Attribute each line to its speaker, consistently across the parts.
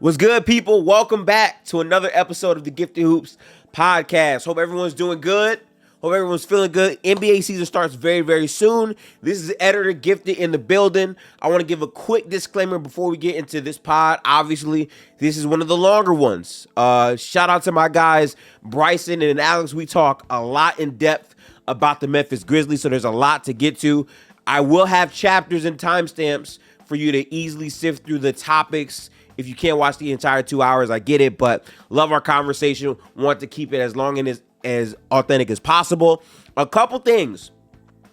Speaker 1: What's good, people? Welcome back to another episode of the Gifted Hoops podcast. Hope everyone's doing good. Hope everyone's feeling good. NBA season starts very, very soon. This is Editor Gifted in the building. I want to give a quick disclaimer before we get into this pod. Obviously, this is one of the longer ones. Shout out to my guys, Bryson and Alex. We talk a lot in depth about the Memphis Grizzlies, so there's a lot to get to. I will have chapters and timestamps for you to easily sift through the topics. If you can't watch the entire 2 hours, I get it, but love our conversation. Want to keep it as long and as authentic as possible. A couple things.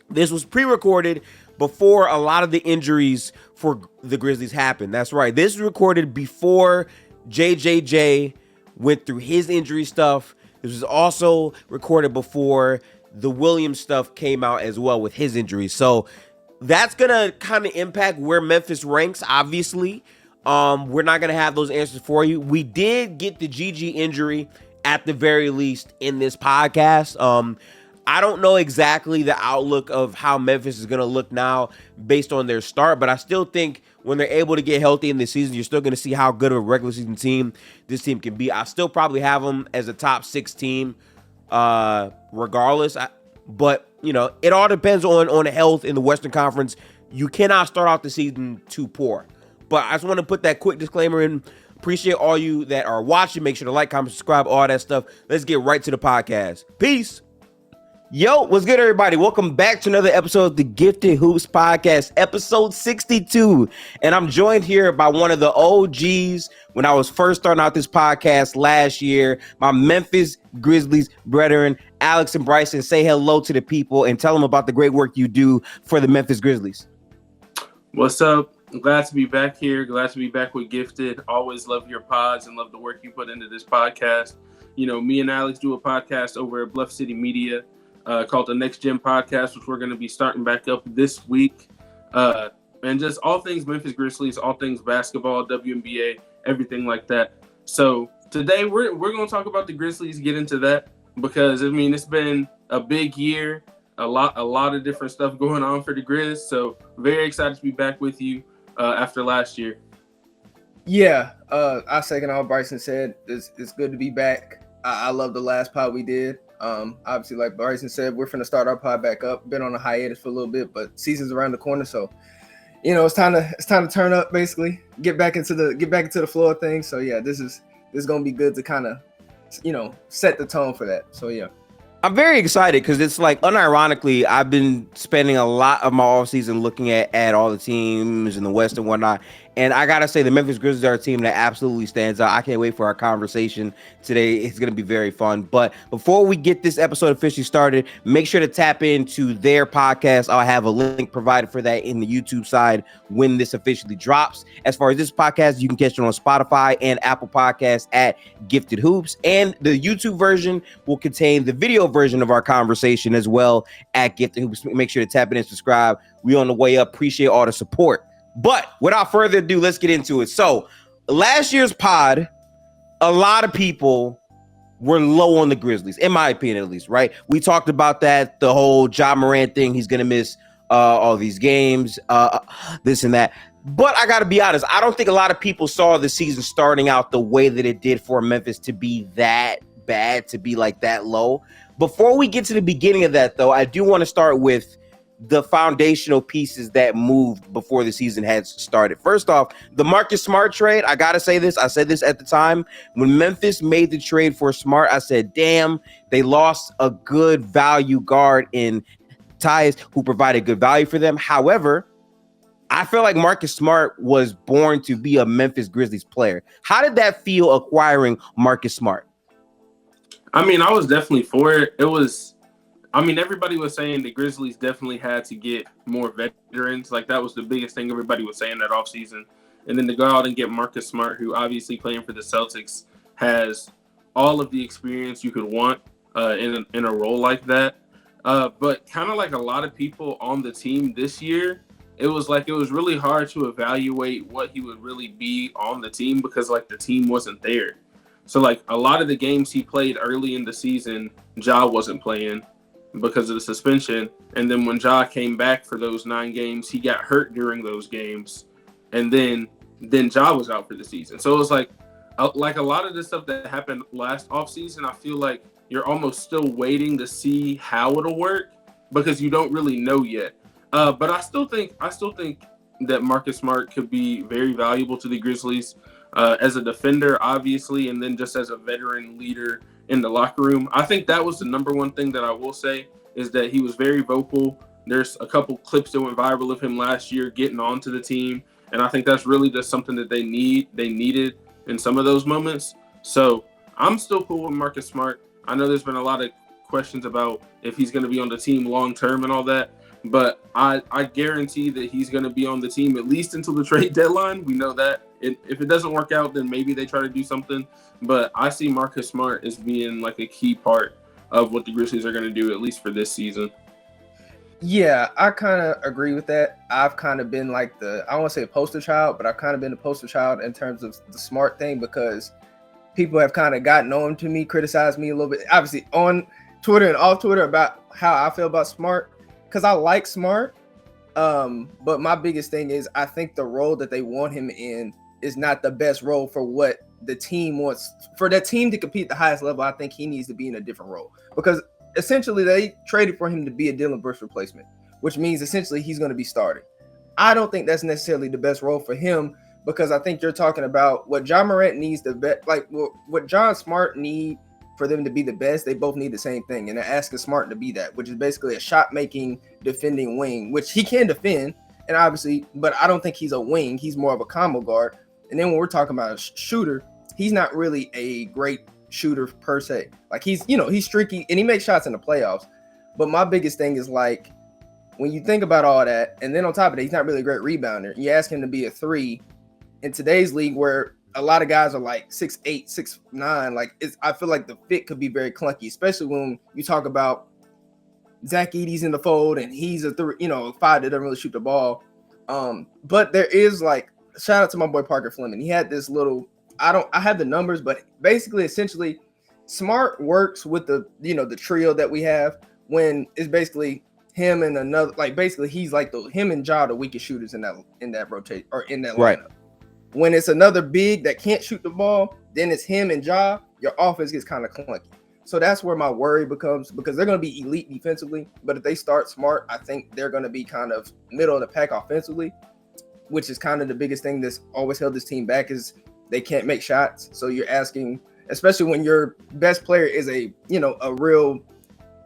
Speaker 1: This was pre-recorded before a lot of the injuries for the Grizzlies happened. That's right. This was recorded before JJJ went through his injury stuff. This was also recorded before the Williams stuff came out as well with his injuries. So that's going to kind of impact where Memphis ranks, obviously. We're not going to have those answers for you. We did get the GG injury at the very least in this podcast. I don't know exactly the outlook of how Memphis is going to look now based on their start, but I still think when they're able to get healthy in the season, you're still going to see how good of a regular season team this team can be. I still probably have them as a top 6 team, regardless. But, you know, it all depends on health in the Western Conference. You cannot start off the season too poor. But I just want to put that quick disclaimer in. Appreciate all you that are watching. Make sure to like, comment, subscribe, all that stuff. Let's get right to the podcast. Peace. Yo, what's good, everybody? Welcome back to another episode of the Gifted Hoops podcast, episode 62. And I'm joined here by one of the OGs when I was first starting out this podcast last year, my Memphis Grizzlies brethren, Alex and Bryson. Say hello to the people and tell them about the great work you do for the Memphis Grizzlies.
Speaker 2: What's up? Glad to be back here. Glad to be back with Gifted. Always love your pods and love the work you put into this podcast. You know, me and Alex do a podcast over at Bluff City Media called the Next Gen Podcast, which we're going to be starting back up this week. And just all things Memphis Grizzlies, all things basketball, WNBA, everything like that. So today we're going to talk about the Grizzlies, get into that because, I mean, it's been a big year, a lot of different stuff going on for the Grizz. So very excited to be back with you. After last year.
Speaker 3: Yeah, I second all Bryson said. It's good to be back. I love the last pod we did. Obviously, like Bryson said, we're finna start our pod back up. Been on a hiatus for a little bit, but season's around the corner, so you know it's time to turn up. Basically, get back into the flow of things. So yeah, this is gonna be good to kind of set the tone for that. So yeah.
Speaker 1: I'm very excited because it's like, unironically, I've been spending a lot of my offseason looking at all the teams in the West and whatnot. And I got to say, the Memphis Grizzlies are a team that absolutely stands out. I can't wait for our conversation today. It's going to be very fun. But before we get this episode officially started, make sure to tap into their podcast. I'll have a link provided for that in the YouTube side when this officially drops. As far as this podcast, you can catch it on Spotify and Apple Podcasts at Gifted Hoops. And the YouTube version will contain the video version of our conversation as well at Gifted Hoops. Make sure to tap in and subscribe. We on the way up. Appreciate all the support. But without further ado, let's get into it. So last year's pod, a lot of people were low on the Grizzlies, in my opinion, at least, right? We talked about that, the whole Morant thing. He's going to miss all these games, this and that. But I got to be honest, I don't think a lot of people saw the season starting out the way that it did for Memphis to be that bad, to be like that low. Before we get to the beginning of that, though, I do want to start with the foundational pieces that moved before the season had started. First off, the Marcus Smart trade, I got to say this. I said this at the time. When Memphis made the trade for Smart, I said, damn, they lost a good value guard in Tyus who provided good value for them. However, I feel like Marcus Smart was born to be a Memphis Grizzlies player. How did that feel acquiring Marcus Smart?
Speaker 2: I mean, I was definitely for it. Everybody was saying the Grizzlies definitely had to get more veterans. Like, that was the biggest thing everybody was saying that offseason. And then to go out and get Marcus Smart, who obviously playing for the Celtics has all of the experience you could want in a role like that. But kind of like a lot of people on the team this year, it was really hard to evaluate what he would really be on the team because, like, the team wasn't there. So, like, a lot of the games he played early in the season, Ja wasn't playing because of the suspension. And then when Ja came back for those 9 games, he got hurt during those games. And then then Ja was out for the season. So it was like a lot of the stuff that happened last offseason, I feel like you're almost still waiting to see how it'll work because you don't really know yet. But I still think that Marcus Smart could be very valuable to the Grizzlies as a defender, obviously, and then just as a veteran leader in the locker room. I think that was the number one thing that I will say is that he was very vocal. There's a couple clips that went viral of him last year getting onto the team, and I think that's really just something that they needed in some of those moments. So I'm still cool with Marcus Smart. I know there's been a lot of questions about if he's going to be on the team long term and all that, but I guarantee that he's going to be on the team at least until the trade deadline. We know that. If it doesn't work out, then maybe they try to do something. But I see Marcus Smart as being like a key part of what the Grizzlies are going to do, at least for this season.
Speaker 3: Yeah, I kind of agree with that. I've kind of been like I don't want to say a poster child, but I've kind of been the poster child in terms of the Smart thing because people have kind of gotten on to me, criticized me a little bit, obviously on Twitter and off Twitter about how I feel about Smart because I like Smart. But my biggest thing is I think the role that they want him in is not the best role for what the team wants. For that team to compete at the highest level, I think he needs to be in a different role because essentially they traded for him to be a Dillon Brooks replacement, which means essentially he's going to be starting. I don't think that's necessarily the best role for him because I think you're talking about what John Morant needs the best, like what John Smart need for them to be the best. They both need the same thing, and they're asking Smart to be that, which is basically a shot-making, defending wing, which he can defend, and obviously, but I don't think he's a wing. He's more of a combo guard. And then when we're talking about a shooter, he's not really a great shooter per se. Like he's streaky and he makes shots in the playoffs. But my biggest thing is like when you think about all that, and then on top of it, he's not really a great rebounder. You ask him to be a 3 in today's league where a lot of guys are like 6'8", 6'9". Like I feel like the fit could be very clunky, especially when you talk about Zach Edey's in the fold and he's a 5 that doesn't really shoot the ball. But there is like shout out to my boy Parker Fleming. He had this little. I have the numbers, but basically, essentially, Smart works with the trio that we have when it's basically him and another. Like basically, he's like him and Ja the weakest shooters in that rotate or in that lineup.
Speaker 1: Right.
Speaker 3: When it's another big that can't shoot the ball, then it's him and Ja. Your offense gets kind of clunky. So that's where my worry becomes because they're going to be elite defensively, but if they start Smart, I think they're going to be kind of middle of the pack offensively, which is kind of the biggest thing that's always held this team back is they can't make shots. So you're asking, especially when your best player is a real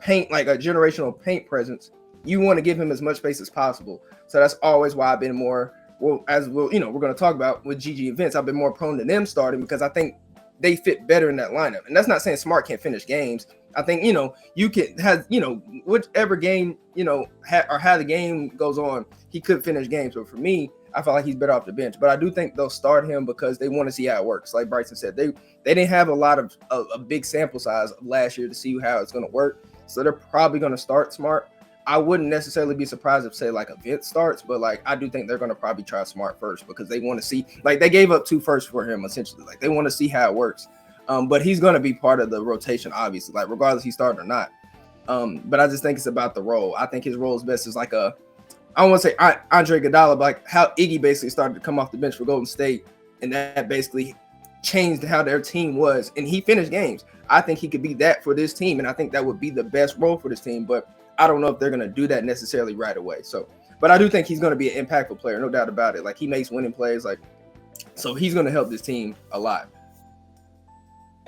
Speaker 3: paint, like a generational paint presence, you want to give him as much space as possible. So that's always why I've been more, we're going to talk about with Gigi and Vince, I've been more prone to them starting because I think they fit better in that lineup. And that's not saying Smart can't finish games. I think, you can have, whichever game, or how the game goes on, he could finish games. But for me, I feel like he's better off the bench, but I do think they'll start him because they want to see how it works. Like Bryson said, they didn't have a lot of a big sample size last year to see how it's going to work. So they're probably going to start Smart. I wouldn't necessarily be surprised if say like a Vince starts, but like I do think they're going to probably try Smart first because they want to see, like they gave up 2 firsts for him essentially. Like they want to see how it works. But he's going to be part of the rotation, obviously, like regardless he's starting or not. But I just think it's about the role. I think his role is best as like I don't want to say Andre Iguodala, but like how Iggy basically started to come off the bench for Golden State, and that basically changed how their team was, and he finished games. I think he could be that for this team, and I think that would be the best role for this team, but I don't know if they're going to do that necessarily right away. So, but I do think he's going to be an impactful player, no doubt about it. Like he makes winning plays, so he's going to help this team a lot.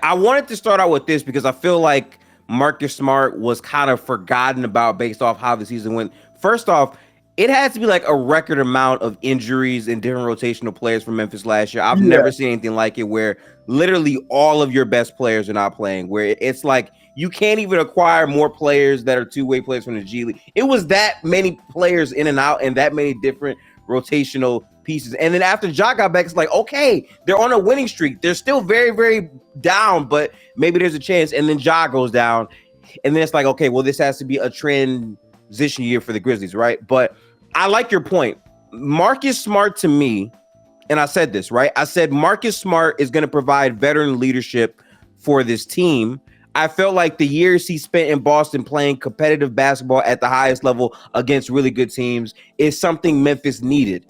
Speaker 1: I wanted to start out with this because I feel like Marcus Smart was kind of forgotten about based off how the season went. First off, it had to be like a record amount of injuries and different rotational players from Memphis last year. I've never seen anything like it where literally all of your best players are not playing, where it's like you can't even acquire more players that are two-way players from the G League. It was that many players in and out and that many different rotational pieces. And then after Ja got back, it's like, okay, they're on a winning streak. They're still very, very down, but maybe there's a chance. And then Ja goes down. And then it's like, okay, well, this has to be a transition year for the Grizzlies, right? But I like your point. Marcus Smart to me, and I said this, right? I said Marcus Smart is going to provide veteran leadership for this team. I felt like the years he spent in Boston playing competitive basketball at the highest level against really good teams is something Memphis needed.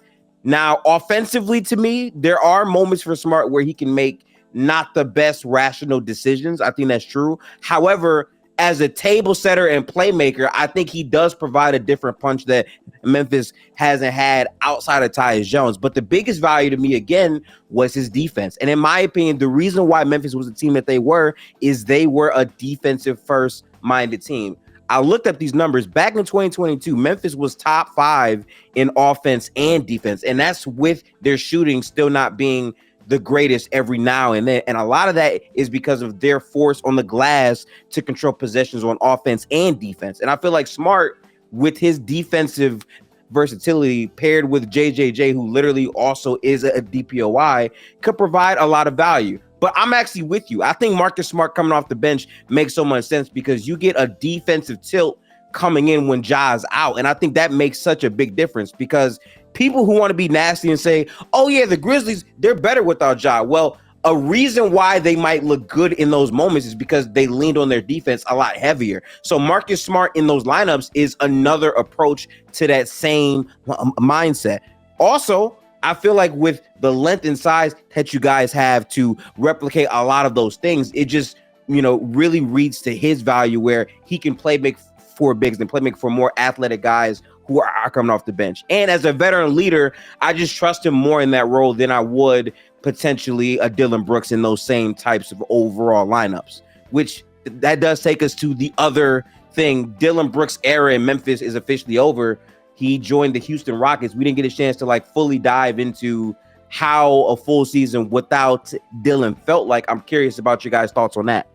Speaker 1: Now, offensively, to me, there are moments for Smart where he can make not the best rational decisions. I think that's true. However, as a table setter and playmaker, I think he does provide a different punch that Memphis hasn't had outside of Tyus Jones. But the biggest value to me, again, was his defense. And in my opinion, the reason why Memphis was the team that they were is they were a defensive first minded team. I looked up these numbers. Back in 2022, Memphis was top 5 in offense and defense, and that's with their shooting still not being the greatest every now and then. And a lot of that is because of their force on the glass to control possessions on offense and defense. And I feel like Smart, with his defensive versatility paired with JJJ, who literally also is a DPOY, could provide a lot of value. But I'm actually with you. I think Marcus Smart coming off the bench makes so much sense because you get a defensive tilt coming in when Ja's out. And I think that makes such a big difference because people who want to be nasty and say, oh yeah, the Grizzlies, they're better without Ja. Well, a reason why they might look good in those moments is because they leaned on their defense a lot heavier. So Marcus Smart in those lineups is another approach to that same mindset. Also, I feel like with the length and size that you guys have to replicate a lot of those things, it just, really reads to his value where he can play make for bigs and play make for more athletic guys who are coming off the bench. And as a veteran leader, I just trust him more in that role than I would potentially a Dillon Brooks in those same types of overall lineups, which that does take us to the other thing. Dillon Brooks' era in Memphis is officially over. He joined the Houston Rockets. We didn't get a chance to fully dive into how a full season without Dillon felt like. I'm curious about your guys' thoughts on that.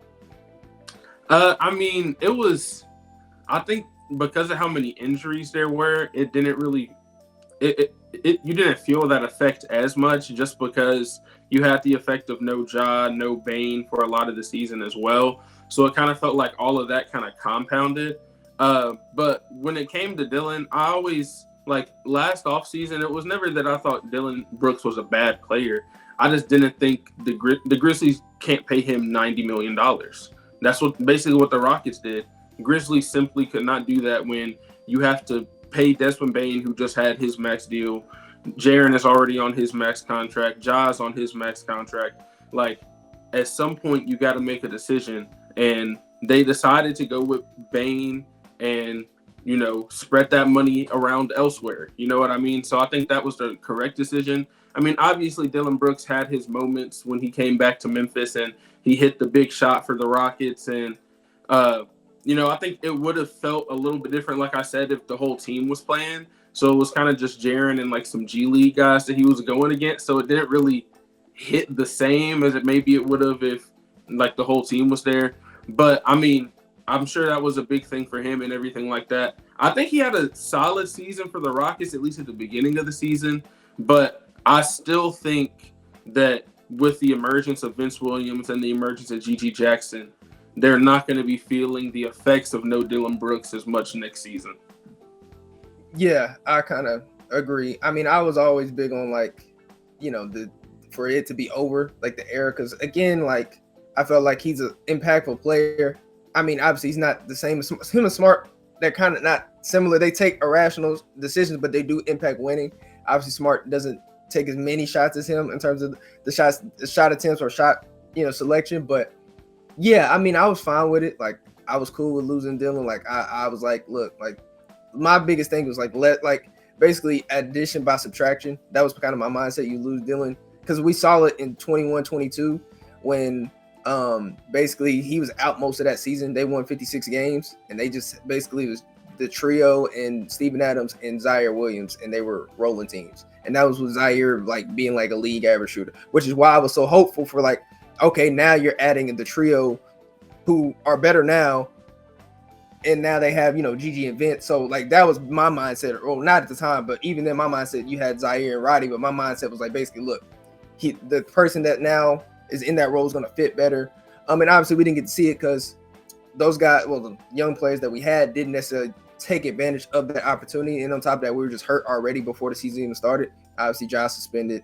Speaker 2: I think because of how many injuries there were, it didn't really, you didn't feel that effect as much just because you had the effect of no Ja, no Bane for a lot of the season as well. So it kind of felt like all of that kind of compounded. But when it came to Dillon, I always, last offseason, it was never that I thought Dillon Brooks was a bad player. I just didn't think the Grizzlies can't pay him $90 million. That's basically what the Rockets did. Grizzlies simply could not do that when you have to pay Desmond Bane, who just had his max deal. Jaren is already on his max contract. Ja's on his max contract. At some point, you got to make a decision. And they decided to go with Bane and, spread that money around elsewhere. You know what I mean? So I think that was the correct decision. I mean, obviously, Dillon Brooks had his moments when he came back to Memphis and he hit the big shot for the Rockets. And, I think it would have felt a little bit different, like I said, if the whole team was playing. So it was kind of just Jaren and some G League guys that he was going against. So it didn't really hit the same as maybe it would have if the whole team was there. But I mean, I'm sure that was a big thing for him and everything like that. I think he had a solid season for the Rockets, at least at the beginning of the season. But I still think that with the emergence of Vince Williams and the emergence of G.G. Jackson, they're not going to be feeling the effects of no Dillon Brooks as much next season.
Speaker 3: Yeah, I kind of agree. I mean, I was always big on for it to be over, the era, because again, I felt like he's an impactful player. I mean, obviously he's not the same as him and Smart. They're kind of not similar. They take irrational decisions, but they do impact winning. Obviously, Smart doesn't take as many shots as him in terms of the shot attempts or shot, selection. But yeah, I mean, I was fine with it. I was cool with losing Dillon. I was look, my biggest thing was basically addition by subtraction. That was kind of my mindset. You lose Dillon because we saw it in 21-22 when basically he was out most of that season. They won 56 games and they just basically was the trio and Steven Adams and Zaire Williams, and they were rolling teams. And that was with Zaire being a league average shooter, which is why I was so hopeful for okay, now you're adding the trio who are better now. And now they have, Gigi and Vince. So that was my mindset. Well, not at the time, but even then my mindset, you had Zaire and Roddy, but my mindset was basically, look, the person that now is in that role is going to fit better. And obviously we didn't get to see it because those guys, the young players that we had didn't necessarily take advantage of that opportunity. And on top of that, we were just hurt already before the season even started. Obviously, Josh suspended.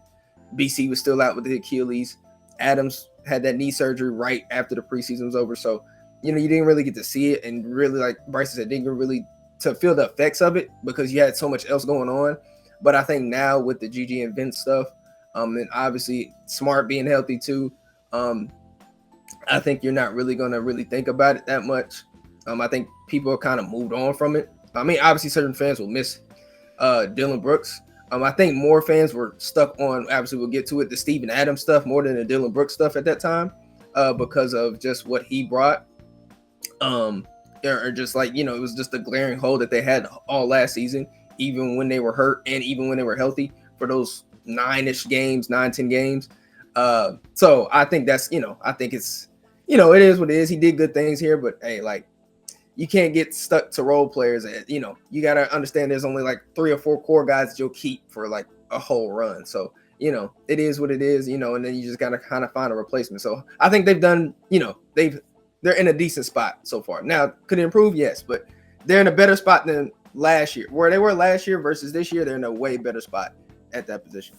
Speaker 3: BC was still out with the Achilles. Adams had that knee surgery right after the preseason was over. So, you didn't really get to see it. And really, like Bryce said, didn't really to feel the effects of it because you had so much else going on. But I think now with the GG and Vince stuff, and obviously Smart being healthy too, I think you're not really gonna really think about it that much. I think people are kind of moved on from it. I mean, obviously certain fans will miss Dillon Brooks. I think more fans were stuck on, obviously we'll get to it, the Steven Adams stuff more than the Dillon Brooks stuff at that time, because of just what he brought. Or just like, it was just a glaring hole that they had all last season, even when they were hurt and even when they were healthy for those 10 games. So I think that's, I think it's, it is what it is. He did good things here, but hey, like, you can't get stuck to role players. You got to understand there's only like 3 or 4 core guys that you'll keep for like a whole run. So, it is what it is, and then you just got to kind of find a replacement. So I think they've done, they're in a decent spot so far. Now, could it improve? Yes, but they're in a better spot than last year. Where they were last year versus this year, they're in a way better spot at that position.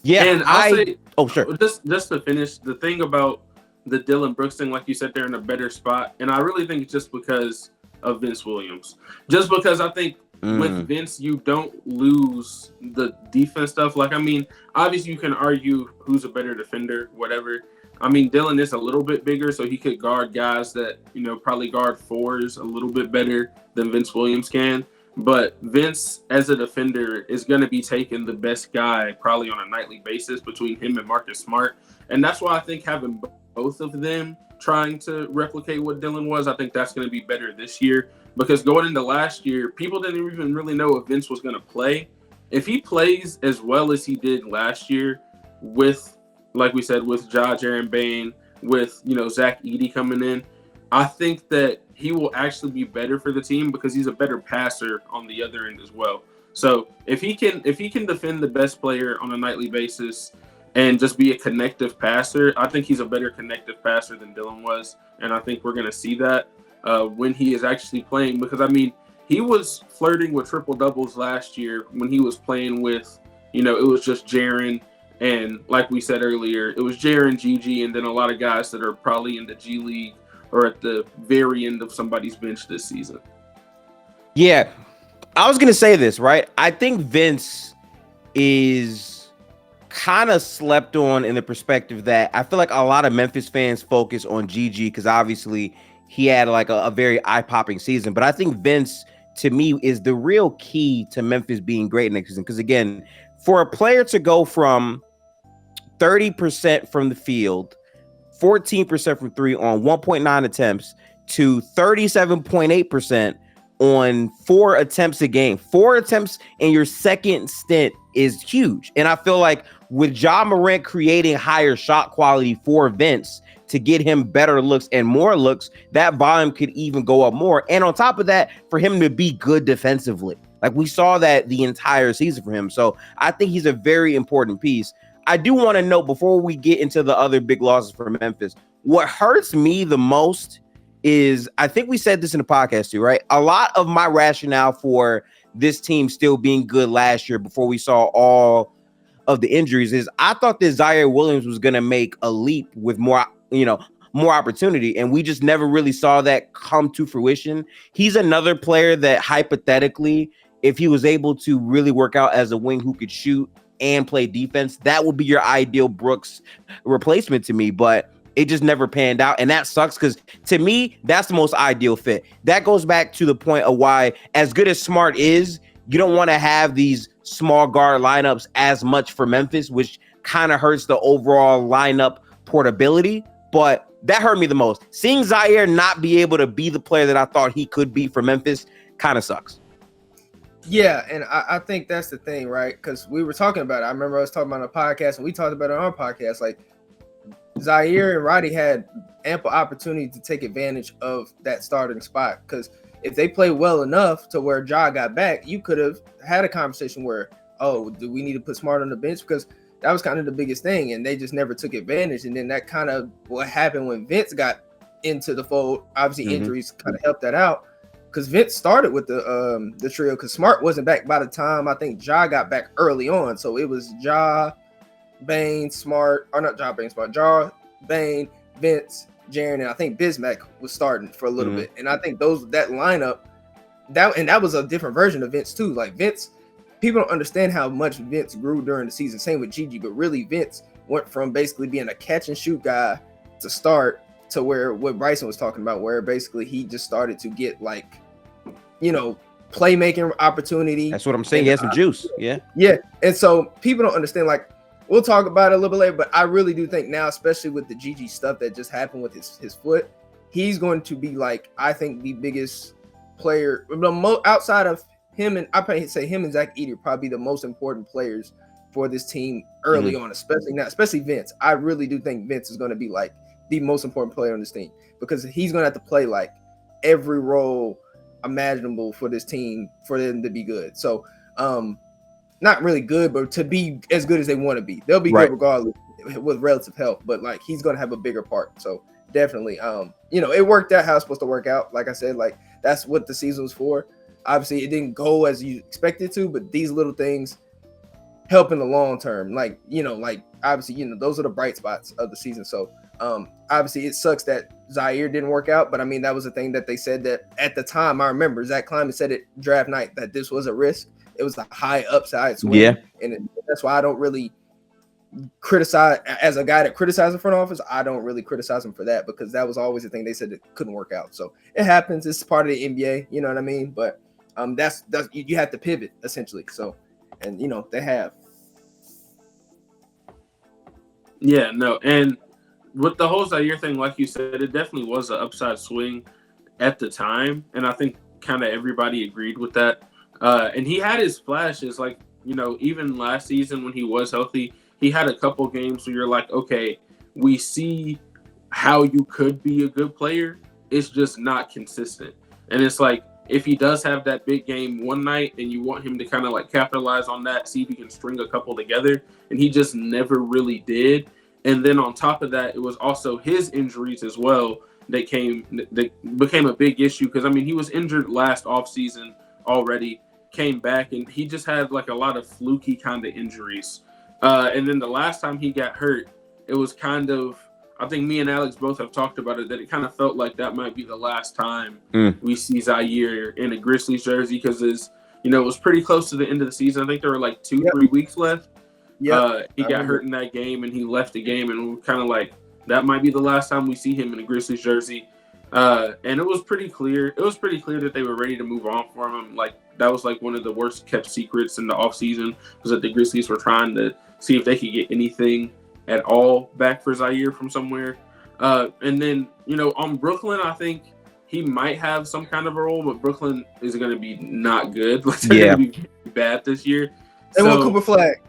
Speaker 1: Yeah,
Speaker 2: and I'll say,
Speaker 1: sure.
Speaker 2: Just to finish, the thing about the Dillon Brooks thing, like you said, they're in a better spot, and I really think it's just because of Vince Williams. Just because I think with Vince, you don't lose the defense stuff. Like, I mean, obviously you can argue who's a better defender, whatever. I mean, Dillon is a little bit bigger, so he could guard guys that, probably guard 4s a little bit better than Vince Williams can. But Vince, as a defender, is going to be taking the best guy probably on a nightly basis between him and Marcus Smart. And that's why I think having both of them trying to replicate what Dillon was, I think that's going to be better this year. Because going into last year, people didn't even really know if Vince was going to play. If he plays as well as he did last year with, like we said, with Jaren, Bane, with, Zach Edey coming in, I think that he will actually be better for the team because he's a better passer on the other end as well. So if he can defend the best player on a nightly basis and just be a connective passer, I think he's a better connective passer than Dillon was. And I think we're going to see that when he is actually playing, because, I mean, he was flirting with triple doubles last year when he was playing with, it was just Jaren. And like we said earlier, it was Jaren, GG, and then a lot of guys that are probably in the G League or at the very end of somebody's bench this season.
Speaker 1: Yeah, I was going to say this, right? I think Vince is kind of slept on in the perspective that I feel like a lot of Memphis fans focus on GG because obviously he had like a very eye-popping season. But I think Vince, to me, is the real key to Memphis being great next season. Because, again, for a player to go from 30% from the field, 14% from 3 on 1.9 attempts to 37.8% on 4 attempts a game. 4 attempts in your second stint is huge. And I feel like with Ja Morant creating higher shot quality for Vince to get him better looks and more looks, that volume could even go up more. And on top of that, for him to be good defensively. Like we saw that the entire season for him. So I think he's a very important piece. I do want to note before we get into the other big losses for Memphis, what hurts me the most is, I think we said this in the podcast too, right? A lot of my rationale for this team still being good last year before we saw all of the injuries is I thought that Zaire Williams was going to make a leap with more opportunity. And we just never really saw that come to fruition. He's another player that hypothetically, if he was able to really work out as a wing who could shoot and play defense, that would be your ideal Brooks replacement to me. But it just never panned out. And that sucks because to me, that's the most ideal fit. That goes back to the point of why, as good as Smart is, you don't want to have these small guard lineups as much for Memphis, which kind of hurts the overall lineup portability. But that hurt me the most. Seeing Zaire not be able to be the player that I thought he could be for Memphis kind of sucks.
Speaker 3: Yeah, and I think that's the thing, right? Because we were talking about it. I remember us talking about it on a podcast, and we talked about it on our podcast. Like, Zaire and Roddy had ample opportunity to take advantage of that starting spot. Because if they play well enough to where Ja got back, you could have had a conversation where, oh, do we need to put Smart on the bench? Because that was kind of the biggest thing, and they just never took advantage. And then that kind of what happened when Vince got into the fold. Obviously, injuries kind of helped that out. Because Vince started with the trio, because Smart wasn't back by the time I think Ja got back early on. So it was Ja, Bane, Smart, or not Ja, Bane, Smart, Ja, Bane, Vince, Jaren, and I think Bismack was starting for a little bit. And I think that lineup, that was a different version of Vince too. Like Vince people don't understand how much Vince grew during the season. Same with Gigi, but really Vince went from basically being a catch and shoot guy to start to where what Bryson was talking about, where basically he just started to get like, playmaking opportunity.
Speaker 1: That's what I'm saying. He has some juice. Yeah.
Speaker 3: Yeah. And so people don't understand, like, we'll talk about it a little bit later, but I really do think now, especially with the Gigi stuff that just happened with his foot, he's going to be like, I think the biggest player outside of him, and I probably say him and Zach Edey probably the most important players for this team early on, especially Vince. I really do think Vince is going to be like the most important player on this team because he's going to have to play like every role imaginable for this team for them to be good. So, not really good, but to be as good as they want to be. They'll be good regardless with relative health, but like he's going to have a bigger part. So definitely, it worked out how it's supposed to work out. Like I said, like that's what the season was for. Obviously, it didn't go as you expected to, but these little things help in the long term. Like, obviously, those are the bright spots of the season. So, obviously, it sucks that Zaire didn't work out, but I mean, that was the thing that they said that at the time. I remember Zach Kleiman said it draft night that this was a risk. It was a high upside swing. Yeah. And that's why I don't really criticize, as a guy that criticizes the front office, I don't really criticize him for that because that was always the thing they said that couldn't work out. So it happens. It's part of the NBA. You know what I mean? But that's you have to pivot essentially. So, and they have.
Speaker 2: Yeah, no, and with the whole Zaire thing, like you said, it definitely was an upside swing at the time, and I think kind of everybody agreed with that. And he had his flashes, like even last season when he was healthy, he had a couple games where you're like, okay, we see how you could be a good player. It's just not consistent, and it's like, if he does have that big game one night and you want him to kind of like capitalize on that, see if he can string a couple together, and he just never really did. And then on top of that, it was also his injuries as well that became a big issue because, I mean, he was injured last offseason already, came back, and he just had like a lot of fluky kind of injuries. And then the last time he got hurt, it was kind of, I think me and Alex both have talked about it, that it kind of felt like that might be the last time we see Zaire in a Grizzlies jersey because it was pretty close to the end of the season. I think there were like 2-3 weeks left. He got hurt in that game and he left the game, and we were kind of like, that might be the last time we see him in a Grizzlies jersey. And it was pretty clear. It was pretty clear that they were ready to move on from him. Like, that was like one of the worst kept secrets in the offseason, was that the Grizzlies were trying to see if they could get anything at all back for Zaire from somewhere. And then, on Brooklyn, I think he might have some kind of a role, but Brooklyn is going to be not good. Like, they're going to be bad this year.
Speaker 3: They want Cooper Flag.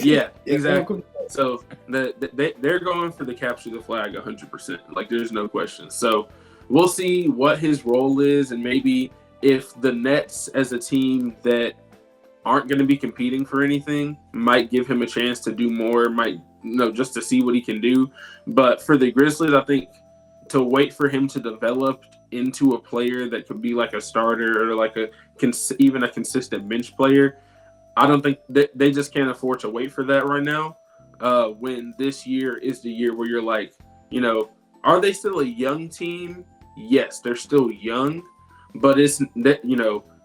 Speaker 2: Yeah, exactly. So they're going for the capture the flag 100%. Like, there's no question. So we'll see what his role is, and maybe if the Nets as a team that aren't going to be competing for anything might give him a chance to do more, just to see what he can do. But for the Grizzlies, I think to wait for him to develop into a player that could be like a starter or like even a consistent bench player, I don't think they just can't afford to wait for that right now. When this year is the year where you're like, are they still a young team? Yes, they're still young, but it's that,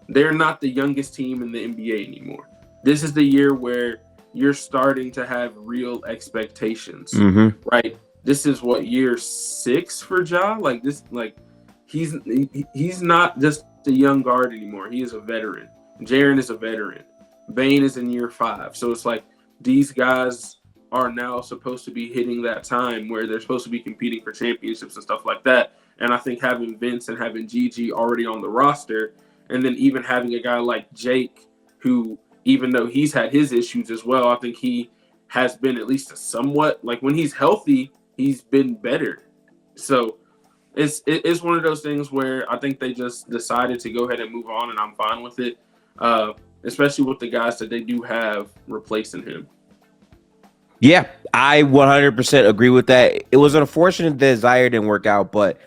Speaker 2: they're not the youngest team in the NBA anymore. This is the year where you're starting to have real expectations, right? This is year 6 for Ja. Like this, like he's not just a young guard anymore. He is a veteran. Jaren is a veteran. Bane is in year 5. So it's like these guys are now supposed to be hitting that time where they're supposed to be competing for championships and stuff like that. And I think having Vince and having Gigi already on the roster, and then even having a guy like Jake, who, even though he's had his issues as well, I think he has been at least somewhat, like when he's healthy, he's been better. So it's one of those things where I think they just decided to go ahead and move on, and I'm fine with it, especially with the guys that they do have replacing him.
Speaker 1: Yeah, I 100% agree with that. It was unfortunate that Zaire didn't work out, but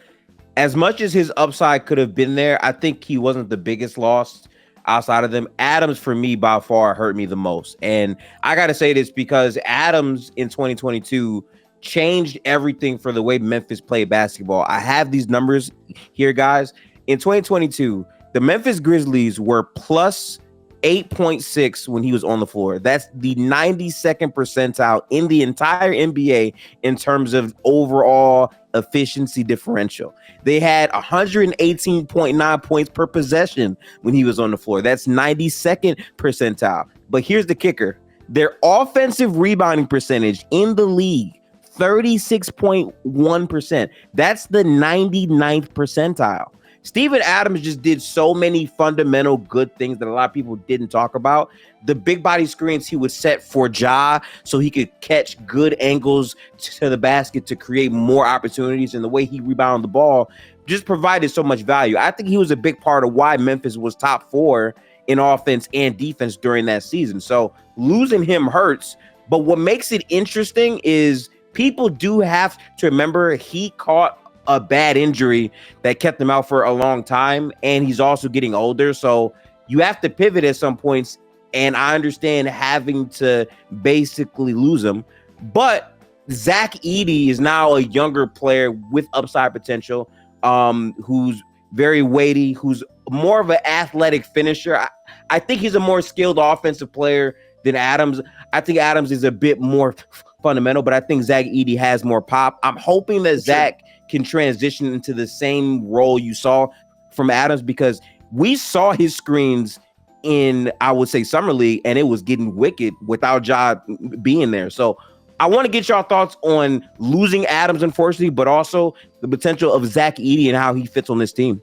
Speaker 1: as much as his upside could have been there, I think he wasn't the biggest loss outside of them. Adams, for me, by far, hurt me the most. And I got to say this because Adams in 2022 changed everything for the way Memphis played basketball. I have these numbers here, guys. In 2022, the Memphis Grizzlies were plus 8.6 when he was on the floor. That's the 92nd percentile in the entire NBA in terms of overall efficiency differential. They had 118.9 points per possession when he was on the floor. That's 92nd percentile. But here's the kicker. Their offensive rebounding percentage in the league, 36.1%. That's the 99th percentile. Steven Adams just did so many fundamental good things that a lot of people didn't talk about. The big body screens he would set for Ja so he could catch good angles to the basket to create more opportunities, and the way he rebounded the ball just provided so much value. I think he was a big part of why Memphis was top 4 in offense and defense during that season. So losing him hurts, but what makes it interesting is people do have to remember he caught a bad injury that kept him out for a long time, and he's also getting older. So you have to pivot at some points, and I understand having to basically lose him. But Zach Edey is now a younger player with upside potential, who's very weighty, who's more of an athletic finisher. I think he's a more skilled offensive player than Adams. I think Adams is a bit more fundamental, but I think Zach Edey has more pop. I'm hoping that Zach can transition into the same role you saw from Adams, because we saw his screens in, I would say, Summer League, and it was getting wicked without Ja being there. So I want to get y'all thoughts on losing Adams, unfortunately, but also the potential of Zach Edey and how he fits on this team.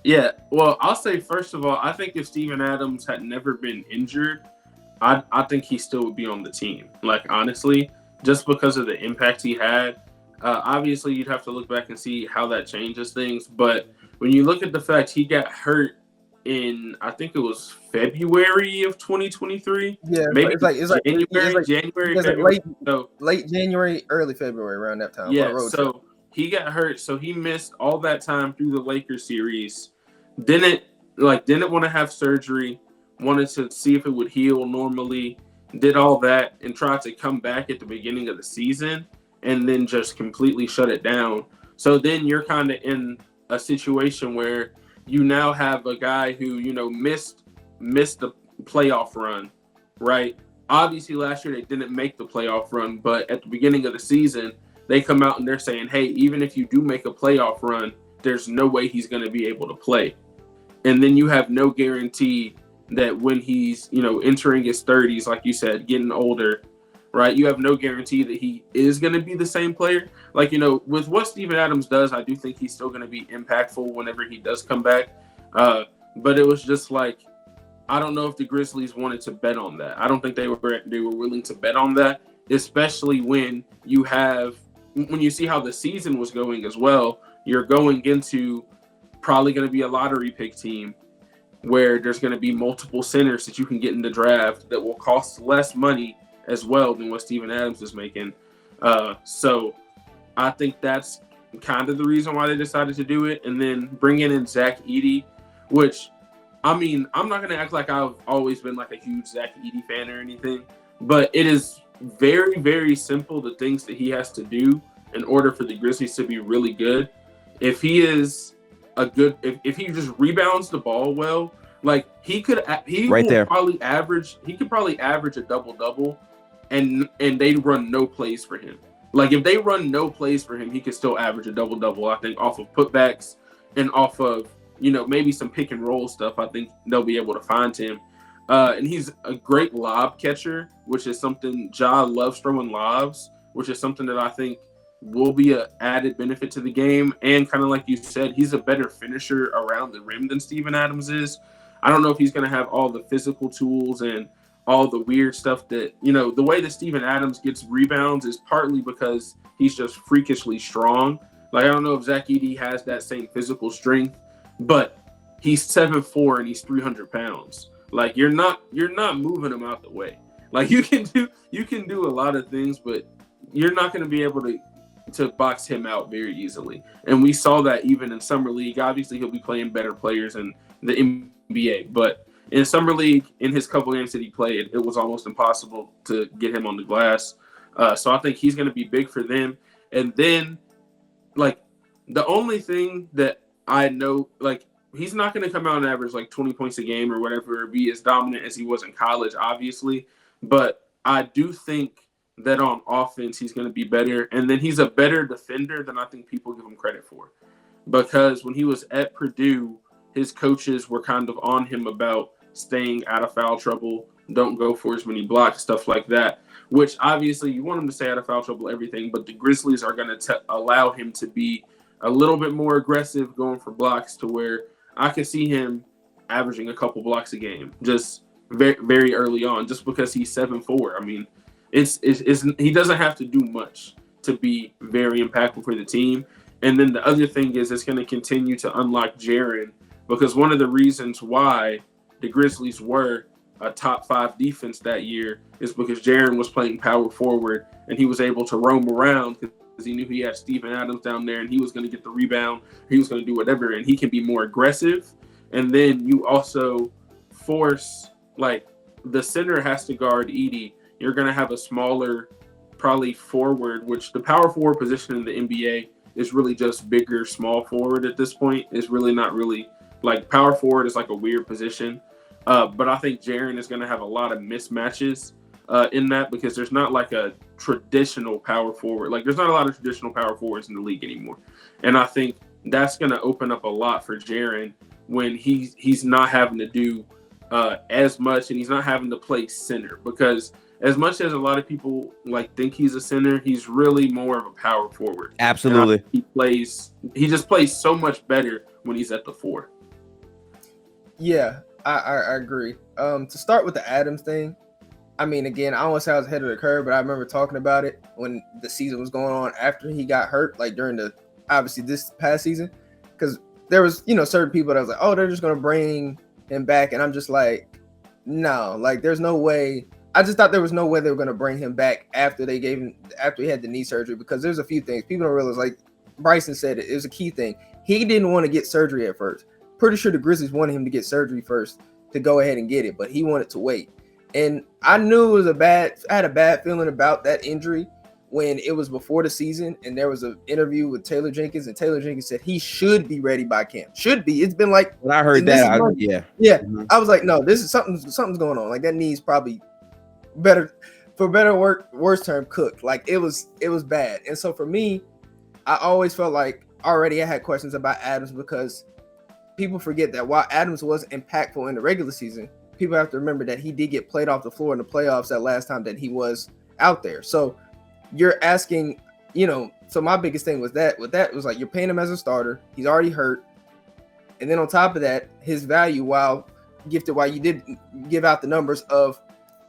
Speaker 2: Yeah, well, I'll say, first of all, I think if Steven Adams had never been injured, I think he still would be on the team. Like, honestly, just because of the impact he had. Obviously, you'd have to look back and see how that changes things. But when you look at the fact he got hurt in, I think it was February of 2023.
Speaker 3: Yeah,
Speaker 2: maybe
Speaker 3: January, late January, early February, around that time.
Speaker 2: Yeah, so he got hurt, so he missed all that time through the Lakers series. Didn't want to have surgery. Wanted to see if it would heal normally. Did all that and tried to come back at the beginning of the season, and then just completely shut it down. So then you're kind of in a situation where you now have a guy who, missed the playoff run, right? Obviously, last year they didn't make the playoff run, but at the beginning of the season, they come out and they're saying, hey, even if you do make a playoff run, there's no way he's going to be able to play. And then you have no guarantee that when he's, entering his 30s, like you said, getting older, right? You have no guarantee that he is going to be the same player. Like, with what Steven Adams does, I do think he's still going to be impactful whenever he does come back. But it was just like, I don't know if the Grizzlies wanted to bet on that. I don't think they were willing to bet on that, especially when you see how the season was going as well. You're going into probably going to be a lottery pick team where there's going to be multiple centers that you can get in the draft that will cost less money as well than what Steven Adams is making. So I think that's kind of the reason why they decided to do it. And then bringing in Zach Edey, which, I mean, I'm not going to act like I've always been like a huge Zach Edey fan or anything, but it is very, very simple, the things that he has to do in order for the Grizzlies to be really good. If he is if he just rebounds the ball well, like he could probably average a double-double and they run no plays for him. Like if they run no plays for him, he could still average a double-double, I think, off of putbacks and off of, maybe some pick and roll stuff. I think they'll be able to find him. And he's a great lob catcher, which is something Ja loves, throwing lobs, which is something that I think will be an added benefit to the game. And kind of like you said, he's a better finisher around the rim than Steven Adams is. I don't know if he's going to have all the physical tools and all the weird stuff that, the way that Steven Adams gets rebounds is partly because he's just freakishly strong. Like, I don't know if Zach Edey has that same physical strength, but he's 7'4" and he's 300 pounds. Like, you're not moving him out the way. Like, you can do a lot of things, but you're not going to be able to box him out very easily. And we saw that even in Summer League. Obviously, he'll be playing better players in the NBA, but in Summer League, in his couple games that he played, it was almost impossible to get him on the glass. So I think he's going to be big for them. And then, like, the only thing that I know, like, he's not going to come out and average like 20 points a game or whatever, or be as dominant as he was in college, obviously. But I do think that on offense, he's going to be better. And then he's a better defender than I think people give him credit for. Because when he was at Purdue, his coaches were kind of on him about staying out of foul trouble, don't go for as many blocks, stuff like that, which obviously you want him to stay out of foul trouble, everything, but the Grizzlies are going to allow him to be a little bit more aggressive going for blocks to where I can see him averaging a couple blocks a game just very, very early on just because he's 7'4". I mean, it's he doesn't have to do much to be very impactful for the team. And then the other thing is it's going to continue to unlock Jaren, because one of the reasons why the Grizzlies were a top 5 defense that year is because Jaren was playing power forward and he was able to roam around because he knew he had Steven Adams down there and he was going to get the rebound. He was going to do whatever, and he can be more aggressive. And then you also force, like, the center has to guard Edey. You're going to have a smaller, probably forward, which the power forward position in the NBA is really just bigger, small forward at this point. It's really not really, like, power forward is like a weird position. But I think Jaren is going to have a lot of mismatches in that, because there's not like a traditional power forward. Like, there's not a lot of traditional power forwards in the league anymore. And I think that's going to open up a lot for Jaren when he's not having to do as much, and he's not having to play center, because as much as a lot of people like think he's a center, he's really more of a power forward.
Speaker 1: Absolutely.
Speaker 2: He just plays so much better when he's at the 4.
Speaker 3: Yeah, I agree. To start with the Adams thing, I mean, again, I don't want to say I was ahead of the curve, but I remember talking about it when the season was going on after he got hurt, like during obviously this past season, because there was, certain people that was like, oh, they're just going to bring him back. And I'm just like, no, like, there's no way. I just thought there was no way they were going to bring him back after he had the knee surgery, because there's a few things people don't realize. Like Bryson said, it was a key thing. He didn't want to get surgery at first. Pretty sure the Grizzlies wanted him to get surgery first to go ahead and get it, but he wanted to wait. And I knew I had a bad feeling about that injury when it was before the season, and there was an interview with Taylor Jenkins, and Taylor Jenkins said he should be ready by camp. Should be. It's been like,
Speaker 1: when I heard that, yeah.
Speaker 3: Mm-hmm. I was like, no, this is something's going on. Like, that knee's probably worse term, cooked. Like, it was bad. And so for me, I always felt like already I had questions about Adams, because people forget that while Adams was impactful in the regular season, people have to remember that he did get played off the floor in the playoffs that last time that he was out there. So you're asking, so my biggest thing was that was like, you're paying him as a starter. He's already hurt. And then on top of that, his value, while gifted, while you did give out the numbers of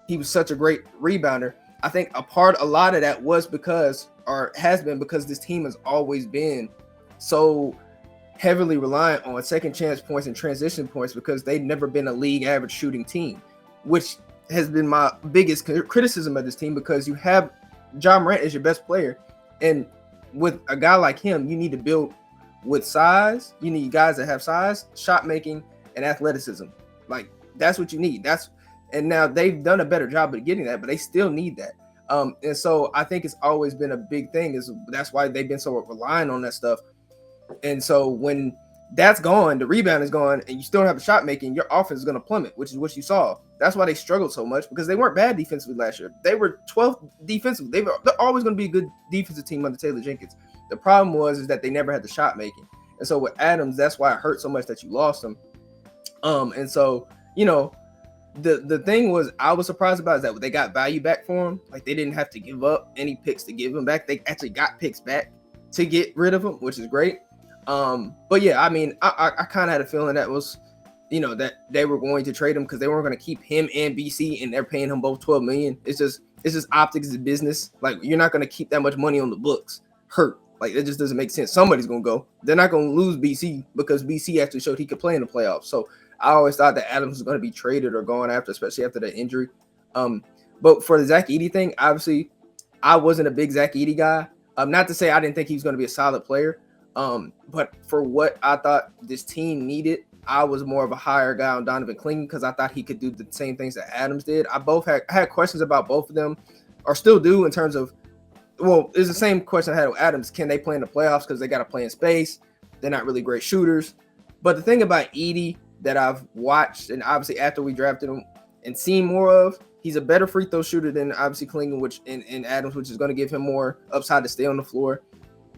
Speaker 3: he was such a great rebounder, I think a lot of that was because, or has been because, this team has always been so heavily reliant on second chance points and transition points, because they've never been a league average shooting team, which has been my biggest criticism of this team, because you have Ja Morant as your best player, and with a guy like him, you need to build with size. You need guys that have size, shot making, and athleticism. Like, that's what you need. And now they've done a better job of getting that, but they still need that. And so I think it's always been a big thing. That's why they've been so reliant on that stuff. And so when that's gone, the rebound is gone, and you still don't have the shot making, your offense is going to plummet, which is what you saw. That's why they struggled so much, because they weren't bad defensively last year. They were 12th defensively. They're always going to be a good defensive team under Taylor Jenkins. The problem is that they never had the shot making. And so with Adams, that's why it hurt so much that you lost him. And so, the thing was, I was surprised about is that they got value back for him. Like, they didn't have to give up any picks to give him back. They actually got picks back to get rid of him, which is great. But yeah, I mean, I kind of had a feeling that was, that they were going to trade him, because they weren't going to keep him and BC, and they're paying him both $12 million. It's just optics of business. Like, you're not going to keep that much money on the books hurt. Like, it just doesn't make sense. Somebody's going to go. They're not going to lose BC, because BC actually showed he could play in the playoffs. So I always thought that Adams was going to be traded or gone after, especially after that injury. But for the Zach Edey thing, obviously, I wasn't a big Zach Edey guy. Not to say I didn't think he was going to be a solid player. But for what I thought this team needed, I was more of a higher guy on Donovan Clingan, because I thought he could do the same things that Adams did. I had questions about both of them, or still do, in terms of, well, it's the same question I had with Adams. Can they play in the playoffs? Because they got to play in space. They're not really great shooters. But the thing about Edey that I've watched, and obviously after we drafted him and seen more of, he's a better free throw shooter than obviously Klingon, which in Adams, which is going to give him more upside to stay on the floor.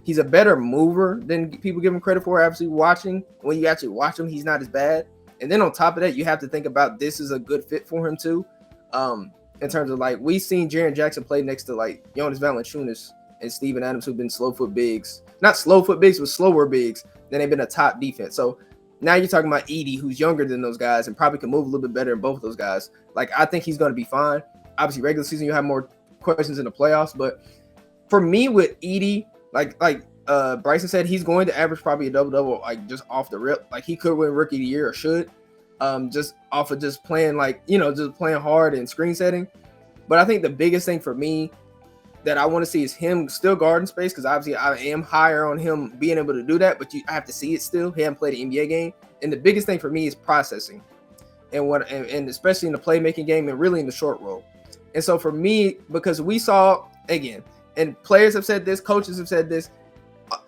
Speaker 3: He's a better mover than people give him credit for. Obviously, when you actually watch him, he's not as bad. And then on top of that, you have to think about this is a good fit for him too. In terms of like we've seen Jaren Jackson play next to like Jonas Valanciunas and Steven Adams, who've been slow foot bigs, not slow foot bigs, but slower bigs. Then they've been a top defense. So now you're talking about Edey, who's younger than those guys and probably can move a little bit better than both of those guys. Like I think he's going to be fine. Obviously, regular season you have more questions in the playoffs, but for me with Edey, like Bryson said, he's going to average probably a double-double, like just off the rip. Like he could win Rookie of the Year or should, just off of just playing just playing hard and screen setting. But I think the biggest thing for me that I want to see is him still guarding space, because obviously I am higher on him being able to do that, but I have to see it still. He hasn't played an NBA game, and the biggest thing for me is processing, and especially in the playmaking game and really in the short roll. And so for me, because we saw again, and players have said this, coaches have said this,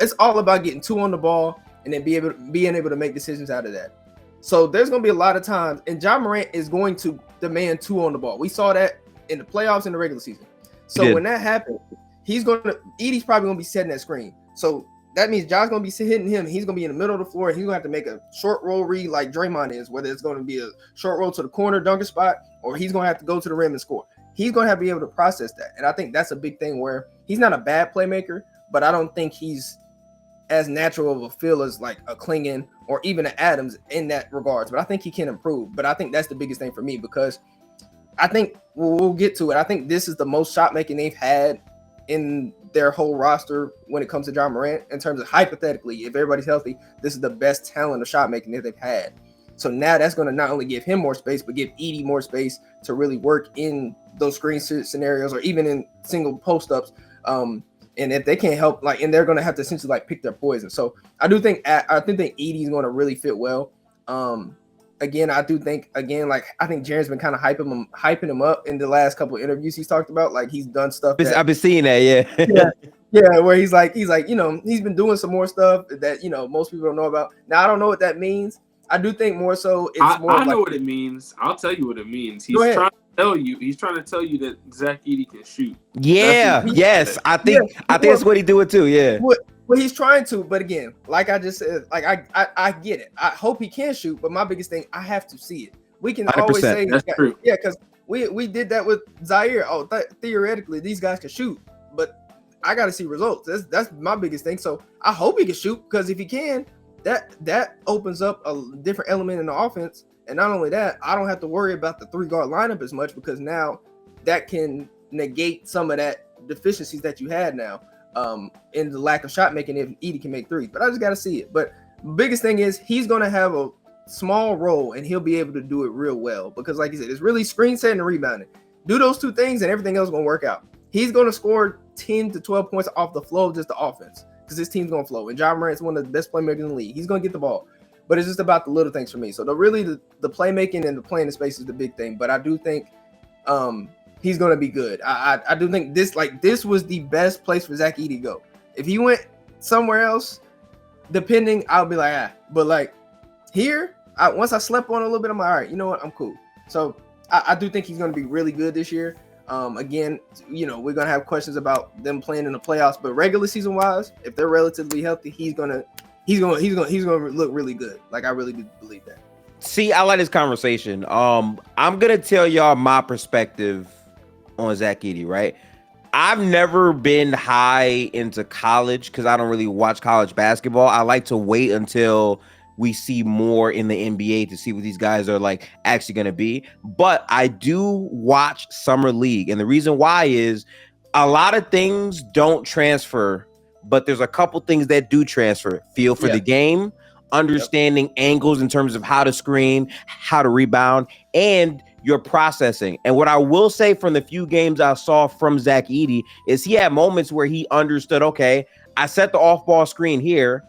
Speaker 3: it's all about getting two on the ball and then being able to make decisions out of that. So there's going to be a lot of times, and Ja Morant is going to demand two on the ball. We saw that in the playoffs in the regular season. So when that happens, Edey's probably going to be setting that screen. So that means Ja's going to be hitting him. He's going to be in the middle of the floor. And he's going to have to make a short roll read like Draymond is, whether it's going to be a short roll to the corner dunker spot, or he's going to have to go to the rim and score. He's going to have to be able to process that. And I think that's a big thing where he's not a bad playmaker, but I don't think he's as natural of a feel as like a Klingon or even an Adams in that regards. But I think he can improve. But I think that's the biggest thing for me, because I think we'll get to it. I think this is the most shot making they've had in their whole roster when it comes to Ja Morant. In terms of hypothetically, if everybody's healthy, this is the best talent of shot making that they've had. So now that's going to not only give him more space, but give Edey more space to really work in those screen scenarios or even in single post ups. And if they can't help, and they're going to have to essentially pick their poison. So I think Edey is going to really fit well. I think Jaren's been kind of hyping him up in the last couple of interviews he's talked about. Like he's done stuff.
Speaker 1: I've been seeing that, yeah.
Speaker 3: Yeah, where he's like, he's been doing some more stuff that most people don't know about. Now I don't know what that means. I do think more so it's more.
Speaker 2: I know what it means. I'll tell you what it means. He's trying to tell you that Zach Edey can shoot.
Speaker 1: Yeah, yes. I think that's what he's doing too. Yeah.
Speaker 3: Well, he's trying to, but again, like I just said, I get it. I hope he can shoot, but my biggest thing, I have to see it. We can always say
Speaker 2: that's true.
Speaker 3: Yeah, because we did that with Zaire. Oh, theoretically, these guys can shoot, but I got to see results. That's my biggest thing. So I hope he can shoot, because if he can, that opens up a different element in the offense. And not only that, I don't have to worry about the 3-guard lineup as much, because now that can negate some of that deficiencies that you had now in the lack of shot making if Edey can make threes. But I just got to see it. But the biggest thing is he's going to have a small role, and he'll be able to do it real well, because like you said, it's really screen setting and rebounding. Do those two things and everything else is going to work out. He's going to score 10 to 12 points off the flow of just the offense, because his team's going to flow. And Ja Morant's one of the best playmakers in the league. He's going to get the ball. But it's just about the little things for me. So the playmaking and the playing in space is the big thing. But I do think he's going to be good. I do think this was the best place for Zach Edey to go. If he went somewhere else, depending, I'll be like, But here, once I slept on it a little bit, I'm like, all right, you know what? I'm cool. So I do think he's going to be really good this year. Again, we're going to have questions about them playing in the playoffs. But regular season wise, if they're relatively healthy, he's going to look really good. Like I really do believe that.
Speaker 1: See, I like this conversation. I'm gonna tell y'all my perspective on Zach Edey, right? I've never been high into college because I don't really watch college basketball. I like to wait until we see more in the NBA to see what these guys are actually gonna be. But I do watch Summer League, and the reason why is a lot of things don't transfer, but there's a couple things that do transfer. Feel for the game, understanding angles in terms of how to screen, how to rebound, and your processing. And what I will say from the few games I saw from Zach Edey is he had moments where he understood, okay, I set the off-ball screen here,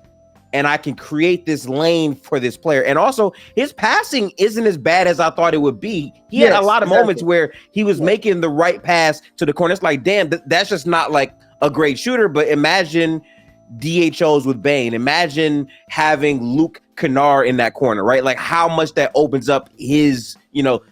Speaker 1: and I can create this lane for this player. And also, his passing isn't as bad as I thought it would be. He had a lot of moments where he was making the right pass to the corner. It's like, damn, that's just not a great shooter, but imagine DHOs with Bane. Imagine having Luke Kennard in that corner, right? Like how much that opens up his,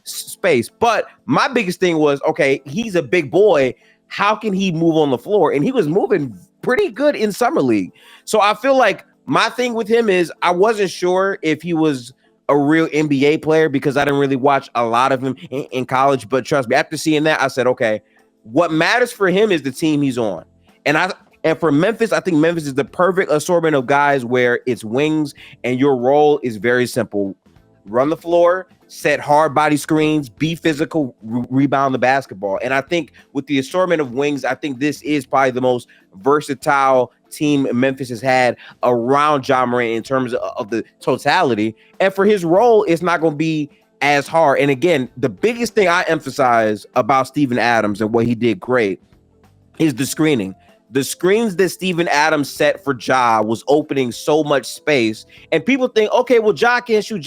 Speaker 1: space. But my biggest thing was, okay, he's a big boy. How can he move on the floor? And he was moving pretty good in summer league. So I feel like my thing with him is I wasn't sure if he was a real NBA player because I didn't really watch a lot of him in college. But trust me, after seeing that, I said, okay, what matters for him is the team he's on. And for Memphis, I think Memphis is the perfect assortment of guys where it's wings and your role is very simple. Run the floor, set hard body screens, be physical, rebound the basketball. And I think with the assortment of wings, I think this is probably the most versatile team Memphis has had around Ja Morant in terms of the totality. And for his role, it's not going to be as hard. And again, the biggest thing I emphasize about Steven Adams and what he did great is the screening. The screens that Steven Adams set for Ja was opening so much space. And people think, okay, well, Ja can't shoot.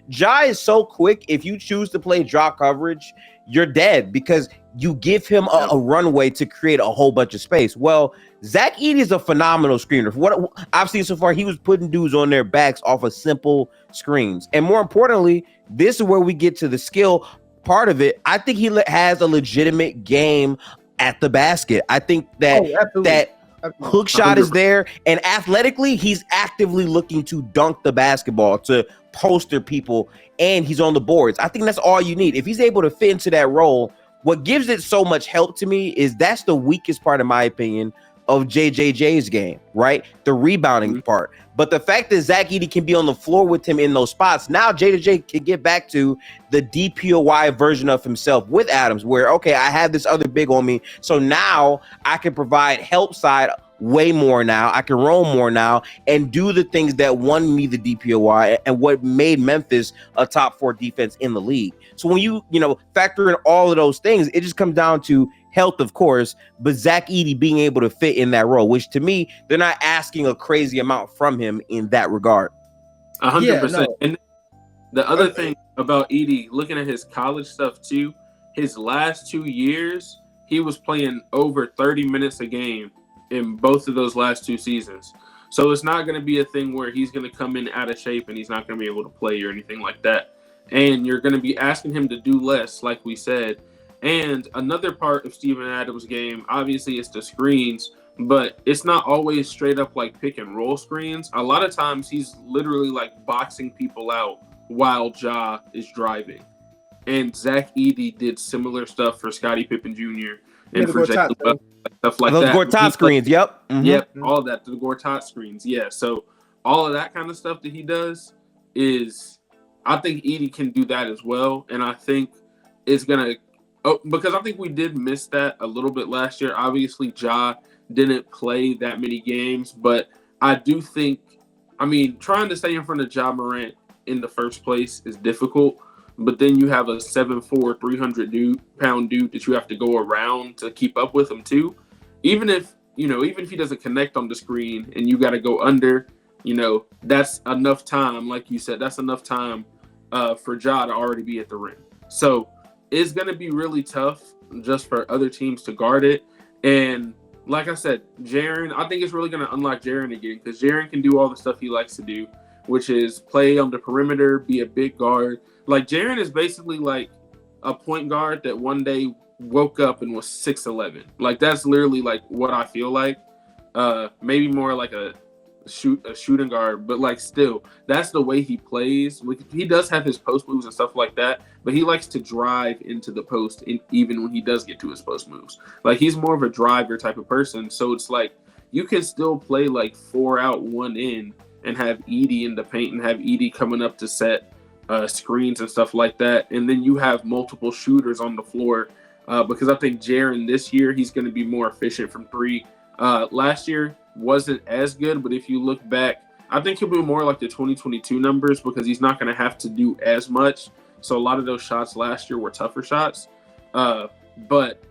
Speaker 1: Ja is so quick. If you choose to play drop coverage, you're dead because you give him a runway to create a whole bunch of space. Well, Zach Edey is a phenomenal screener. For what I've seen so far, he was putting dudes on their backs off of simple screens. And more importantly, this is where we get to the skill part of it. I think he has a legitimate game at the basket. I think that that hook shot is there, and athletically, he's actively looking to dunk the basketball, to poster people, and he's on the boards. I think that's all you need. If he's able to fit into that role, what gives it so much help to me is that's the weakest part, in my opinion, of JJJ's game, right? The rebounding part. But the fact that Zach Edey can be on the floor with him in those spots, now JJJ can get back to the DPOY version of himself with Adams, where, okay, I have this other big on me. So now I can provide help side way more now. I can roam more now and do the things that won me the DPOY and what made Memphis a top 4 defense in the league. So when you factor in all of those things, it just comes down to health, of course, but Zach Edey being able to fit in that role, which to me, they're not asking a crazy amount from him in that regard.
Speaker 2: 100%. And the other thing about Edey, looking at his college stuff too, his last 2 years, he was playing over 30 minutes a game in both of those last 2 seasons. So it's not going to be a thing where he's going to come in out of shape and he's not going to be able to play or anything like that. And you're going to be asking him to do less, like we said. And another part of Steven Adams' game, obviously, it's the screens, but it's not always straight up like pick and roll screens. A lot of times he's literally like boxing people out while Ja is driving. And Zach Edey did similar stuff for Scottie Pippen Jr. and for Jake LaBelle, stuff like
Speaker 1: those
Speaker 2: that.
Speaker 1: Those Gortat screens, yep.
Speaker 2: Mm-hmm. Yep, all that, the Gortat screens, yeah. So all of that kind of stuff that he does is, I think Edey can do that as well. And I think it's going to, because I think we did miss that a little bit last year. Obviously, Ja didn't play that many games, but I do think, trying to stay in front of Ja Morant in the first place is difficult, but then you have a 7'4", 300-pound dude that you have to go around to keep up with him too. Even if he doesn't connect on the screen and you got to go under, that's enough time. Like you said, that's enough time for Ja to already be at the rim. So it's going to be really tough just for other teams to guard it. And like I said, Jaren, I think it's really going to unlock Jaren again, because Jaren can do all the stuff he likes to do, which is play on the perimeter, be a big guard. Like, Jaren is basically like a point guard that one day woke up and was 6'11". Like, that's literally like what I feel like. Maybe more like a shooting guard, but like still, that's the way he plays. He does have his post moves and stuff like that, but he likes to drive into the post, even when he does get to his post moves. Like, he's more of a driver type of person. So it's like you can still play like 4 out, 1 in, and have Edey in the paint and have Edey coming up to set screens and stuff like that. And then you have multiple shooters on the floor, because I think Jaren this year, he's going to be more efficient from 3. Last year wasn't as good, but if you look back, I think he'll be more like the 2022 numbers, because he's not going to have to do as much. So a lot of those shots last year were tougher shots. But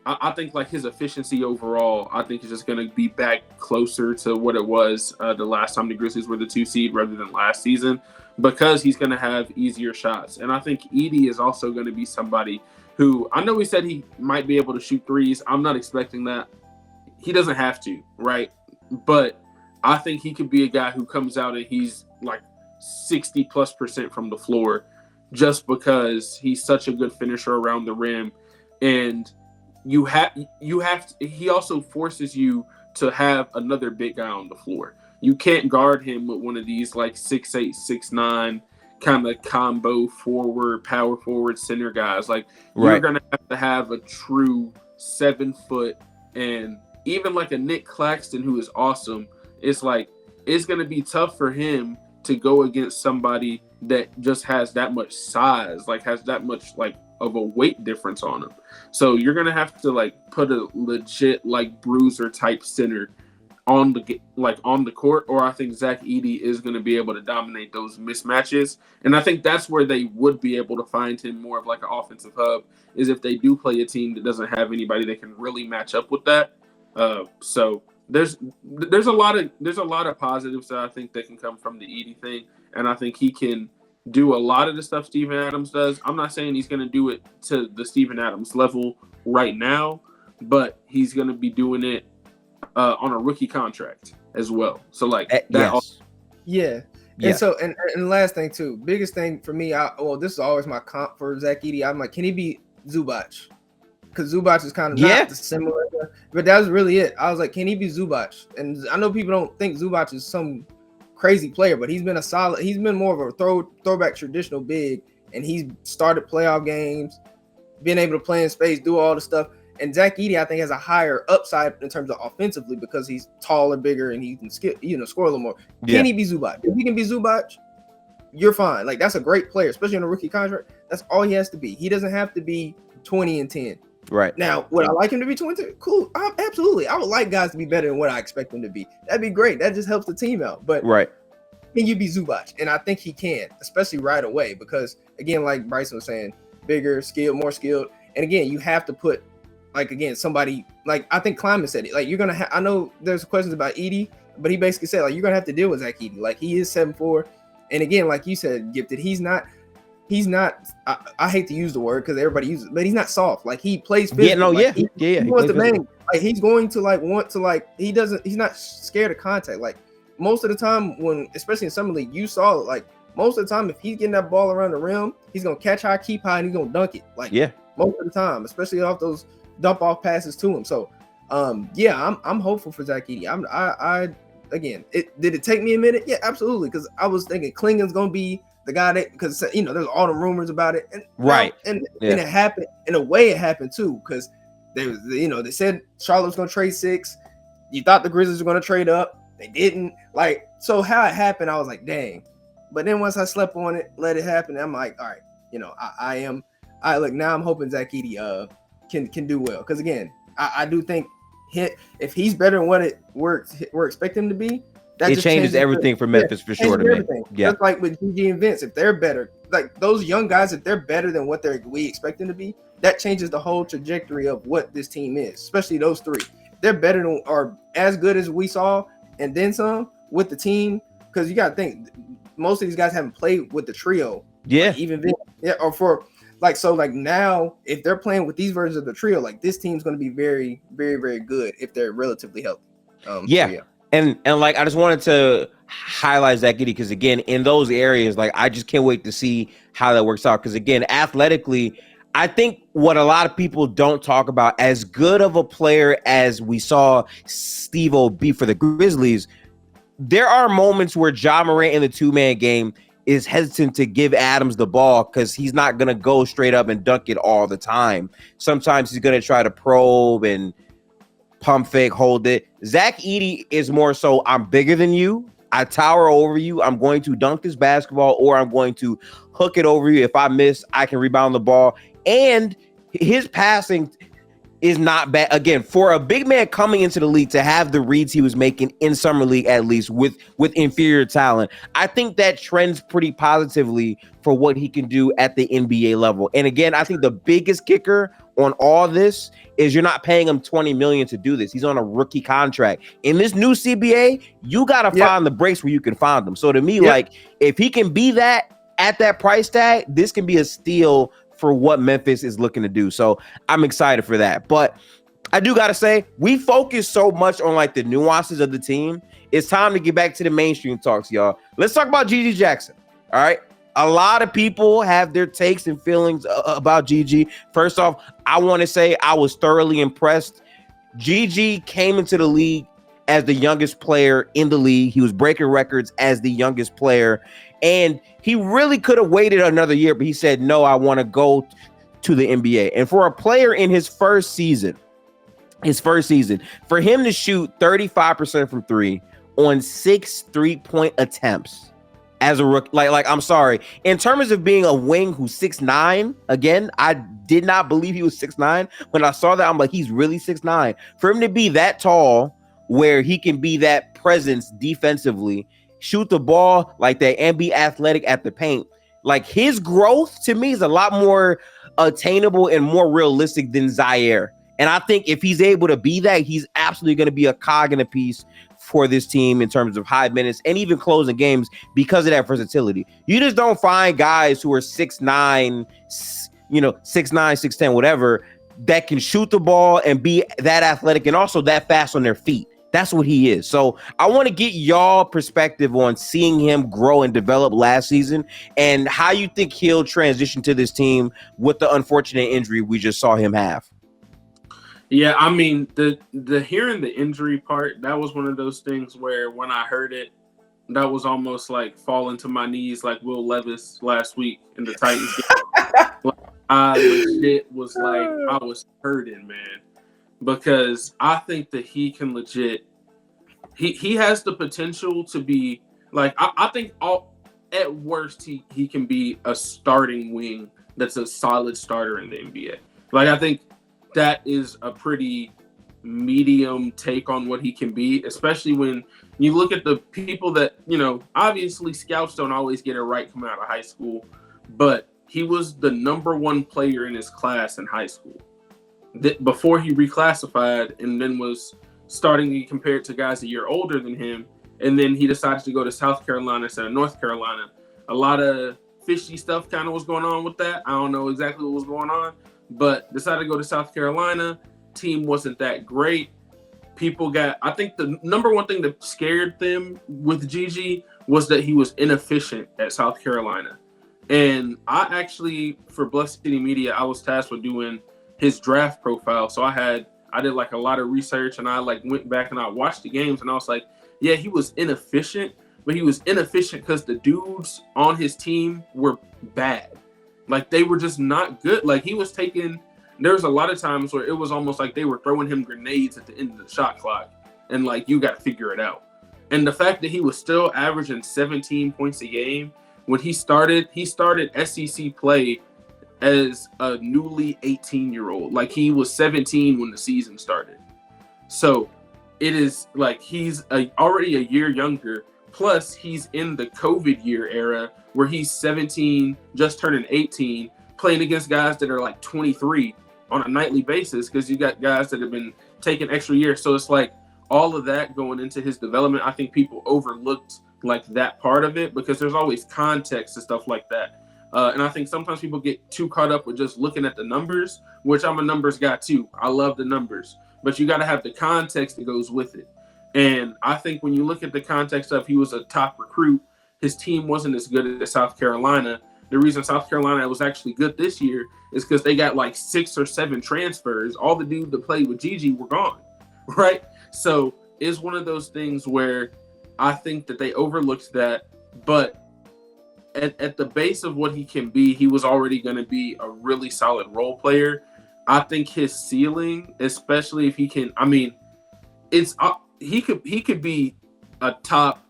Speaker 2: I think like his efficiency overall, I think is just going to be back closer to what it was the last time the Grizzlies were the 2 seed rather than last season, because he's going to have easier shots. And I think Edey is also going to be somebody who, I know we said he might be able to shoot threes. I'm not expecting that. He doesn't have to, right? but I think he could be a guy who comes out and he's like 60+% from the floor, just because he's such a good finisher around the rim, and he also forces you to have another big guy on the floor. You can't guard him with one of these like 6'8", 6'9" kind of combo forward, power forward, center guys. Like you're gonna have a true 7 foot, and even like a Nick Claxton, who is awesome. It's like it's gonna be tough for him to go against somebody that just has that much size, like has that much like of a weight difference on him. So you're gonna have to like put a legit like bruiser type center on the court, or I think Zach Edey is going to be able to dominate those mismatches. And I think that's where they would be able to find him more of like an offensive hub, is if they do play a team that doesn't have anybody that can really match up with that. So there's a lot of positives that I think that can come from the Edey thing, and I think he can do a lot of the stuff Steven Adams does. I'm not saying he's going to do it to the Steven Adams level right now, but he's going to be doing it on a rookie contract as well. So like that.
Speaker 1: Yes.
Speaker 3: Yeah. And so, and the last thing too, biggest thing for me, this is always my comp for Zach Edey. I'm like, can he be Zubac? Because Zubac is kind of not similar, but that was really it. I was like, can he be Zubac? And I know people don't think Zubac is some crazy player, but he's been more of a throwback traditional big, and he's started playoff games, been able to play in space, do all the stuff. And Zach Edey, I think, has a higher upside in terms of offensively because he's taller, bigger, and he can score a little more. Can he be Zubac? If he can be Zubac, you're fine. Like, that's a great player, especially on a rookie contract. That's all he has to be. He doesn't have to be 20 and 10.
Speaker 1: Right.
Speaker 3: Now, would I like him to be 20? Cool. Absolutely. I would like guys to be better than what I expect them to be. That'd be great. That just helps the team out. But can you be Zubac? And I think he can, especially right away because, again, like Bryson was saying, bigger, skilled, more skilled. And, again, you have to put, like, again, somebody, like, I think Kleiman said it. Like, you're going to I know there's questions about Edey, but he basically said, like, you're going to have to deal with Zach Edey. Like, he is 7'4". And, again, like you said, Gifted, he's not, I hate to use the word because everybody uses it, but he's not soft. Like, he plays physical. He wants to bang. Like, he's going to, like, want to, like, he's not scared of contact. Like, most of the time when, especially in summer league, you saw it, like, most of the time, if he's getting that ball around the rim, he's going to catch high, keep high, and he's going to dunk it. Like, most of the time, especially off those dump off passes to him. So, I'm hopeful for Zach Edey. Again, did it take me a minute? Yeah, absolutely. Because I was thinking Klingon's going to be the guy that, because, there's all the rumors about it. And, and it happened in a way it happened too. Because they said Charlotte was going to trade 6. You thought the Grizzlies were going to trade up. They didn't. Like, so how it happened, I was like, dang. But then once I slept on it, let it happen, I'm like, all right, look, now I'm hoping Zach Edey can do well. Because again, I do think if he's better than what we're expecting him to be, that
Speaker 1: it changes everything for Memphis for sure.
Speaker 3: Just like with GG and Vince, if they're better, like those young guys, if they're better than what we expect them to be, that changes the whole trajectory of what this team is, especially those three. If they're better than or as good as we saw and then some with the team, because you got to think most of these guys haven't played with the trio. Like even Vince, or for like, so like now if they're playing with these versions of the trio, like this team's going to be very, very, very good if they're relatively healthy. And
Speaker 1: like I just wanted to highlight Zach Edey because again, in those areas, like I just can't wait to see how that works out. Because again, athletically, I think what a lot of people don't talk about, as good of a player as we saw Steve-O be for the Grizzlies, there are moments where Ja Morant in the 2-man game is hesitant to give Adams the ball because he's not going to go straight up and dunk it all the time. Sometimes he's going to try to probe and pump fake, hold it. Zach Edey is more so, I'm bigger than you. I tower over you. I'm going to dunk this basketball or I'm going to hook it over you. If I miss, I can rebound the ball. And his passing is not bad. Again, for a big man coming into the league to have the reads he was making in summer league, at least with inferior talent, I think that trends pretty positively for what he can do at the NBA level. And again, I think the biggest kicker on all this is you're not paying him $20 million to do this. He's on a rookie contract. In this new CBA, you got to find the breaks where you can find them. So to me, like if he can be that at that price tag, this can be a steal for what Memphis is looking to do. So I'm excited for that. But I do gotta say, we focus so much on like the nuances of the team. It's time to get back to the mainstream talks, y'all. Let's talk about Gigi Jackson. All right. A lot of people have their takes and feelings about Gigi. First off, I want to say I was thoroughly impressed. Gigi came into the league as the youngest player in the league. He was breaking records as the youngest player. And he really could have waited another year, but he said, no, I want to go to the NBA. And for a player in his first season, for him to shoot 35% from three on 6 3-point attempts as a rookie, like I'm sorry, in terms of being a wing who's 6'9", again, I did not believe he was 6'9". When I saw that, I'm like, he's really 6'9". For him to be that tall, where he can be that presence defensively, shoot the ball like that, and be athletic at the paint, like his growth to me is a lot more attainable and more realistic than Zaire. And I think if he's able to be that, he's absolutely going to be a cog in a piece for this team in terms of high minutes and even closing games because of that versatility. You just don't find guys who are 6'9", 6'10", whatever, that can shoot the ball and be that athletic and also that fast on their feet. That's what he is. So I want to get y'all perspective on seeing him grow and develop last season and how you think he'll transition to this team with the unfortunate injury we just saw him have.
Speaker 2: Yeah, I mean, the hearing the injury part, that was one of those things where when I heard it, that was almost like falling to my knees like Will Levis last week in the Titans game. I legit was like, I was hurting, man, because I think that he can legit, he has the potential to be, like, I think at worst he can be a starting wing that's a solid starter in the NBA. Like, I think that is a pretty medium take on what he can be, especially when you look at the people that, obviously scouts don't always get it right coming out of high school, but he was the number one player in his class in high school before he reclassified and then was starting to be compared to guys a year older than him. And then he decided to go to South Carolina instead of North Carolina. A lot of fishy stuff kind of was going on with that. I don't know exactly what was going on, but decided to go to South Carolina. Team wasn't that great. I think the number one thing that scared them with Gigi was that he was inefficient at South Carolina. And I actually, for Blessed City Media, I was tasked with doing his draft profile. So I did like a lot of research and I like went back and I watched the games and I was like, yeah, he was inefficient, but he was inefficient because the dudes on his team were bad. Like, they were just not good. Like, there was a lot of times where it was almost like they were throwing him grenades at the end of the shot clock. And, like, you got to figure it out. And the fact that he was still averaging 17 points a game, when he started SEC play as a newly 18-year-old. Like, he was 17 when the season started. So, it is like he's already a year younger. Plus, he's in the COVID year era where he's 17, just turning 18, playing against guys that are like 23 on a nightly basis because you got guys that have been taking extra years. So it's like all of that going into his development. I think people overlooked like that part of it because there's always context and stuff like that. And I think sometimes people get too caught up with just looking at the numbers, which I'm a numbers guy too. I love the numbers, but you got to have the context that goes with it. And I think when you look at the context of he was a top recruit, his team wasn't as good as South Carolina. The reason South Carolina was actually good this year is because they got like 6 or 7 transfers. All the dudes that played with Gigi were gone, right? So it's one of those things where I think that they overlooked that. But at the base of what he can be, he was already going to be a really solid role player. I think his ceiling, especially if he can, I mean, he could be a top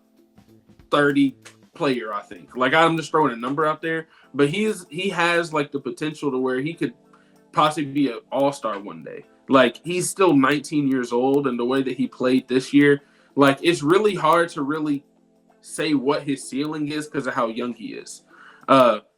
Speaker 2: 30 player, I think. Like, I'm just throwing a number out there, but he has like the potential to where he could possibly be an all-star one day. Like, he's still 19 years old, and the way that he played this year, like, it's really hard to really say what his ceiling is because of how young he is.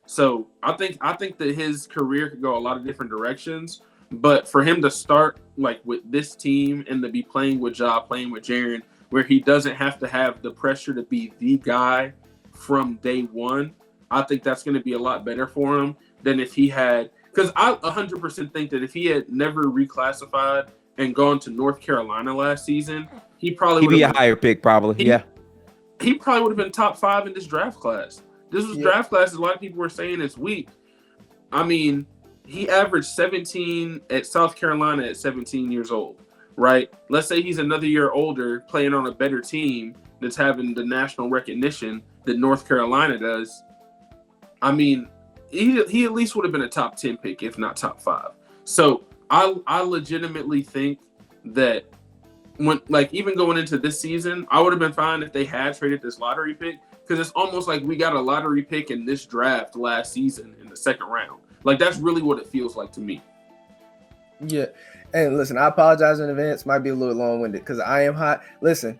Speaker 2: So I think that his career could go a lot of different directions, but for him to start like with this team and to be playing with Ja, playing with Jaren, where he doesn't have to have the pressure to be the guy from day one, I think that's going to be a lot better for him than if he had, because I 100% think that if he had never reclassified and gone to North Carolina last season, he probably
Speaker 1: He'd
Speaker 2: would
Speaker 1: be a
Speaker 2: have
Speaker 1: higher pick, probably. Yeah.
Speaker 2: he probably would have been top 5 in this draft class. This was draft class a lot of people were saying it's weak. I mean, he averaged 17 at South Carolina at 17 years old, right? Let's say he's another year older, playing on a better team that's having the national recognition that North Carolina does. I mean, he at least would have been a top 10 pick, if not top 5. So I legitimately think that when, like, even going into this season, I would have been fine if they had traded this lottery pick, because it's almost like we got a lottery pick in this draft last season in the second round. Like, that's really what it feels like to me.
Speaker 3: Yeah. And listen, I apologize in advance. Might be a little long-winded because I am hot. Listen,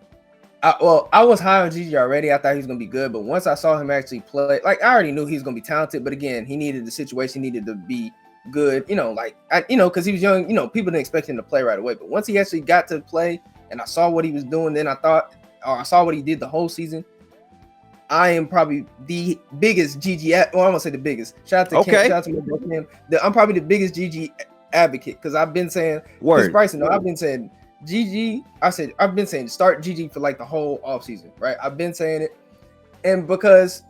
Speaker 3: I was high on Gigi already. I thought he was going to be good. But once I saw him actually play, like, I already knew he was going to be talented. But again, he needed the situation, he needed to be good, because he was young, people didn't expect him to play right away. But once he actually got to play and I saw what he was doing, then I saw what he did the whole season. I am probably the biggest Gigi. Well, I'm gonna say the biggest. Shout out to Kim, shout out to my boy Kim. I'm probably the biggest Gigi advocate because I've been saying, Bryson, I've been saying Gigi. I've been saying start Gigi for like the whole offseason, right? I've been saying it, and because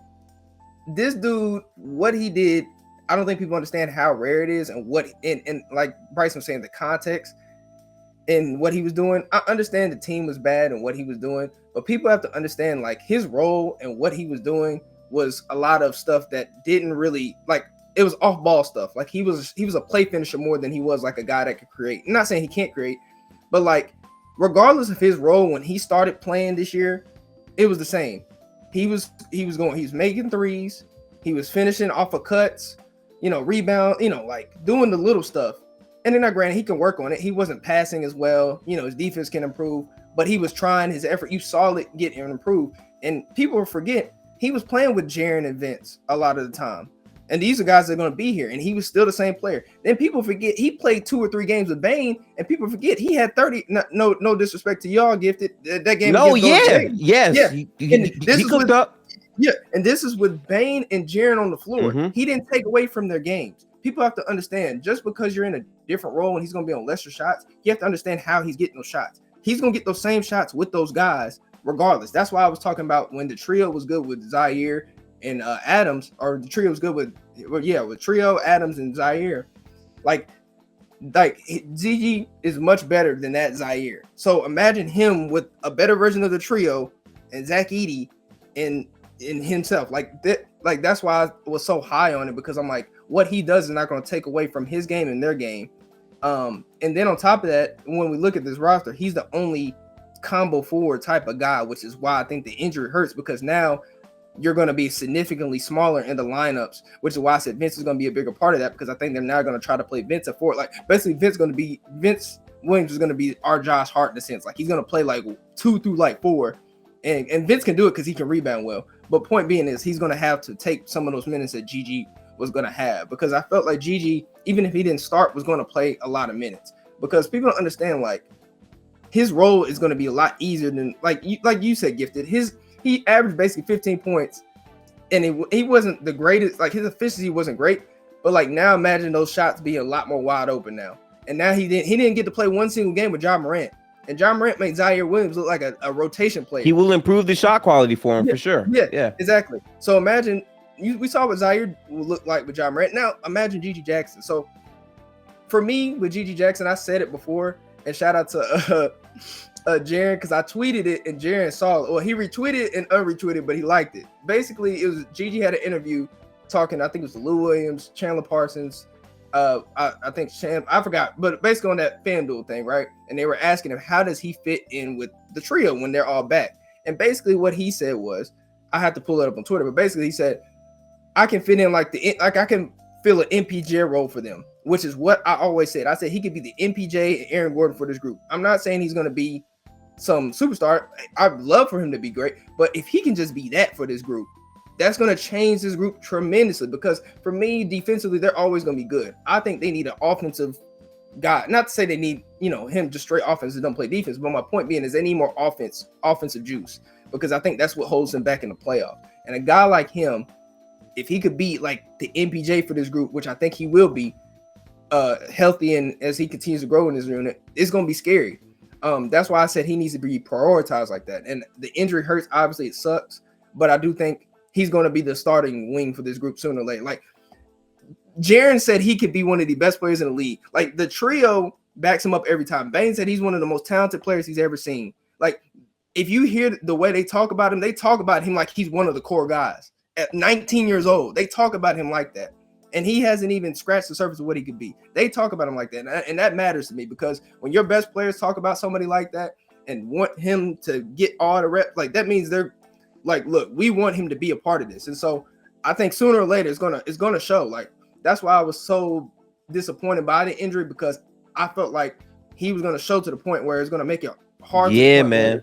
Speaker 3: this dude, what he did, I don't think people understand how rare it is, and and like Bryson was saying, the context and what he was doing. I understand the team was bad and what he was doing, but people have to understand like his role and what he was doing was a lot of stuff that didn't really, like, it was off ball stuff. Like he was a play finisher more than he was like a guy that could create. I'm not saying he can't create, but like regardless of his role when he started playing this year, it was the same. He was making threes, he was finishing off of cuts, rebound, like doing the little stuff. And then, granted, he can work on it. He wasn't passing as well. His defense can improve, but he was trying his effort. You saw it get improved. And people forget he was playing with Jaren and Vince a lot of the time. And these are guys that are going to be here. And he was still the same player. Then people forget he played 2 or 3 games with Bane, and people forget he had 30. No disrespect to y'all, Gifted. That game.
Speaker 1: No, yeah, yes,
Speaker 3: yeah.
Speaker 1: He cooked up.
Speaker 3: Yeah, and this is with Bane and Jaren on the floor.
Speaker 1: Mm-hmm.
Speaker 3: He didn't take away from their games. People have to understand, just because you're in a different role and he's going to be on lesser shots, you have to understand how he's getting those shots. He's going to get those same shots with those guys regardless. That's why I was talking about when the trio was good with Zaire and Adams, or the trio was good with Trio, Adams, and Zaire. Like Gigi is much better than that Zaire. So imagine him with a better version of the trio and Zach Edey in himself. Like that's why I was so high on it, because I'm like, what he does is not going to take away from his game and their game. And then on top of that, when we look at this roster, he's the only combo forward type of guy, which is why I think the injury hurts, because now you're going to be significantly smaller in the lineups, which is why I said Vince is going to be a bigger part of that, because I think they're now going to try to play Vince at forward. Like basically Vince Williams is going to be our Josh Hart in a sense. Like he's going to play like 2 through like 4, and Vince can do it because he can rebound well. But point being is he's going to have to take some of those minutes that Gigi was going to have, because I felt like Gigi, even if he didn't start, was going to play a lot of minutes, because people don't understand like his role is going to be a lot easier than like you said, Gifted. He averaged basically 15 points, and he wasn't the greatest. Like his efficiency wasn't great, but like now imagine those shots being a lot more wide open now. And now he didn't get to play one single game with John Morant, and John Morant made Zaire Williams look like a rotation player.
Speaker 1: He will improve the shot quality for him for sure.
Speaker 3: Yeah, exactly. So imagine we saw what Zaire will look like with John Morant. Now imagine Gigi Jackson. So for me with Gigi Jackson, I said it before, and shout out to Jaren, because I tweeted it and Jaren saw it. Well, he retweeted and unretweeted, but he liked it. Basically, it was Gigi had an interview talking, I think it was Lou Williams, Chandler Parsons, I think I forgot, but basically on that FanDuel thing, right? And they were asking him, how does he fit in with the trio when they're all back? And basically what he said was, I had to pull it up on Twitter, but basically he said, I can fit in like I can fill an MPJ role for them, which is what I always said. I said he could be the MPJ and Aaron Gordon for this group. I'm not saying he's going to be some superstar. I'd love for him to be great, but if he can just be that for this group, that's going to change this group tremendously, because for me, defensively, they're always going to be good. I think they need an offensive guy. Not to say they need, him just straight offense and don't play defense, but my point being is they need more offensive juice, because I think that's what holds them back in the playoff. And a guy like him, if he could be like the MPJ for this group, which I think he will be, healthy and as he continues to grow in this unit, it's going to be scary. That's why I said he needs to be prioritized like that. And the injury hurts. Obviously, it sucks, but I do think he's going to be the starting wing for this group sooner or later. Like Jaren said, he could be one of the best players in the league. Like the trio backs him up every time. Bane said he's one of the most talented players he's ever seen. Like if you hear the way they talk about him like he's one of the core guys. At 19 years old, they talk about him like that. And he hasn't even scratched the surface of what he could be. They talk about him like that. And that matters to me because when your best players talk about somebody like that and want him to get all the reps, like that means they're like, look, we want him to be a part of this. And so I think sooner or later it's gonna show. Like that's why I was so disappointed by the injury because I felt like he was gonna show to the point where it's gonna make it hard.
Speaker 1: Yeah, man.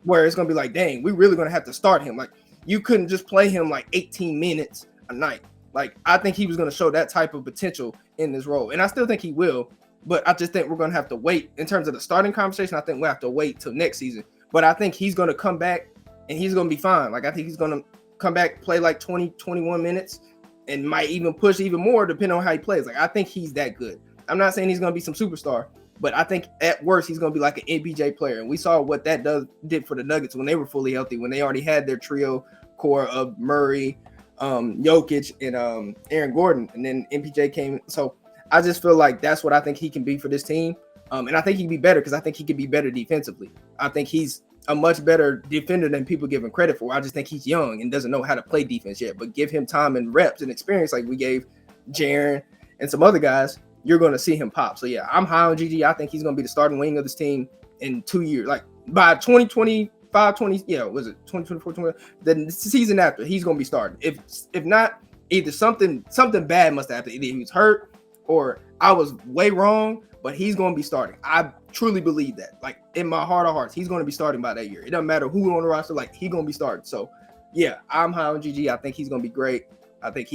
Speaker 3: Where it's gonna be like, dang, we really gonna have to start him. Like you couldn't just play him like 18 minutes a night. Like, I think he was going to show that type of potential in this role. And I still think he will. But I just think we're going to have to wait. In terms of the starting conversation, I think we'll have to wait till next season. But I think he's going to come back and he's going to be fine. Like, I think he's going to come back, play like 20, 21 minutes and might even push even more depending on how he plays. Like, I think he's that good. I'm not saying he's going to be some superstar. But I think at worst, he's going to be like an MPJ player. And we saw what that did for the Nuggets when they were fully healthy, when they already had their trio core of Murray, Jokic and Aaron Gordon, and then MPJ came. So I just feel like that's what I think he can be for this team. And I think he can be better because I think he can be better defensively. I think he's a much better defender than people give him credit for. I just think he's young and doesn't know how to play defense yet. But give him time and reps and experience like we gave Jaren and some other guys, you're going to see him pop. So yeah, I'm high on GG. I think he's going to be the starting wing of this team in 2 years. Like by 2020. 20, was it 2024, the season after, he's going to be starting. If not, either something bad must have happened. Either he was hurt or I was way wrong, but he's going to be starting. I truly believe that. Like, in my heart of hearts, he's going to be starting by that year. It doesn't matter who on the roster, like, he's going to be starting. So, yeah, I'm high on GG. I think he's going to be great. I think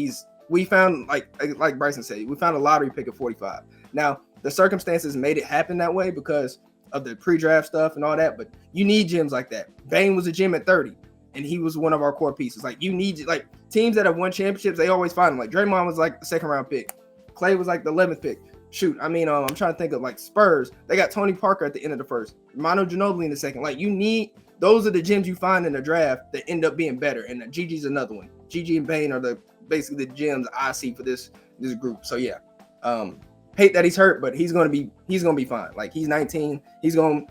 Speaker 3: we found, like Bryson said, we found a lottery pick at 45. Now, the circumstances made it happen that way because of the pre-draft stuff and all that, but you need gems like that. Bane was a gem at 30, and he was one of our core pieces. Like, you need, like, teams that have won championships, they always find him. Like, Draymond was like the second-round pick. Clay was like the 11th pick. Shoot, I mean, I'm trying to think of, like, Spurs. They got Tony Parker at the end of the first. Manu Ginobili in the second. Like, you need, those are the gems you find in the draft that end up being better, and GG's another one. GG and Bane are basically the gems I see for this group. So, yeah. Hate that he's hurt, but he's gonna be fine. Like, he's 19, he's gonna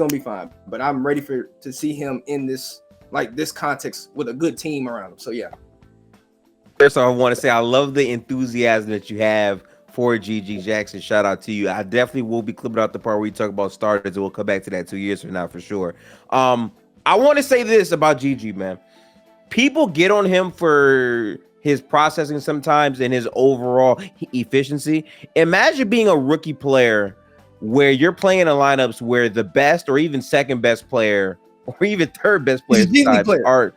Speaker 3: be fine. But I'm ready to see him in this context with a good team around him. So yeah.
Speaker 1: First, I want to say I love the enthusiasm that you have for GG Jackson. Shout out to you. I definitely will be clipping out the part where we talk about starters, and we'll come back to that 2 years from now for sure. I want to say this about GG, man. People get on him for his processing sometimes and his overall efficiency. Imagine being a rookie player where you're playing in lineups where the best or even second best player or even third best players are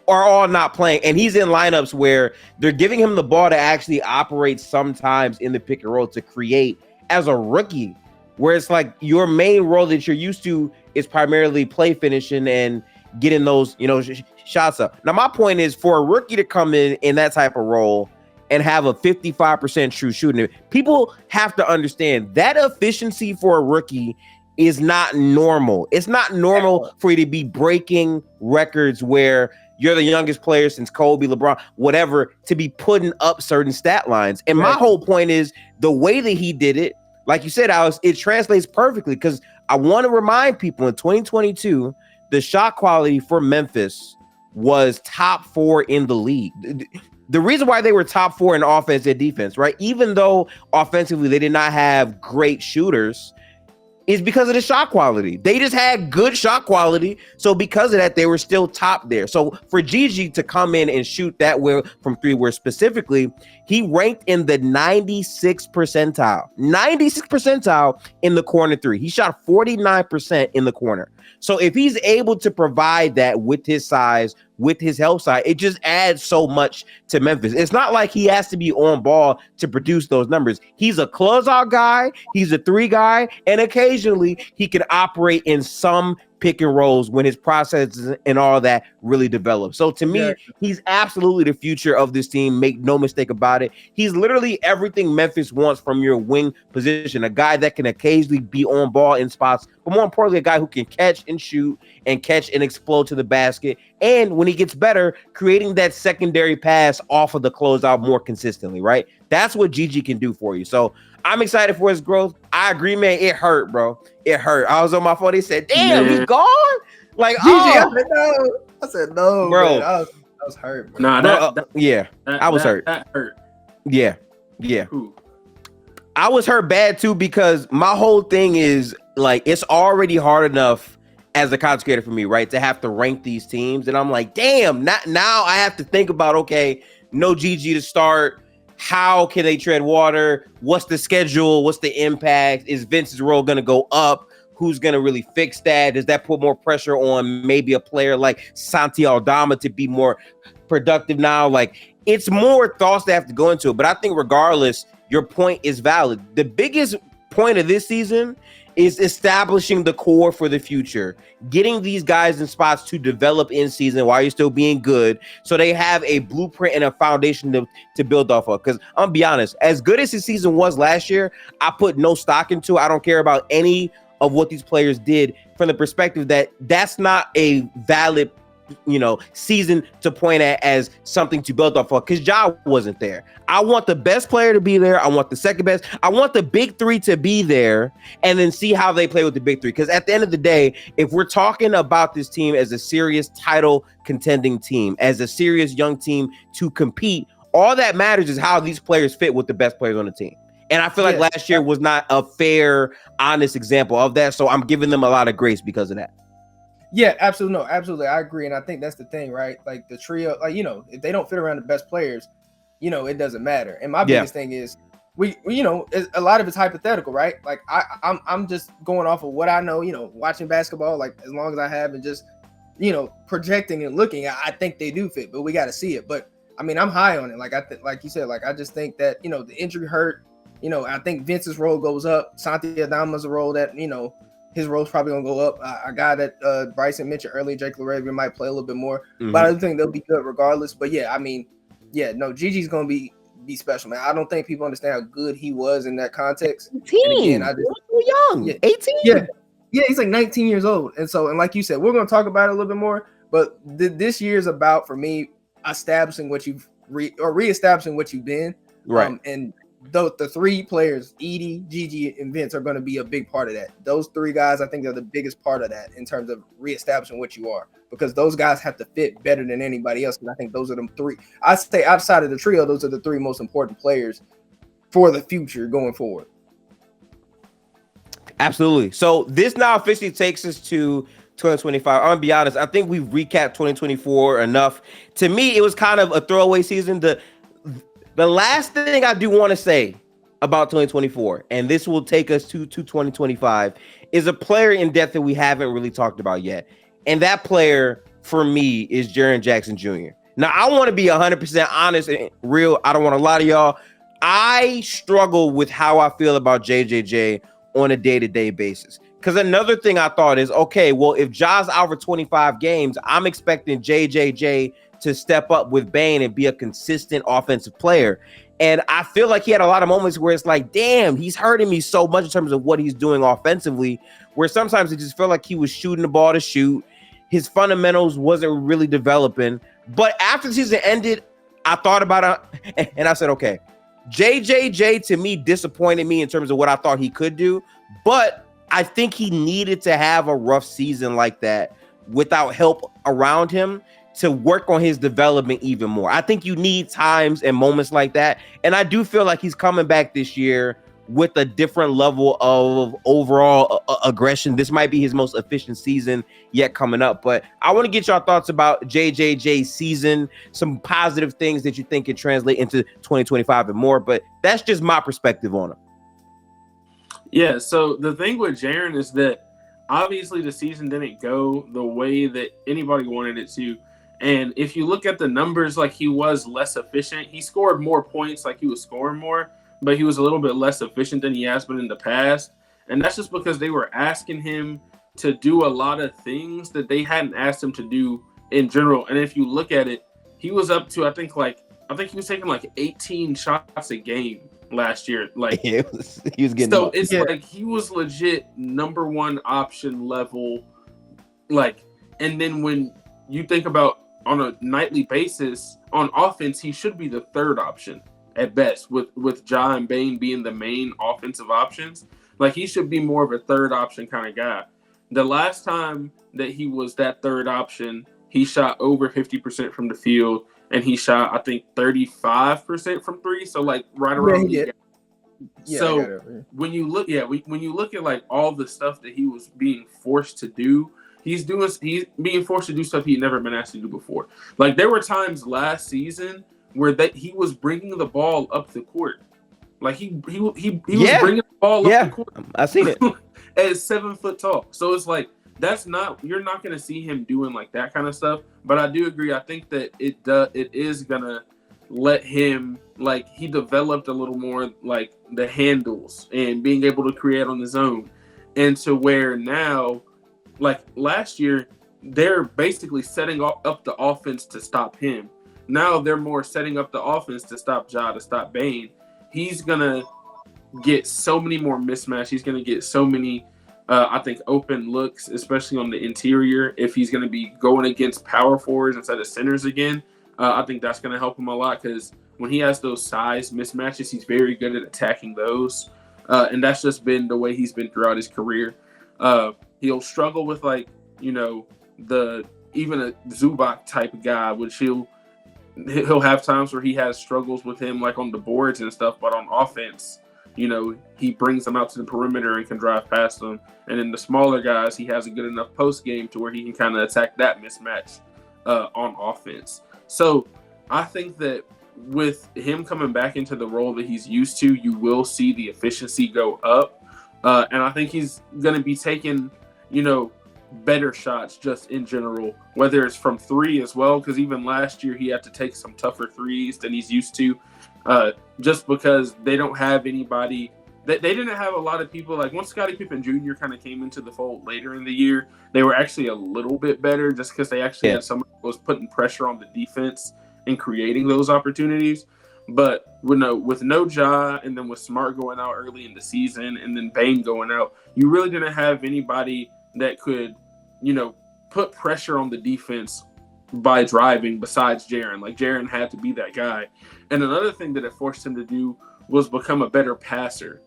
Speaker 1: all not playing, and he's in lineups where they're giving him the ball to actually operate sometimes in the pick and roll to create as a rookie, where it's like your main role that you're used to is primarily play finishing and getting those, shots up. Now, my point is for a rookie to come in that type of role and have a 55% true shooting, people have to understand that efficiency for a rookie is not normal. It's not normal for you to be breaking records where you're the youngest player since Kobe, LeBron, whatever, to be putting up certain stat lines. And my whole point is the way that he did it, like you said, Alex, it translates perfectly because I want to remind people in 2022, the shot quality for Memphis was top 4 in the league. The reason why they were top 4 in offense and defense, right? Even though offensively they did not have great shooters, is because of the shot quality. They just had good shot quality. So because of that, they were still top there. So for GG to come in and shoot that way from 3, where specifically he ranked in the 96th percentile in the corner 3. He shot 49% in the corner. So if he's able to provide that with his size, with his help side, it just adds so much to Memphis. It's not like he has to be on ball to produce those numbers. He's a closeout guy. He's a 3 guy. And occasionally he can operate in some pick and rolls when his processes and all that really develop. So to me, he's absolutely the future of this team. Make no mistake about it. He's literally everything Memphis wants from your wing position. A guy that can occasionally be on ball in spots, but more importantly, a guy who can catch and shoot and catch and explode to the basket. And when he gets better, creating that secondary pass off of the closeout more consistently, right? That's what Gigi can do for you. So I'm excited for his growth. I agree, man. It hurt, bro. It hurt. I was on my phone. They said, damn, he's gone? Like,
Speaker 3: Gigi, I said, no,
Speaker 1: bro.
Speaker 3: Man. I was hurt, bro.
Speaker 2: Nah,
Speaker 1: I was hurt.
Speaker 2: That hurt.
Speaker 1: Yeah.
Speaker 2: Ooh.
Speaker 1: I was hurt bad, too, because my whole thing is, like, it's already hard enough as a content creator for me, right, to have to rank these teams. And I'm like, damn, now I have to think about, okay, no Gigi to start. How can they tread water? What's the schedule? What's the impact? Is Vince's role going to go up? Who's going to really fix that? Does that put more pressure on maybe a player like Santi Aldama to be more productive now? Like, it's more thoughts that have to go into it. But I think regardless, your point is valid. The biggest point of this season is establishing the core for the future, getting these guys in spots to develop in season while you're still being good, so they have a blueprint and a foundation to build off of. Because I'm gonna be honest, as good as his season was last year, I put no stock into it. I don't care about any of what these players did from the perspective that that's not a valid season to point at as something to build off of, because Ja wasn't there. I want the best player to be there. I want the second best. I want the big three to be there and then see how they play with the big three. Because at the end of the day, if we're talking about this team as a serious title contending team, as a serious young team to compete, all that matters is how these players fit with the best players on the team. And I feel like last year was not a fair, honest example of that. So I'm giving them a lot of grace because of that.
Speaker 3: Yeah, absolutely. No, absolutely. I agree. And I think that's the thing, right? Like the trio, like, if they don't fit around the best players, it doesn't matter. And my biggest thing is a lot of it's hypothetical, right? Like I'm just going off of what I know, watching basketball, like as long as I have, and just, projecting and looking, I think they do fit, but we got to see it. But I mean, I'm high on it. Like like you said, like I just think that, the injury hurt, I think Vince's role goes up. Santi Adama's a role that, his role's probably gonna go up. A guy that Bryson mentioned earlier, Jake LaRavia, might play a little bit more, but I do think they'll be good regardless. But Gigi's gonna be special, man. I don't think people understand how good he was in that context.
Speaker 1: 18, young, 18.
Speaker 3: Yeah, he's like 19 years old, and like you said, we're gonna talk about it a little bit more. But this year's about, for me, establishing what you've reestablishing what you've been,
Speaker 1: right?
Speaker 3: And the three players, Edey, Gigi, and Vince, are going to be a big part of that. Those three guys, I think, are the biggest part of that in terms of reestablishing what you are, because those guys have to fit better than anybody else. And I think those are the three. I say outside of the trio, those are the three most important players for the future going forward.
Speaker 1: Absolutely. So this now officially takes us to 2025. I'm gonna be honest, I think we've recapped 2024 enough. To me, it was kind of a throwaway season. The last thing I do want to say about 2024, and this will take us to 2025, is a player in depth that we haven't really talked about yet. And that player, for me, is Jaren Jackson Jr. Now, I want to be 100% honest and real. I don't want to lie to y'all. I struggle with how I feel about JJJ on a day-to-day basis. Because another thing I thought is, okay, well, if Ja's out for 25 games, I'm expecting JJJ to step up with Bane and be a consistent offensive player. And I feel like he had a lot of moments where it's like, damn, he's hurting me so much in terms of what he's doing offensively, where sometimes it just felt like he was shooting the ball to shoot. His fundamentals wasn't really developing. But after the season ended, I thought about it and I said, okay, JJJ to me disappointed me in terms of what I thought he could do. But I think he needed to have a rough season like that without help around him to work on his development even more. I think you need times and moments like that. And I do feel like he's coming back this year with a different level of overall aggression. This might be his most efficient season yet coming up. But I want to get your thoughts about JJJ's season, some positive things that you think can translate into 2025 and more. But that's just my perspective on him.
Speaker 2: Yeah, so the thing with Jaren is that obviously the season didn't go the way that anybody wanted it to. And if you look at the numbers, like, he was less efficient. He scored more points, like he was scoring more, but he was a little bit less efficient than he has been in the past. And that's just because they were asking him to do a lot of things that they hadn't asked him to do in general. And if you look at it, he was up to I think he was taking like 18 shots a game last year. Like
Speaker 1: he was getting.
Speaker 2: So it's like he was legit number one option level. Like, and then when you think about on a nightly basis on offense, he should be the third option at best, with Ja and Bane being the main offensive options. Like, he should be more of a third option kind of guy. The last time that he was that third option, he shot over 50% from the field, and he shot, I think, 35% from three. So, like, right around the when you look at like all the stuff that he was being forced to do, he's being forced to do stuff he'd never been asked to do before. Like, there were times last season where he was bringing the ball up the court. Like, he was bringing the ball up the court.
Speaker 1: I seen it.
Speaker 2: At 7 foot tall. So it's like, you're not going to see him doing like that kind of stuff. But I do agree. I think that it is going to let him, like, he developed a little more like the handles and being able to create on his own. And to where now, like last year, they're basically setting up the offense to stop him. Now they're more setting up the offense to stop Ja, to stop Bane. He's going to get so many more mismatch. He's going to get so many, I think, open looks, especially on the interior. If he's going to be going against power forwards instead of centers again, I think that's going to help him a lot, because when he has those size mismatches, he's very good at attacking those. And that's just been the way he's been throughout his career. He'll struggle with, like, you know, even a Zubac type of guy, which he'll have times where he has struggles with him, like on the boards and stuff, but on offense, you know, he brings them out to the perimeter and can drive past them. And then the smaller guys, he has a good enough post game to where he can kind of attack that mismatch on offense. So I think that with him coming back into the role that he's used to, you will see the efficiency go up. And I think he's going to be taking, you know, better shots just in general, whether it's from three as well, because even last year he had to take some tougher threes than he's used to, just because they don't have anybody. They didn't have a lot of people. Like, once Scottie Pippen Jr. kind of came into the fold later in the year, they were actually a little bit better, just because they actually had someone who was putting pressure on the defense and creating those opportunities. But with no Ja, and then with Smart going out early in the season, and then Bane going out, you really didn't have anybody that could, you know, put pressure on the defense by driving besides Jaren. Like, Jaren had to be that guy. And another thing that it forced him to do was become a better passer,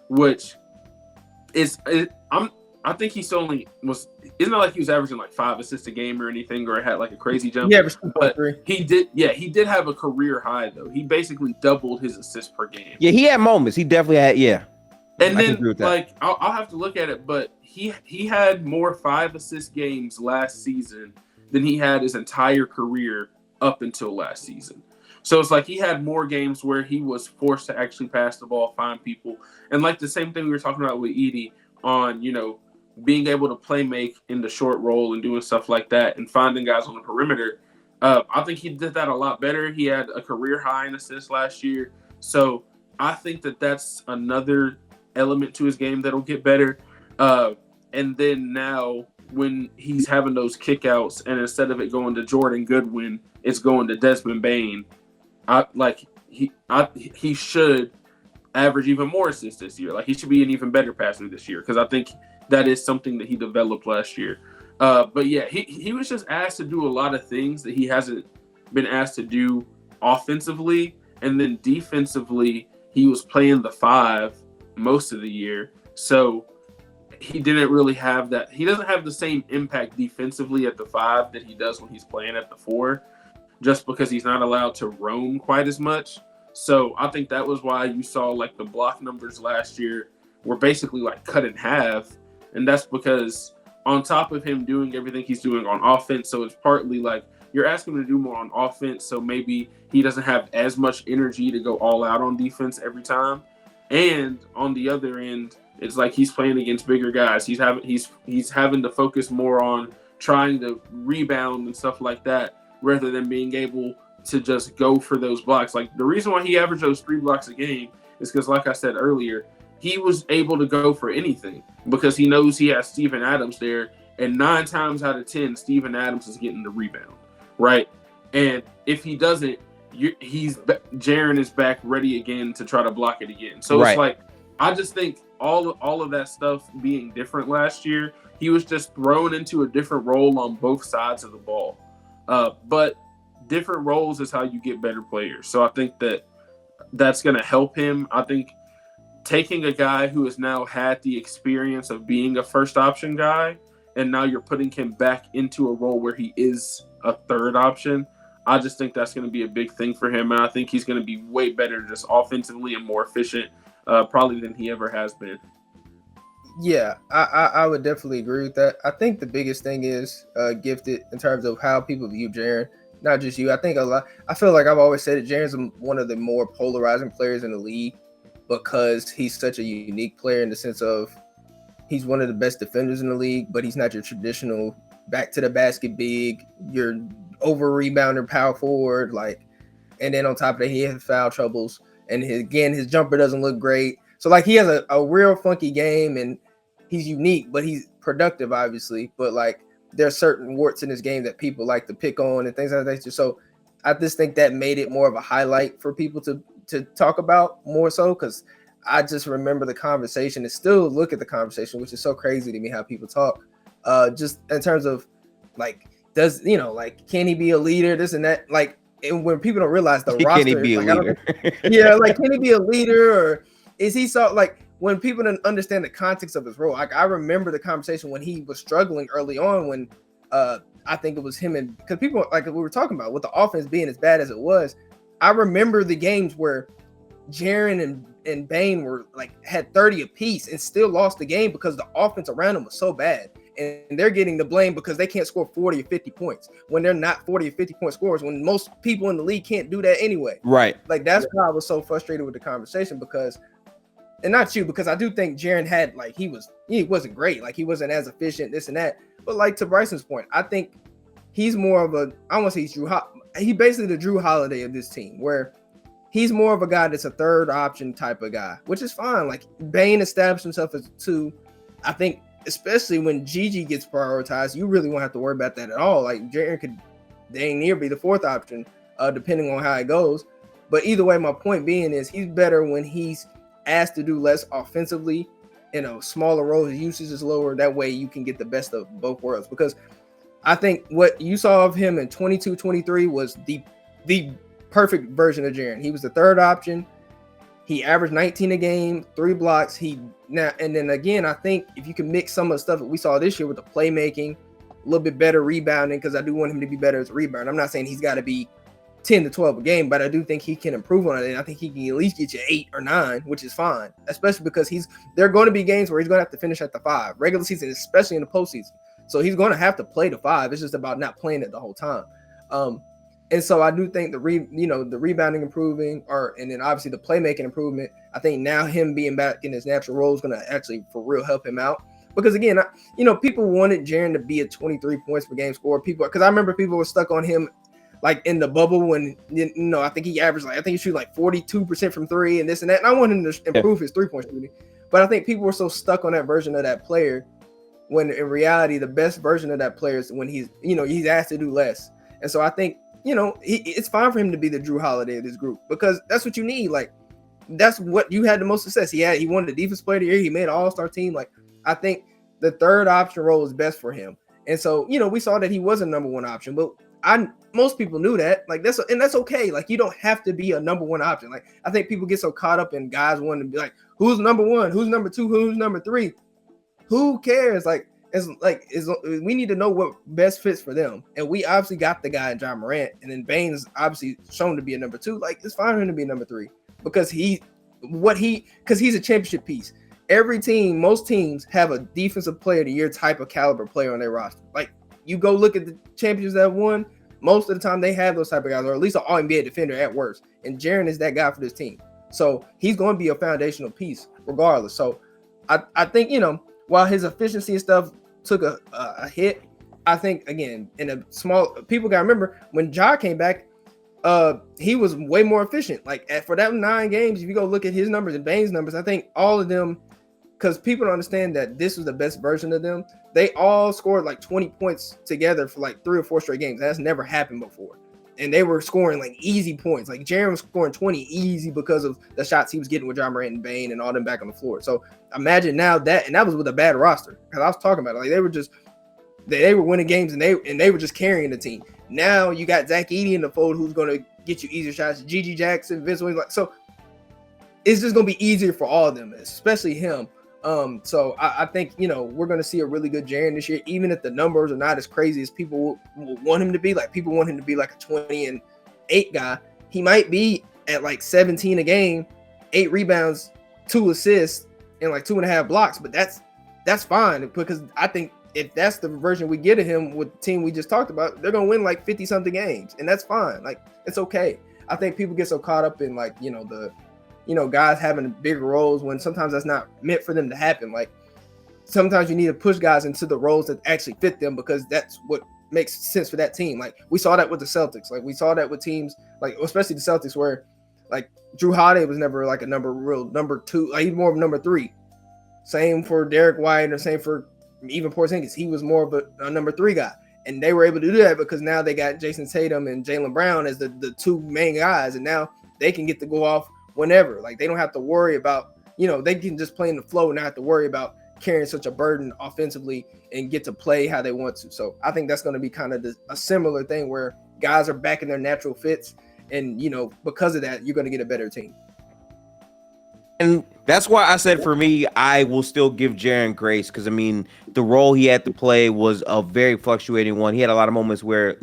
Speaker 2: which I think he's only was. It's not like he was averaging like 5 assists a game or anything, or had like a crazy jump.
Speaker 3: Yeah,
Speaker 2: but he did have a career high though. He basically doubled his assists per game.
Speaker 1: Yeah, he had moments. He definitely had. Yeah.
Speaker 2: And then, like, I'll have to look at it, but he had more 5 assist games last season than he had his entire career up until last season. So it's like he had more games where he was forced to actually pass the ball, find people. And like the same thing we were talking about with Edey on, you know, being able to play make in the short roll and doing stuff like that and finding guys on the perimeter. I think he did that a lot better. He had a career high in assists last year. So I think that that's another element to his game that'll get better. And then now when he's having those kickouts, and instead of it going to Jordan Goodwin, it's going to Desmond Bane. He should average even more assists this year. Like, he should be an even better passer this year, because I think that is something that he developed last year. But yeah, he was just asked to do a lot of things that he hasn't been asked to do offensively, and then defensively he was playing the 5 most of the year, so he didn't really have that. He doesn't have the same impact defensively at the 5 that he does when he's playing at the 4, just because he's not allowed to roam quite as much. So I think that was why you saw, like, the block numbers last year were basically like cut in half, and that's because on top of him doing everything he's doing on offense, so it's partly like you're asking him to do more on offense, so maybe he doesn't have as much energy to go all out on defense every time. And on the other end, it's like he's playing against bigger guys. He's having to focus more on trying to rebound and stuff like that, rather than being able to just go for those blocks. Like, the reason why he averaged those 3 blocks a game is because, like I said earlier, he was able to go for anything because he knows he has Steven Adams there, and 9 times out of 10, Steven Adams is getting the rebound, right? And if he doesn't, Jaren is back ready again to try to block it again. So It's like, I just think all of that stuff being different last year, he was just thrown into a different role on both sides of the ball. But different roles is how you get better players. So I think that's going to help him. I think taking a guy who has now had the experience of being a first option guy, and now you're putting him back into a role where he is a third option, I just think that's going to be a big thing for him. And I think he's going to be way better just offensively and more efficient probably than he ever has been.
Speaker 3: Yeah, I would definitely agree with that. I think the biggest thing is Gifted in terms of how people view Jaren. Not just you. I feel like I've always said that Jaren's one of the more polarizing players in the league because he's such a unique player in the sense of he's one of the best defenders in the league, but he's not your traditional back to the basket big, your over rebounder power forward, like, and then on top of that, he has foul troubles, and his jumper doesn't look great. So like he has a real funky game, and he's unique, but he's productive, obviously. But like there's certain warts in his game that people like to pick on and things like that. So I just think that made it more of a highlight for people to talk about more so, because I just remember the conversation and still look at the conversation, which is so crazy to me how people talk. Just in terms of like, can he be a leader? This and that. Like, and when people don't realize the roster,
Speaker 1: can he be a leader?
Speaker 3: Can he be a leader, or is he when people didn't understand the context of his role? Like, I remember the conversation when he was struggling early on when I think it was him, and because people, like we were talking about, with the offense being as bad as it was, I remember the games where Jaren and Bane were like had 30 apiece and still lost the game because the offense around them was so bad. And they're getting the blame because they can't score 40 or 50 points when they're not 40 or 50 point scorers, when most people in the league can't do that anyway.
Speaker 1: Right.
Speaker 3: Like, that's why I was so frustrated with the conversation, because, and not you, because I do think Jaren had, like, he wasn't great. Like, he wasn't as efficient, this and that. But like to Bryson's point, I think he's more of I want to say he's basically the Drew Holiday of this team, where he's more of a guy that's a third option type of guy, which is fine. Like, Bane established himself as 2. I think, especially when Gigi gets prioritized, you really won't have to worry about that at all. Like, Jaren could dang near be the 4th option, depending on how it goes. But either way, my point being is he's better when he's asked to do less offensively in a smaller role. His usage is lower. That way you can get the best of both worlds. Because I think what you saw of him in 22-23 was the perfect version of Jaren. He was the 3rd option. He averaged 19 a game, 3 blocks. And then again, I think if you can mix some of the stuff that we saw this year with the playmaking, a little bit better rebounding, because I do want him to be better as a rebounder. I'm not saying he's got to be 10 to 12 a game, but I do think he can improve on it. And I think he can at least get you 8 or 9, which is fine, especially because there are going to be games where he's going to have to finish at the 5, regular season, especially in the postseason. So he's going to have to play the 5. It's just about not playing it the whole time. And so I do think the rebounding improving, and then obviously the playmaking improvement. I think now him being back in his natural role is going to actually for real help him out. Because again, people wanted Jaren to be a 23 points per game scorer. Because I remember people were stuck on him like in the bubble when I think he averaged he shoot like 42% from 3 and this and that. And I want him to improve his 3-point shooting. But I think people were so stuck on that version of that player when in reality the best version of that player is when he's asked to do less. And so I think, it's fine for him to be the Drew Holiday of this group, because that's what you need. Like, that's what you had the most success. He won the defense player of the year. He made an all-star team. Like, I think the 3rd option role is best for him. And so, we saw that he was a number 1 option, but most people knew that. Like, that's okay. Like, you don't have to be a number 1 option. Like, I think people get so caught up in guys wanting to be like, who's number 1, who's number 2, who's number 3. Who cares? We need to know what best fits for them. And we obviously got the guy in John Morant, and then Bane's obviously shown to be a number 2. Like, it's fine for him to be a number 3 because he's a championship piece. Most teams have a defensive player of the year type of caliber player on their roster. Like, you go look at the champions that have won, most of the time they have those type of guys, or at least an all-NBA defender at worst. And Jaren is that guy for this team. So he's going to be a foundational piece regardless. So I think, while his efficiency and stuff took a hit, I think, again, in a small, people got to remember when Ja came back, he was way more efficient. Like for that 9 games, if you go look at his numbers and Bane's numbers, I think all of them, because people don't understand that this was the best version of them. They all scored like 20 points together for like 3 or 4 straight games. That's never happened before. And they were scoring like easy points. Like Jaren was scoring 20 easy because of the shots he was getting with Morant and Bane and all them back on the floor. So imagine now that, and that was with a bad roster. Because I was talking about it. Like they were winning games and they were just carrying the team. Now you got Zach Edey in the fold who's going to get you easier shots. Gigi Jackson, Vincent, like so. It's just going to be easier for all of them, especially him. So I think, we're going to see a really good Jaren this year, even if the numbers are not as crazy as people will want him to be. Like people want him to be like a 20-8 guy. He might be at like 17 a game, 8 rebounds, 2 assists, and like 2.5 blocks. But that's fine, because I think if that's the version we get of him with the team we just talked about, they're going to win like 50 something games, and that's fine. Like it's okay. I think people get so caught up in like, guys having bigger roles when sometimes that's not meant for them to happen. Like sometimes you need to push guys into the roles that actually fit them, because that's what makes sense for that team. Like we saw that with the Celtics. Like we saw that with teams, like especially the Celtics, where like Drew Holiday was never like a number 2, like he's more of a number 3. Same for Derek White, or same for even Porzingis. He was more of a number 3 guy. And they were able to do that because now they got Jason Tatum and Jaylen Brown as the 2 main guys, and now they can get to go off whenever. Like they don't have to worry about, they can just play in the flow and not have to worry about carrying such a burden offensively and get to play how they want to. So I think that's going to be kind of a similar thing where guys are back in their natural fits, and because of that, you're going to get a better team.
Speaker 1: And that's why I said, for me, I will still give Jaren grace, because the role he had to play was a very fluctuating one. He had a lot of moments where,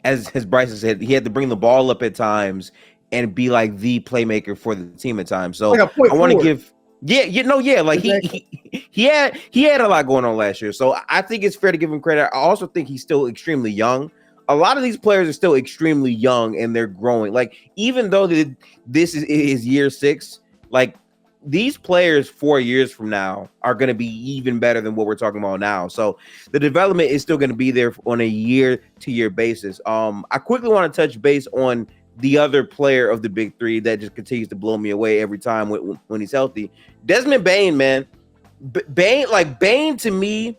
Speaker 1: as Bryson said, he had to bring the ball up at times and be like the playmaker for the team at times. So
Speaker 3: like
Speaker 1: I want to give, like exactly. he had a lot going on last year. So I think it's fair to give him credit. I also think he's still extremely young. A lot of these players are still extremely young and they're growing. Like even though this is year 6, like these players 4 years from now are going to be even better than what we're talking about now. So the development is still going to be there on a year-to-year basis. I quickly want to touch base on the other player of the big 3 that just continues to blow me away every time when he's healthy. Desmond Bane, man. Bane to me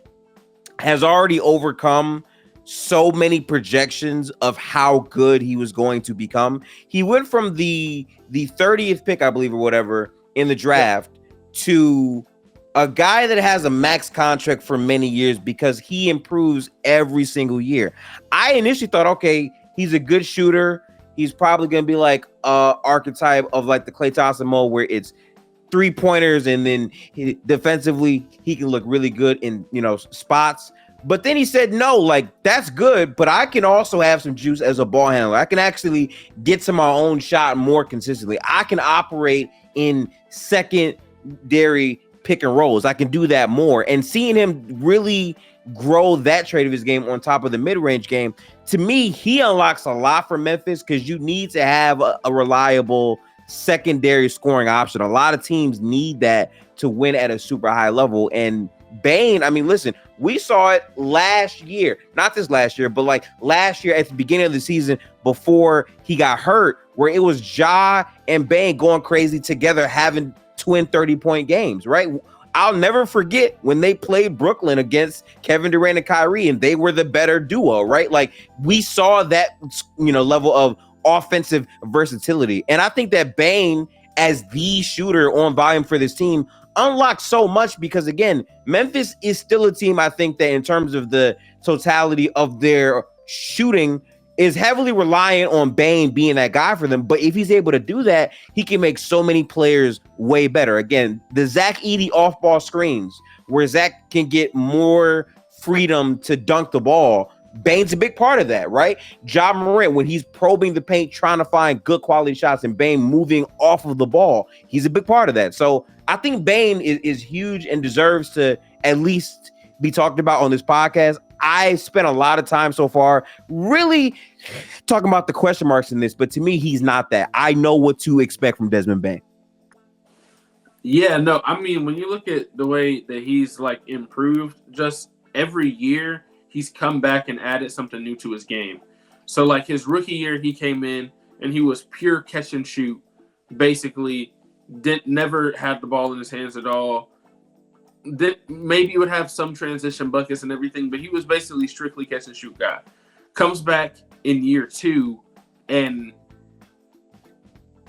Speaker 1: has already overcome so many projections of how good he was going to become. He went from the 30th pick, I believe, or whatever, in the draft to a guy that has a max contract for many years because he improves every single year. I initially thought, okay, he's a good shooter. He's probably going to be like archetype of like the Klay Thompson mold, where it's 3-pointers and then defensively he can look really good in spots. But then he said, no, like that's good, but I can also have some juice as a ball handler. I can actually get to my own shot more consistently. I can operate in secondary pick and rolls. I can do that more. And seeing him really grow that trait of his game on top of the mid-range game, to me, he unlocks a lot for Memphis, because you need to have a reliable secondary scoring option. A lot of teams need that to win at a super high level. And Bane, listen, we saw it last year, not this last year, but like last year at the beginning of the season before he got hurt, where it was Ja and Bane going crazy together, having twin 30-point games, right? I'll never forget when they played Brooklyn against Kevin Durant and Kyrie, and they were the better duo, right? Like we saw that, level of offensive versatility. And I think that Bane, as the shooter on volume for this team, unlocked so much, because again, Memphis is still a team, I think, that in terms of the totality of their shooting is heavily reliant on Bane being that guy for them. But if he's able to do that, he can make so many players way better. Again, the Zach Edey off-ball screens, where Zach can get more freedom to dunk the ball, Bane's a big part of that, right? Ja Morant, when he's probing the paint, trying to find good quality shots, and Bane moving off of the ball, he's a big part of that. So I think Bane is huge and deserves to at least be talked about on this podcast. I spent a lot of time so far really talking about the question marks in this, but to me, he's not that. I know what to expect from Desmond Bane.
Speaker 2: Yeah, no, when you look at the way that he's like improved, just every year he's come back and added something new to his game. So like his rookie year, he came in and he was pure catch and shoot. Basically, never had the ball in his hands at all. Maybe would have some transition buckets and everything, but he was basically strictly catch and shoot guy. Comes back in year 2, and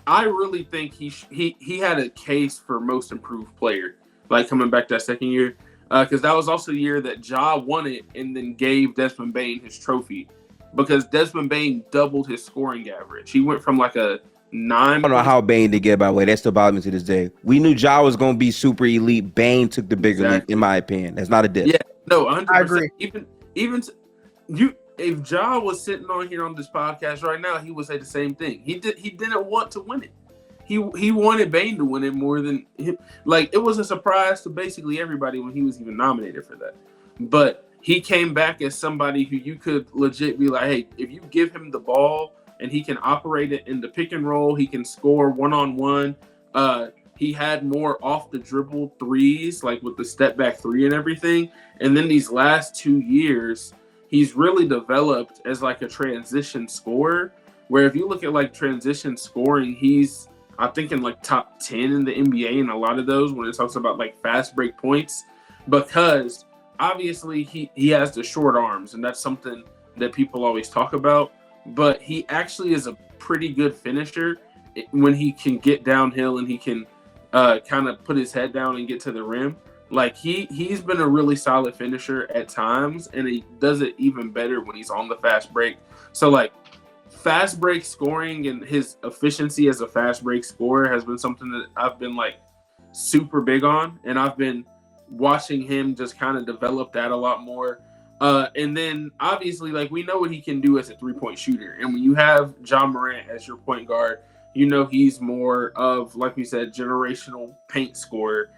Speaker 2: I really think he had a case for most improved player, like coming back that second year, because that was also the year that Ja won it and then gave Desmond Bane his trophy, because Desmond Bane doubled his scoring average. He went from like a 9.
Speaker 1: I don't know how Bane did get by the way. That still bothers me to this day. We knew Ja was going to be super elite. Bane took the bigger leap, in my opinion. That's not a diss.
Speaker 2: Yeah, no, 100%.
Speaker 3: I agree.
Speaker 2: If Ja was sitting on here on this podcast right now, he would say the same thing. He didn't want to win it. He wanted Bane to win it more than him. Like, it was a surprise to basically everybody when he was even nominated for that. But he came back as somebody who you could legit be like, hey, if you give him the ball and he can operate it in the pick and roll, he can score one-on-one. He had more off the dribble threes, like with the step back 3 and everything. And then these last 2 years, he's really developed as like a transition scorer, where if you look at like transition scoring, he's, I think, in like top 10 in the NBA in a lot of those when it talks about like fast break points, because obviously he has the short arms, and that's something that people always talk about, but he actually is a pretty good finisher when he can get downhill and he can kind of put his head down and get to the rim. Like he's been a really solid finisher at times, and he does it even better when he's on the fast break. So like fast break scoring and his efficiency as a fast break scorer has been something that I've been like super big on, and I've been watching him just kind of develop that a lot more. And then obviously, like, we know what he can do as a 3-point shooter, and when you have Morant as your point guard, you know he's more of, like we said, generational paint scorer.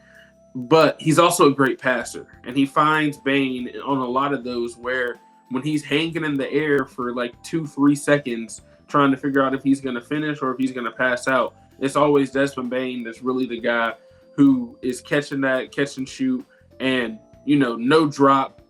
Speaker 2: But he's also a great passer, and he finds Bane on a lot of those where when he's hanging in the air for like 2-3 seconds trying to figure out if he's going to finish or if he's going to pass out, it's always Desmond Bane that's really the guy who is catching that catch and shoot, and, you know, no drop,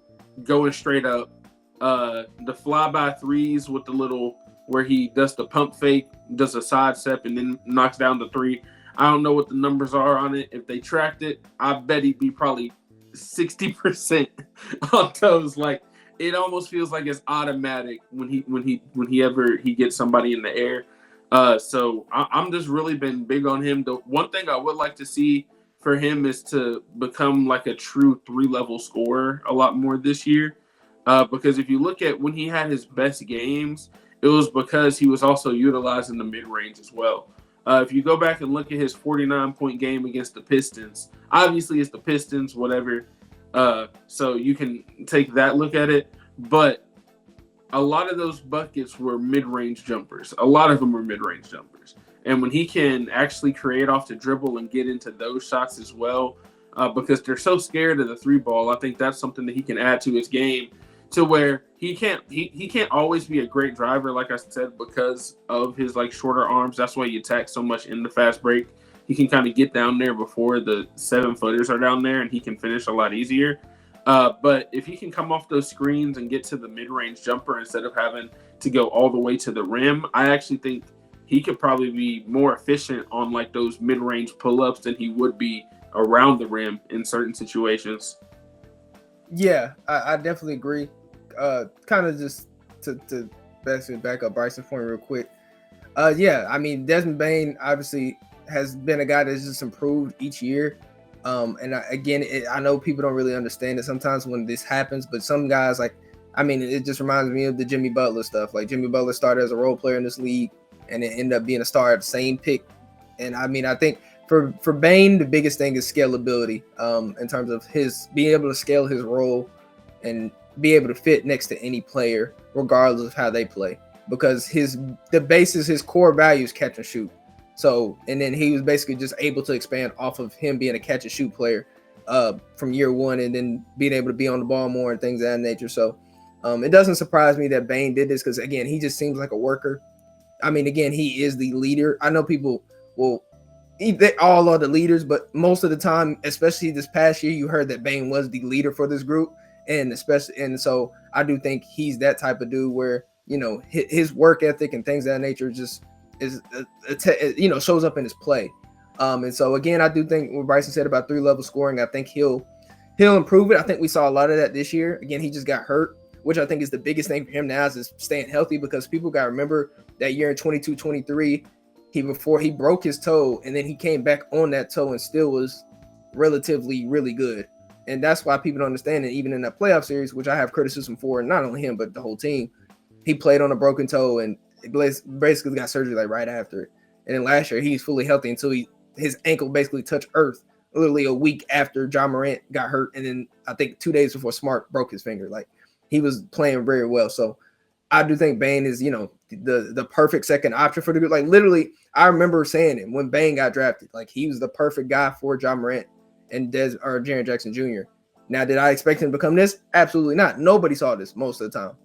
Speaker 2: going straight up. The flyby threes with the little where he does the pump fake, does a side step, and then knocks down the 3. I don't know what the numbers are on it. If they tracked it, I bet he'd be probably 60% on those. Like, it almost feels like it's automatic when he gets somebody in the air. So I'm just really been big on him. The one thing I would like to see for him is to become like a true 3-level scorer a lot more this year. Because if you look at when he had his best games, it was because he was also utilizing the mid-range as well. If you go back and look at his 49-point game against the Pistons, obviously it's the Pistons, whatever. So you can take that look at it. But a lot of those buckets were mid-range jumpers. A lot of them were mid-range jumpers. And when he can actually create off the dribble and get into those shots as well, because they're so scared of the 3-ball, I think that's something that he can add to his game, to where he can't always be a great driver, like I said, because of his like shorter arms. That's why he attacks so much in the fast break. He can kind of get down there before the 7-footers are down there, and he can finish a lot easier. But if he can come off those screens and get to the mid-range jumper instead of having to go all the way to the rim, I actually think he could probably be more efficient on like those mid-range pull-ups than he would be around the rim in certain situations.
Speaker 3: Yeah, I definitely agree. Kind of just to basically back up Bryson's point real quick. Yeah, I mean, Desmond Bane obviously has been a guy that's just improved each year. And I know people don't really understand it sometimes when this happens, but some guys, like, I mean, it just reminds me of the Jimmy Butler stuff. Like, Jimmy Butler started as a role player in this league, and it ended up being a star at the same pick. And I mean, I think for Bane, the biggest thing is scalability, in terms of his being able to scale his role and be able to fit next to any player, regardless of how they play. Because the basis, his core value is catch and shoot. So, and then he was basically just able to expand off of him being a catch and shoot player from year one, and then being able to be on the ball more and things of that nature. So it doesn't surprise me that Bane did this, because, again, he just seems like a worker. I mean, again, he is the leader. I know people they all are the leaders, but most of the time, especially this past year, you heard that Bane was the leader for this group. And so I do think he's that type of dude where his work ethic and things of that nature just is shows up in his play. And so again, I do think what Bryson said about 3-level scoring, I think he'll improve it. I think we saw a lot of that this year. Again, he just got hurt, which I think is the biggest thing for him now is staying healthy, because people got to remember that year in 22-23, before he broke his toe and then he came back on that toe and still was relatively really good. And that's why people don't understand it. Even in that playoff series, which I have criticism for, not only him, but the whole team, he played on a broken toe and basically got surgery like right after it. And then last year, he's fully healthy until his ankle basically touched earth literally a week after John Morant got hurt. And then I think 2 days before Smart broke his finger. Like, he was playing very well. So I do think Bane is, the perfect second option for the group. Like, literally, I remember saying it when Bane got drafted. Like, he was the perfect guy for John Morant and Jaren Jackson Jr. Now, did I expect him to become this? Absolutely not. Nobody saw this most of the time,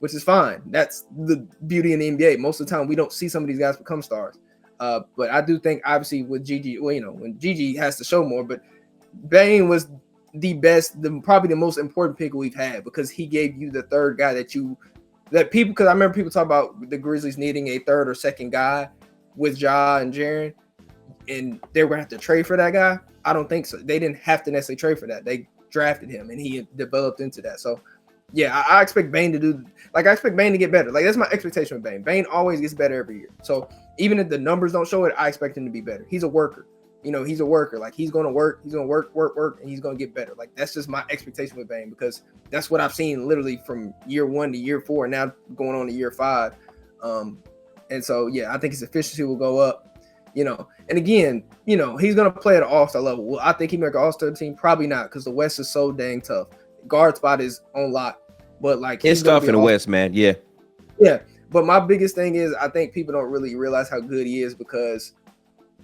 Speaker 3: which is fine. That's the beauty in the NBA. Most of the time, we don't see some of these guys become stars. But I do think, obviously, with Gigi, when Gigi has to show more, but Bane was the best, probably the most important pick we've had, because he gave you the third guy because I remember people talk about the Grizzlies needing a third or second guy with Ja and Jaren, and they were going to have to trade for that guy. I don't think so. They didn't have to necessarily trade for that. They drafted him, and he developed into that. So, yeah, I expect Bane I expect Bane to get better. Like, that's my expectation with Bane. Bane always gets better every year. So, even if the numbers don't show it, I expect him to be better. He's a worker. He's a worker. Like, he's going to work, and he's going to get better. Like, that's just my expectation with Bane, because that's what I've seen literally from year 1 to year 4, and now going on to year 5. And so, yeah, I think his efficiency will go up, And again, he's going to play at an all-star level. Will I think he make an all-star team? Probably not, because the West is so dang tough. Guard spot is on lock. But, like,
Speaker 1: it's tough in the West, man. Yeah.
Speaker 3: Yeah. But my biggest thing is I think people don't really realize how good he is, because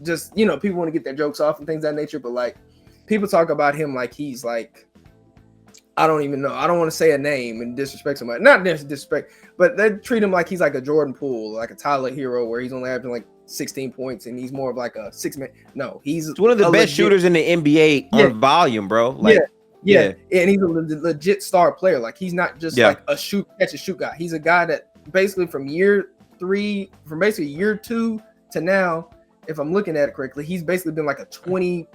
Speaker 3: just, people want to get their jokes off and things of that nature. But, like, people talk about him like he's like, I don't even know. I don't want to say a name and disrespect somebody. Not disrespect, but they treat him like he's like a Jordan Poole, like a Tyler Hero, where he's only averaging like 16 points and he's more of like a 6-man. No, he's
Speaker 1: one of the best shooters in the NBA on volume, bro. Like,
Speaker 3: yeah. And he's a legit star player. Like, he's not just like a catch and shoot guy. He's a guy that basically from year 2 to now, if I'm looking at it correctly, he's basically been like at 20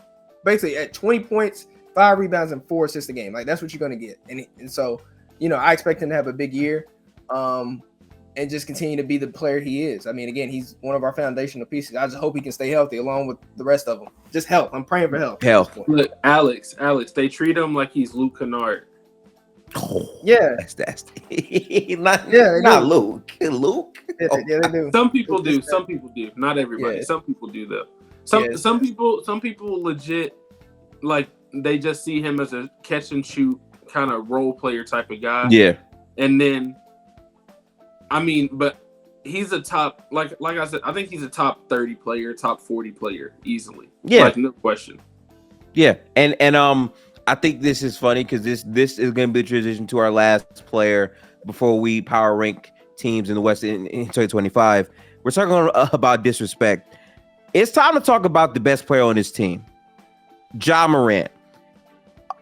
Speaker 3: points, 5 rebounds, and 4 assists a game. Like, that's what you're going to get. And so, I expect him to have a big year and just continue to be the player he is. I mean, again, he's one of our foundational pieces. I just hope he can stay healthy along with the rest of them. Just health. I'm praying for health.
Speaker 2: Look, Alex, they treat him like he's Luke Kennard.
Speaker 1: Oh,
Speaker 3: yeah,
Speaker 1: that's not Luke. Luke.
Speaker 3: Yeah, they do.
Speaker 2: Some people do. Some people do. Not everybody. Yeah. Some people do though. Some people legit, like, they just see him as a catch and shoot kind of role player type of guy.
Speaker 1: Yeah.
Speaker 2: And then, I mean, but he's a top, like I said, I think he's a top 30 player, top 40 player easily.
Speaker 1: Yeah.
Speaker 2: Like, no question.
Speaker 1: Yeah. And I think this is funny because this is going to be a transition to our last player before we power rank teams in the West in 2025. We're talking about disrespect. It's time to talk about the best player on this team, Ja Morant.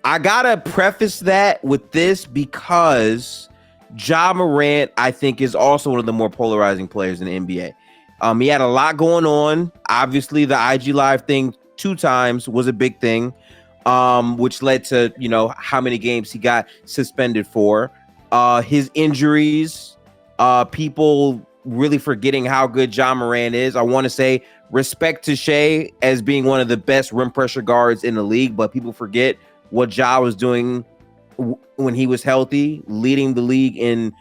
Speaker 1: I got to preface that with this because Ja Morant, I think, is also one of the more polarizing players in the NBA. He had a lot going on. Obviously, the IG Live thing 2 times was a big thing, which led to, how many games he got suspended for. His injuries, people really forgetting how good Ja Morant is. I want to say respect to Shea as being one of the best rim pressure guards in the league, but people forget what Ja was doing when he was healthy, leading the league in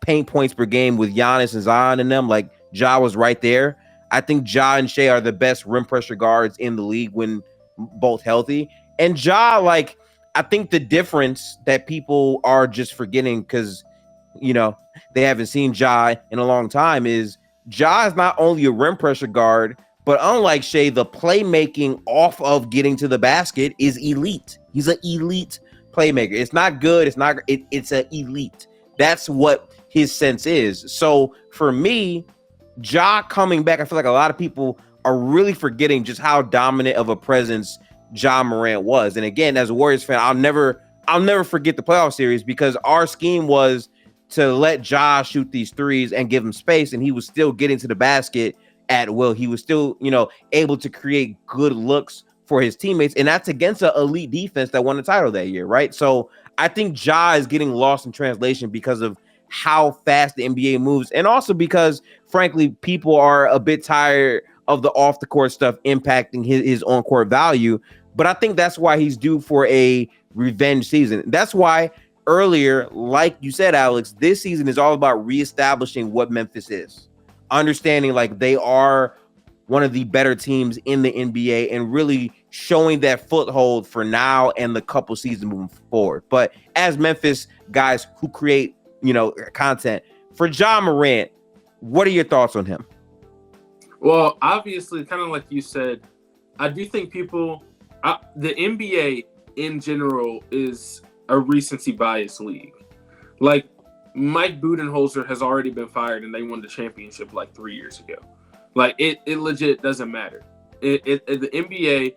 Speaker 1: paint points per game with Giannis and Zion and them. Like, Ja was right there. I think Ja and Shea are the best rim pressure guards in the league when both healthy. And Ja, like, I think the difference that people are just forgetting because, they haven't seen Ja in a long time is Ja is not only a rim pressure guard, but unlike Shea, the playmaking off of getting to the basket is elite. He's an elite playmaker. It's not good. It's an elite. That's what his sense is. So for me, Ja coming back, I feel like a lot of people are really forgetting just how dominant of a presence Ja Morant was. And again, as a Warriors fan, I'll never forget the playoff series because our scheme was to let Ja shoot these threes and give him space, and he was still getting to the basket at will. He was still, able to create good looks for his teammates, and that's against an elite defense that won the title that year, right? So I think Ja is getting lost in translation because of how fast the NBA moves, and also because, frankly, people are a bit tired of the off-the-court stuff impacting his on-court value. But I think that's why he's due for a revenge season. That's why earlier, like you said, Alex, this season is all about reestablishing what Memphis is, understanding like they are one of the better teams in the NBA and really showing that foothold for now and the couple seasons moving forward. But as Memphis guys who create, content, for Ja Morant, what are your thoughts on him?
Speaker 2: Well, obviously, kind of like you said, I do think the NBA in general is a recency bias league. Like, Mike Budenholzer has already been fired and they won the championship like 3 years ago. Like, it legit doesn't matter. The NBA,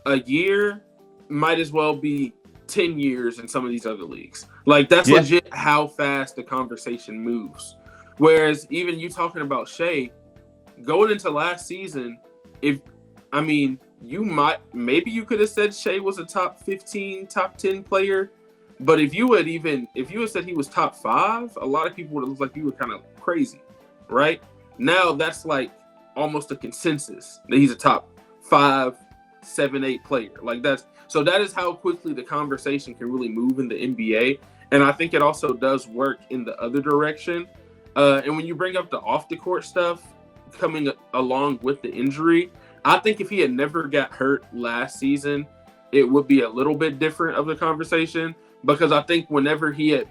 Speaker 2: a year might as well be 10 years in some of these other leagues. Like, that's legit how fast the conversation moves. Whereas even you talking about Shea, going into last season, maybe you could have said Shea was a top 15, top 10 player. But if you had said he was top 5, a lot of people would have looked like you were kind of crazy, right? Now that's like almost a consensus that he's a top 5, 7, 8 player. Like that is how quickly the conversation can really move in the NBA. And I think it also does work in the other direction. And when you bring up the off the court stuff coming along with the injury, I think if he had never got hurt last season, it would be a little bit different of the conversation, because I think whenever he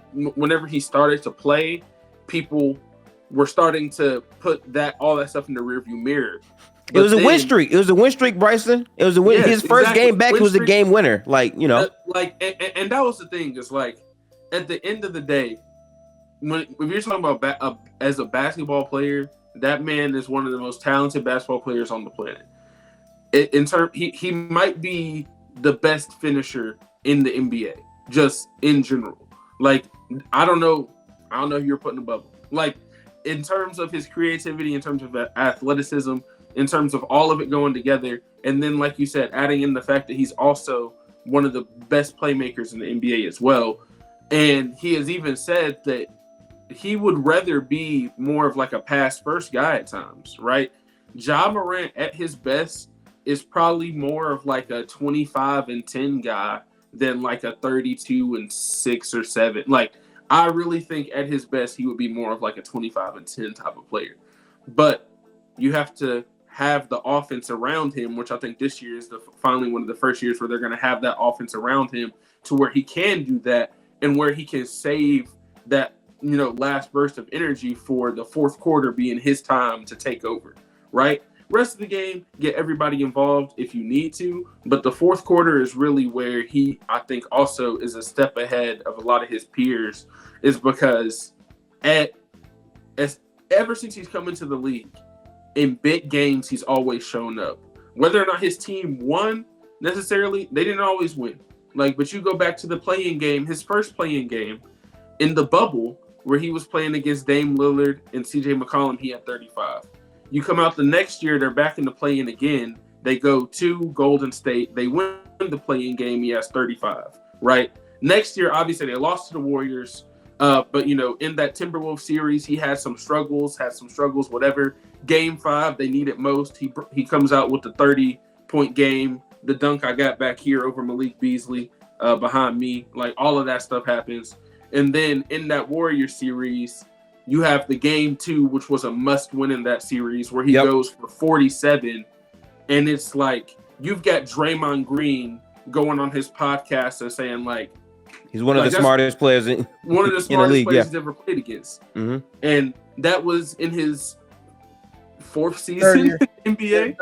Speaker 2: started to play, people were starting to put all that stuff in the rearview mirror.
Speaker 1: It was a win streak. It was a win streak, Bryson. It was a win. His first game back, it was a game winner. And
Speaker 2: that was the thing. Is like, at the end of the day, if you're talking about as a basketball player, that man is one of the most talented basketball players on the planet. He might be the best finisher in the NBA, just in general. Like, I don't know who you're putting above him. Like, in terms of his creativity, in terms of athleticism, in terms of all of it going together, and then, like you said, adding in the fact that he's also one of the best playmakers in the NBA as well. And he has even said that he would rather be more of like a pass first guy at times, right? Ja Morant at his best is probably more of like a 25-10 guy than like a 32-6 or 7. Like, I really think at his best he would be more of like a 25-10 type of player. But you have to have the offense around him, which I think this year is finally one of the first years where they're going to have that offense around him to where he can do that and where he can save that, last burst of energy for the fourth quarter being his time to take over, right? Rest of the game, get everybody involved if you need to, but the fourth quarter is really where he, I think, also is a step ahead of a lot of his peers, is because ever since he's come into the league, in big games, he's always shown up. Whether or not his team won necessarily, they didn't always win. But you go back to the play-in game, his first play-in game in the bubble, where he was playing against Dame Lillard and CJ McCollum, he had 35. You come out the next year, they're back in the play-in again. They go to Golden State. They win the play-in game. He has 35, right? Next year, obviously, they lost to the Warriors. But, in that Timberwolves series, he had some struggles, whatever. Game 5, they need it most. He comes out with the 30-point game, the dunk I got back here over Malik Beasley behind me. Like, all of that stuff happens. And then in that Warriors series, you have the game 2, which was a must win in that series, where he goes for 47. And it's like, you've got Draymond Green going on his podcast and saying, like,
Speaker 1: he's one of the smartest players in the league,
Speaker 2: players he's ever played against. Mm-hmm. And that was in his 4th season in the NBA.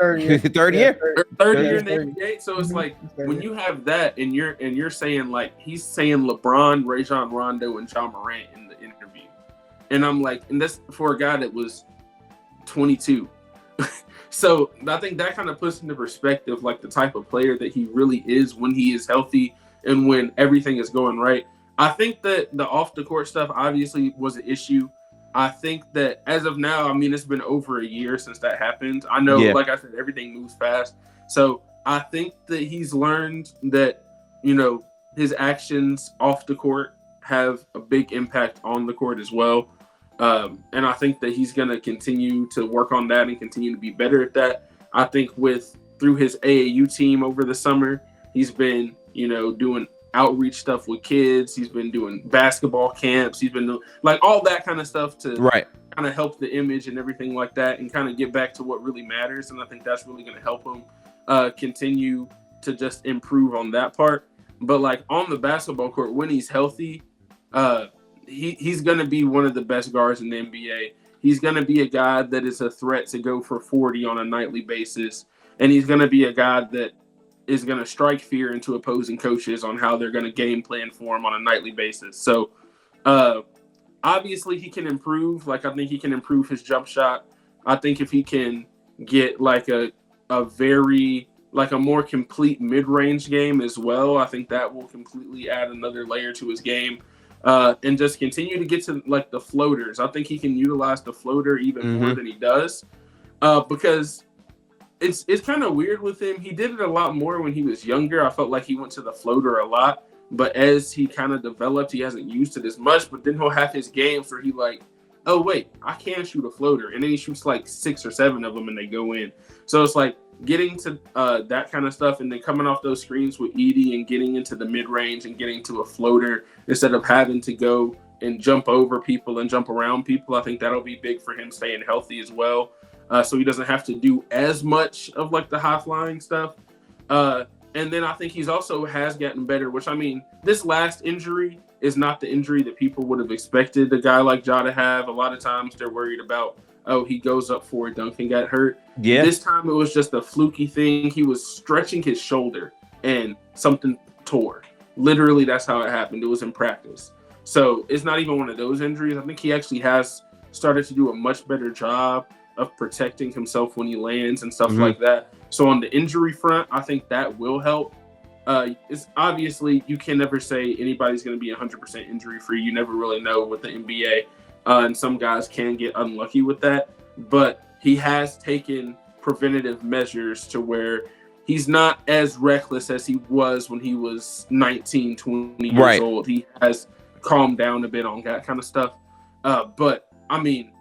Speaker 1: Third year
Speaker 2: in the NBA. So it's like, when you have that and you're saying, like, he's saying LeBron, Rajon Rondo, and Ja Morant in the interview. And I'm like, and that's for a guy that was 22. So I think that kind of puts into perspective, like, the type of player that he really is when he is healthy and when everything is going right. I think that the off the court stuff obviously was an issue. I think that as of now, I mean, it's been over a year since that happened. I know,
Speaker 1: Yeah.
Speaker 2: like I said, everything moves fast. So I think that he's learned that, you know, his actions off the court have a big impact on the court as well. And I think that he's going to continue to work on that and continue to be better at that. I think through his AAU team over the summer, he's been, you know, doing outreach stuff with kids. He's been doing basketball camps. He's been doing like all that kind of stuff to kind of help the image and everything like that and kind of get back to what really matters. And I think that's really going to help him continue to just improve on that part. But like on the basketball court, when he's healthy, he's going to be one of the best guards in the NBA. He's going to be a guy that is a threat to go for 40 on a nightly basis. And he's going to be a guy that is going to strike fear into opposing coaches on how they're going to game plan for him on a nightly basis. So obviously he can improve. Like I think he can improve his jump shot. I think if he can get like a more complete mid-range game as well, I think that will completely add another layer to his game. And just continue to get to like the floaters. I think he can utilize the floater even more than he does, because it's kind of weird with him. He did it a lot more when he was younger. I felt like he went to the floater a lot, but as he kind of developed, he hasn't used it as much. But then he'll have his games where he like, oh wait, I can shoot a floater, and then he shoots like 6 or 7 of them and they go in. So it's like getting to that kind of stuff, and then coming off those screens with Edey and getting into the mid-range and getting to a floater instead of having to go and jump over people and jump around people. I think that'll be big for him staying healthy as well, so he doesn't have to do as much of like the high-flying stuff. And then I think he's also has gotten better, which I mean, this last injury is not the injury that people would have expected a guy like Ja to have. A lot of times they're worried about, oh, he goes up for a dunk and got hurt. Yeah. This time it was just a fluky thing. He was stretching his shoulder and something tore. Literally, that's how it happened. It was in practice. So it's not even one of those injuries. I think he actually has started to do a much better job of protecting himself when he lands and stuff like that. So on the injury front, I think that will help. It's obviously, you can never say anybody's going to be 100% injury free. You never really know with the NBA. And some guys can get unlucky with that. But he has taken preventative measures to where he's not as reckless as he was when he was 19, 20 years old. He has calmed down a bit on that kind of stuff. But I mean,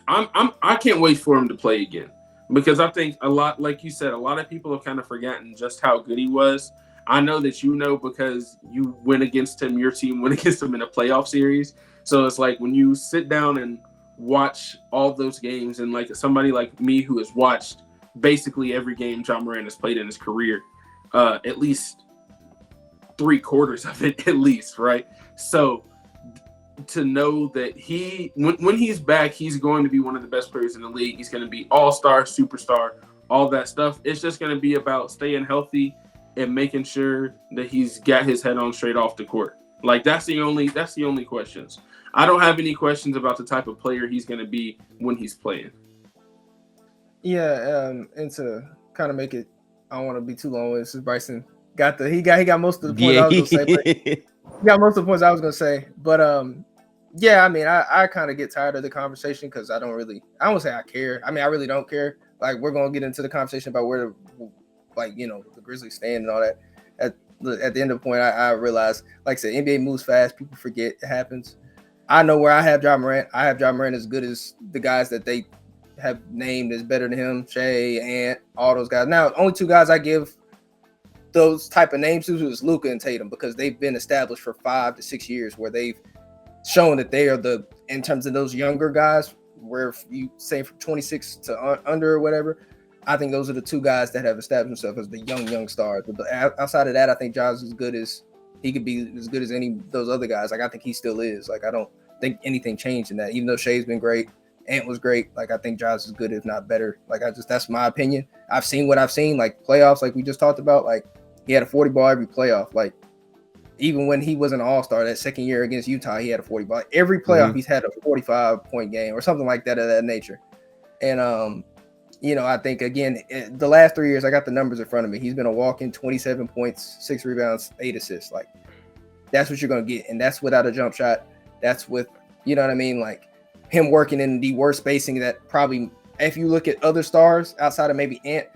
Speaker 2: I can't wait for him to play again, because I think a lot, like you said, a lot of people have kind of forgotten just how good he was. I know that you know, because you went against him, your team went against him in a playoff series. So it's like when you sit down and watch all those games, and like somebody like me who has watched basically every game Ja Morant has played in his career, at least 3/4 of it, at least, right? So to know that when he's back, he's going to be one of the best players in the league. He's going to be all-star, superstar, all that stuff. It's just going to be about staying healthy and making sure that he's got his head on straight off the court. Like that's the only questions. I don't have any questions about the type of player he's going to be when he's playing.
Speaker 3: Yeah, and to kind of make it, I don't want to be too long with this. Bryson got most of the points I was going to say. But he got most of the points I was going to say, but yeah, I mean, I kind of get tired of the conversation because I won't say I care. I mean, I really don't care. Like, we're going to get into the conversation about where the Grizzlies stand and all that. At the end of the point, I realize, like I said, NBA moves fast. People forget it happens. I know where I have Ja Morant. I have Ja Morant as good as the guys that they have named as better than him, Shea, Ant, all those guys. Now, only 2 guys I give those type of names to is Luka and Tatum, because they've been established for 5 to 6 years where they've shown that they are in terms of those younger guys, where if you say from 26 to under or whatever, I think those are the 2 guys that have established themselves as the young stars. But outside of that, I think Ja's as good as he could be, as good as any of those other guys. Like, I think he still is. Like, I don't think anything changed in that. Even though Shea's been great, Ant was great. Like, I think Ja's is good, if not better. Like, that's my opinion. I've seen what I've seen. Like, playoffs, like we just talked about. Like, he had a 40 ball every playoff. Like, even when he was an all-star that second year against Utah, he had a 40 ball. Every playoff, he's had a 45-point game or something like that of that nature. And, I think, again, the last 3 years, I got the numbers in front of me. He's been a walk-in 27 points, 6 rebounds, 8 assists. Like, that's what you're gonna get, and that's without a jump shot. That's with, you know what I mean, like him working in the worst spacing that probably, if you look at other stars outside of maybe Ant,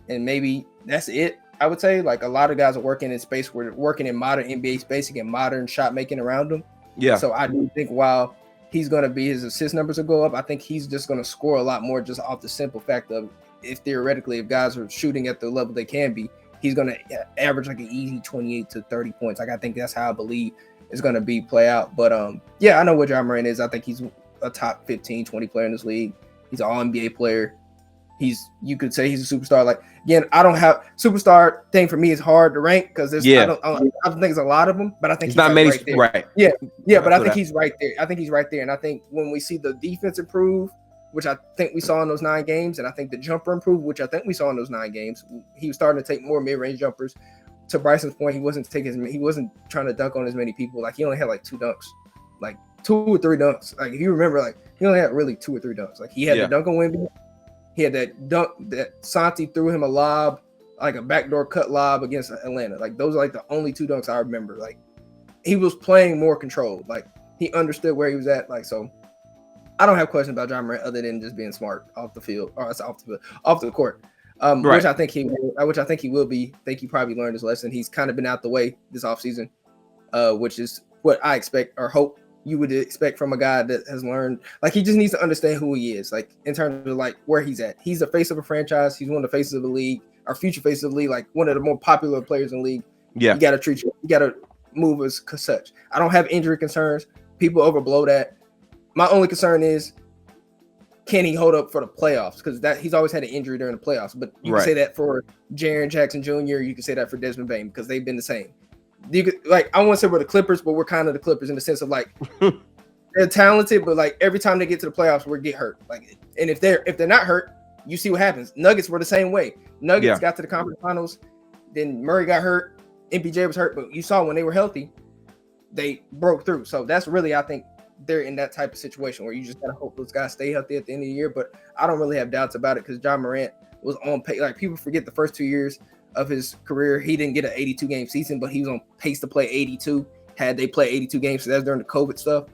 Speaker 3: and maybe that's it. I would say like a lot of guys are working in space. We're working in modern NBA spacing and modern shot making around them.
Speaker 1: Yeah.
Speaker 3: So I do think while he's going to be, his assist numbers will go up, I think he's just going to score a lot more just off the simple fact of, if theoretically, if guys are shooting at the level they can be, he's going to average like an easy 28 to 30 points. Like I think that's how I believe it's going to be play out. But yeah, I know what John Morant is. I think he's a top 15, 20 player in this league. He's an all NBA player. You could say he's a superstar. Like, again, I don't have superstar thing for me is hard to rank because there's I don't think there's a lot of them, but I think he's
Speaker 1: not many,
Speaker 3: right there.
Speaker 1: Right.
Speaker 3: Yeah, but I think he's right there. I think he's right there. And I think when we see the defense improve, which I think we saw in those 9 games, and I think the jumper improve, which I think we saw in those 9 games, he was starting to take more mid-range jumpers. To Bryson's point, he wasn't trying to dunk on as many people. Like he only had like 2 dunks, like 2 or 3 dunks. Like if you remember, like he only had really 2 or 3 dunks. Like he had the dunk on Wemby. He had that dunk that Santi threw him a lob, like a backdoor cut lob against Atlanta. Like those are like the only 2 dunks I remember. Like he was playing more controlled. Like he understood where he was at. Like, so I don't have questions about John Morant other than just being smart off the field, or off the court. Right. Which I think he will be. I think he probably learned his lesson. He's kind of been out the way this offseason, which is what I expect or hope you would expect from a guy that has learned. Like he just needs to understand who he is, like in terms of like where he's at. He's the face of a franchise. He's one of the faces of the league, our future face of the league, like one of the more popular players in the league. Yeah, you got to move as such. I don't have injury concerns. People overblow that. My only concern is, can he hold up for the playoffs? Because that he's always had an injury during the playoffs. But you can say that for Jaren Jackson Jr. You can say that for Desmond Bane because they've been the same. You could, like, I won't say we're the Clippers, but we're kind of the Clippers in the sense of like they're talented, but like every time they get to the playoffs, we get hurt. Like, and if they're not hurt, you see what happens. Nuggets were the same way. Nuggets got to the conference finals, then Murray got hurt, MPJ was hurt, but you saw when they were healthy, they broke through. So that's really, I think, they're in that type of situation where you just gotta hope those guys stay healthy at the end of the year. But I don't really have doubts about it because John Morant was on pace. Like people forget the first 2 years of his career, he didn't get an 82 game season, but he was on pace to play 82. Had they play 82 games, so that's during the COVID stuff.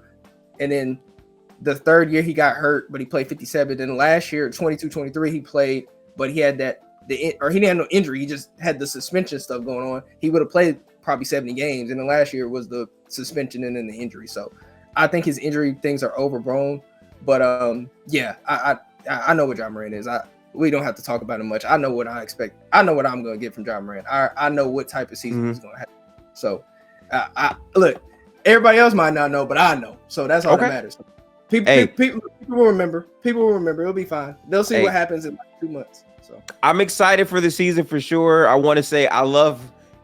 Speaker 3: And then the third year he got hurt, but he played 57. Then last year, 22-23, he played, but he had he didn't have no injury. He just had the suspension stuff going on. He would have played probably 70 games. And then last year was the suspension and then the injury. So I think his injury things are overblown. But I know what John Morant is. We don't have to talk about it much. I know what I expect. I know what I'm going to get from John Morant. I know what type of season he's going to have. So, look, everybody else might not know, but I know. So that's all that matters. People will remember. People will remember. It'll be fine. They'll see what happens in like 2 months. So
Speaker 1: I'm excited for the season for sure. I want to say I love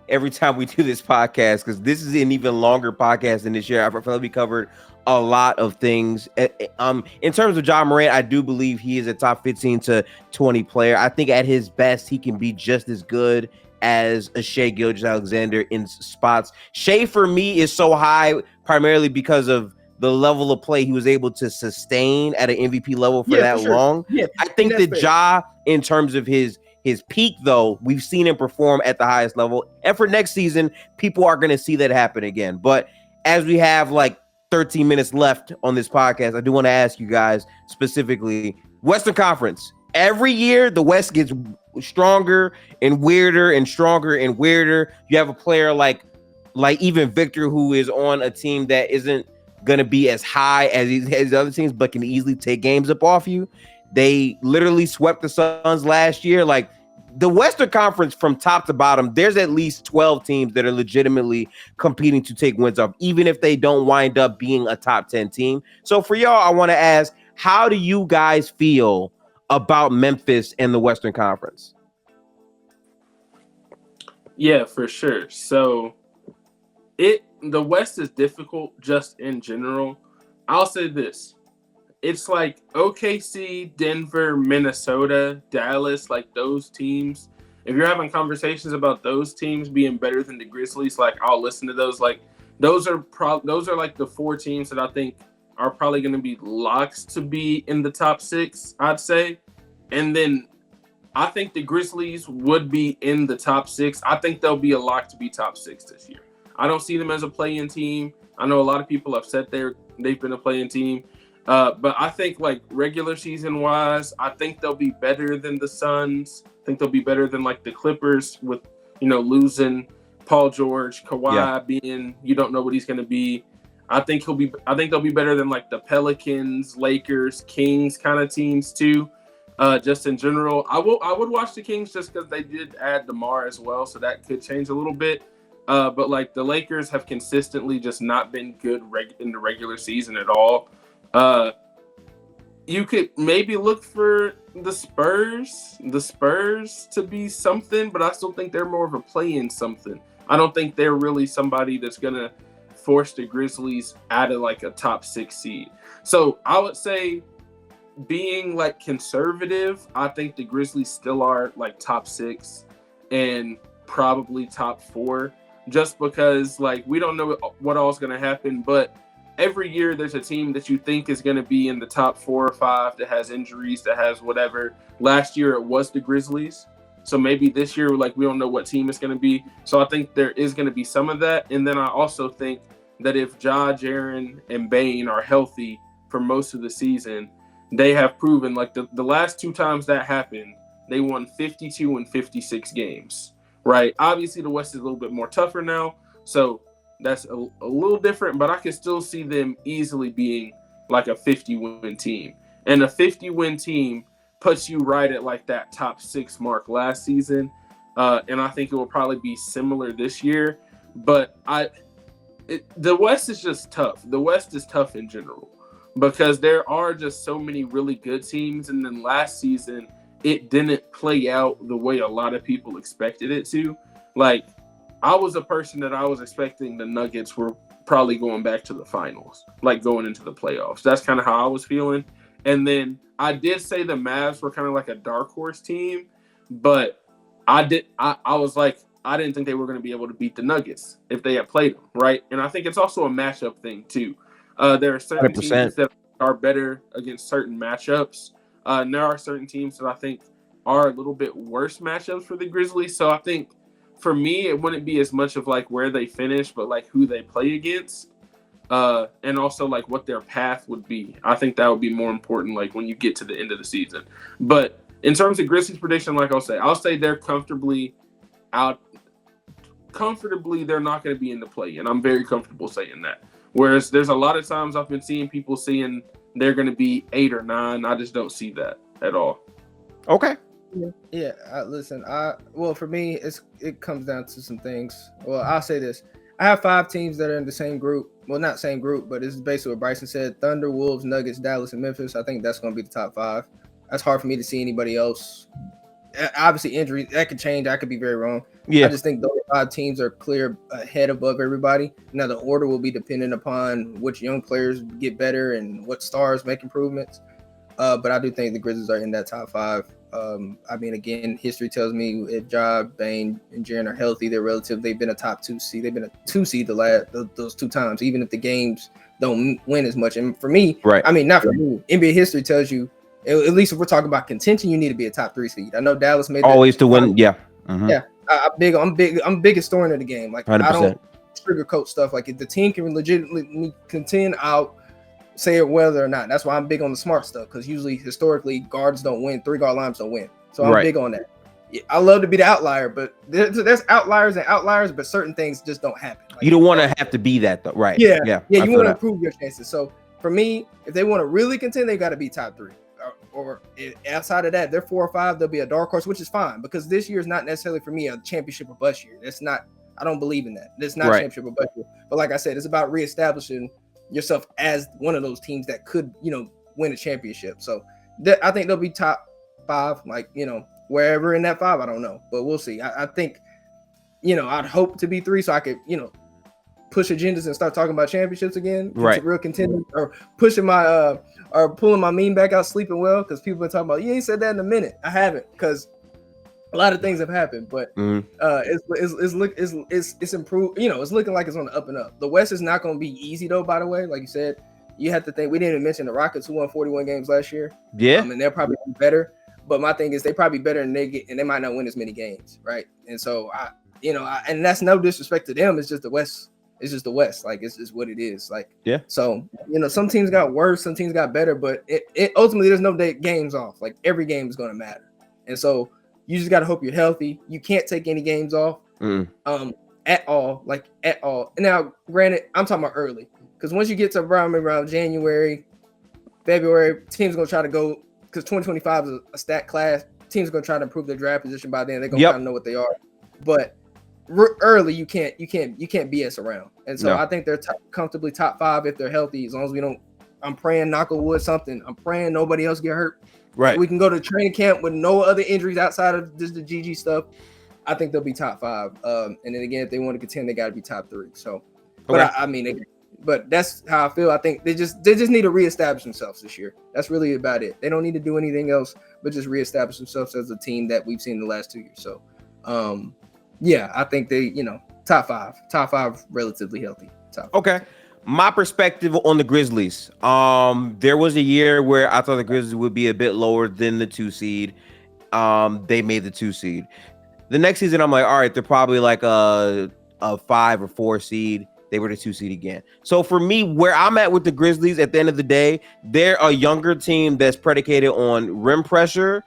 Speaker 1: every time we do this podcast because this is an even longer podcast than this year. I feel like we covered a lot of things. In terms of John Morant, I do believe he is a top 15 to 20 player. I think at his best, he can be just as good as a Shai Gilgeous-Alexander in spots. Shai, for me, is so high primarily because of the level of play he was able to sustain at an MVP level for that long. Yeah, I think that Ja, in terms of his peak, though, we've seen him perform at the highest level. And for next season, people are going to see that happen again. But as we have like 13 minutes left on this podcast, I do want to ask you guys specifically, Western Conference. Every year, the West gets stronger and weirder and stronger and weirder. You have a player like even Victor, who is on a team that isn't going to be as high as his other teams, but can easily take games up off you. They literally swept the Suns last year. Like, the Western Conference from top to bottom, there's at least 12 teams that are legitimately competing to take wins off, even if they don't wind up being a top 10 team. So for y'all, I want to ask, how do you guys feel about Memphis and the Western Conference?
Speaker 2: Yeah, for sure. So the West is difficult just in general. I'll say this. It's like OKC, Denver, Minnesota, Dallas, like those teams. If you're having conversations about those teams being better than the Grizzlies, like I'll listen to those. Like those are like the 4 teams that I think are probably going to be locks to be in the top 6, I'd say. And then I think the Grizzlies would be in the top 6. I think they'll be a lock to be top 6 this year. I don't see them as a play-in team. I know a lot of people have said they've been a play-in team. But I think like regular season wise, I think they'll be better than the Suns. I think they'll be better than like the Clippers with, losing Paul George, Kawhi being, you don't know what he's going to be. I think they'll be better than like the Pelicans, Lakers, Kings kind of teams too. Just in general, I would watch the Kings just because they did add DeMar as well, so that could change a little bit. But like the Lakers have consistently just not been good in the regular season at all. You could maybe look for the Spurs to be something, but I still think they're more of a play-in something. I don't think they're really somebody that's gonna force the Grizzlies out of like a top 6 seed. So I would say, being like conservative, I think the Grizzlies still are like top 6 and probably top 4, just because like we don't know what all is going to happen. But every year there's a team that you think is going to be in the top 4 or 5 that has injuries, that has whatever. Last year it was the Grizzlies. So maybe this year, like, we don't know what team it's going to be. So I think there is going to be some of that. And then I also think that if Jaren, and Bane are healthy for most of the season, they have proven, like, the last 2 times that happened, they won 52 and 56 games, right? Obviously, the West is a little bit more tougher now. So that's a little different, but I can still see them easily being like a 50-win team. And a 50-win team puts you right at like that top 6 mark last season. And I think it will probably be similar this year. But the West is just tough. The West is tough in general because there are just so many really good teams. And then last season, it didn't play out the way a lot of people expected it to. Like, I was a person that I was expecting the Nuggets were probably going back to the finals, like going into the playoffs. That's kind of how I was feeling. And then I did say the Mavs were kind of like a dark horse team, but I was like, I didn't think they were going to be able to beat the Nuggets if they had played them, right? And I think it's also a matchup thing too. There are certain
Speaker 1: 100%.
Speaker 2: teams that are better against certain matchups. And there are certain teams that I think are a little bit worse matchups for the Grizzlies. So I think for me, it wouldn't be as much of like where they finish, but like who they play against. And also like what their path would be. I think that would be more important, like when you get to the end of the season. But in terms of Grizzlies prediction, like I'll say they're comfortably out. Comfortably, they're not going to be in the play, and I'm very comfortable saying that. Whereas there's a lot of times I've been seeing people saying they're going to be 8 or 9. I just don't see that at all.
Speaker 1: Okay.
Speaker 3: Yeah. Listen. Well, for me, it comes down to some things. Well, I'll say this. I have 5 teams that are in the same group. Well, not same group, but this is basically what Bryson said. Thunder, Wolves, Nuggets, Dallas, and Memphis. I think that's going to be the top 5. That's hard for me to see anybody else. Obviously, injuries, that could change. I could be very wrong.
Speaker 1: Yeah.
Speaker 3: I just think those 5 teams are clear ahead above everybody. Now, the order will be dependent upon which young players get better and what stars make improvements. But I do think the Grizzlies are in that top 5. I mean, again, history tells me if Ja, Bane, and Jaren are healthy, they've been a top 2 seed. They've been a 2 seed those 2 times, even if the games don't win as much. And for me,
Speaker 1: right.
Speaker 3: I mean, not for me. NBA history tells you, at least if we're talking about contention, you need to be a top 3 seed. I know Dallas made
Speaker 1: always to win. Yeah. Mm-hmm.
Speaker 3: Yeah. I'm big historian of the game. Like
Speaker 1: 100%.
Speaker 3: I don't sugarcoat stuff. Like if the team can legitimately contend, I'll say it whether or not. That's why I'm big on the smart stuff, because usually historically guards don't win, 3-guard lineups don't win. So I'm big on that. Yeah, I love to be the outlier, but there's outliers and outliers, but certain things just don't happen. Like,
Speaker 1: you don't want to have to be that though, right?
Speaker 3: Yeah. You want to
Speaker 1: that.
Speaker 3: improve your chances. So for me, if they want to really contend, they got to be top 3. Or outside of that, they're 4 or 5. They'll be a dark horse, which is fine, because this year is not necessarily for me a championship or bust year. That's not. I don't believe in that. It's not championship or bust year. But like I said, it's about reestablishing yourself as one of those teams that could, win a championship. So I think they'll be top 5, like wherever in that 5. I don't know, but we'll see. I think, I'd hope to be 3, so I could, push agendas and start talking about championships again.
Speaker 1: Right.
Speaker 3: Real contender, or pushing my or pulling my meme back out, sleeping well, because people been talking about, you ain't said that in a minute. I haven't, because a lot of things have happened, but it's improved. It's looking like it's on the up and up. The West is not going to be easy though. By the way, like you said, you have to think. We didn't even mention the Rockets, who won 41 games last year.
Speaker 1: Yeah,
Speaker 3: and they're probably better. But my thing is, they probably better, and they might not win as many games, right? And so and that's no disrespect to them. It's just the West. It's just the West. Like, it's just what it is. Like,
Speaker 1: yeah.
Speaker 3: So, some teams got worse, some teams got better, but it ultimately, there's no games off. Like, every game is going to matter. And so you just got to hope you're healthy. You can't take any games off at all. Like, at all. Now, granted, I'm talking about early. Because once you get to around January, February, teams are going to try to go, because 2025 is a stat class. Teams are going to try to improve their draft position by then. They're going to kind of know what they are. But early, you can't BS around. And so I think they're comfortably top 5 if they're healthy, as long as we don't. I'm praying, knock on wood, something. I'm praying nobody else get hurt.
Speaker 1: Right.
Speaker 3: We can go to training camp with no other injuries outside of just the GG stuff. I think they'll be top 5. And then again, if they want to contend, they got to be top 3. So, but but that's how I feel. I think they just need to reestablish themselves this year. That's really about it. They don't need to do anything else, but just reestablish themselves as a team that we've seen the last 2 years. So, I think they, top 5, relatively healthy.
Speaker 1: Okay. My perspective on the Grizzlies. There was a year where I thought the Grizzlies would be a bit lower than the 2 seed. They made the 2 seed. The next season, I'm like, all right, they're probably like a 5 or 4 seed. They were the 2 seed again. So for me, where I'm at with the Grizzlies, at the end of the day, they're a younger team that's predicated on rim pressure,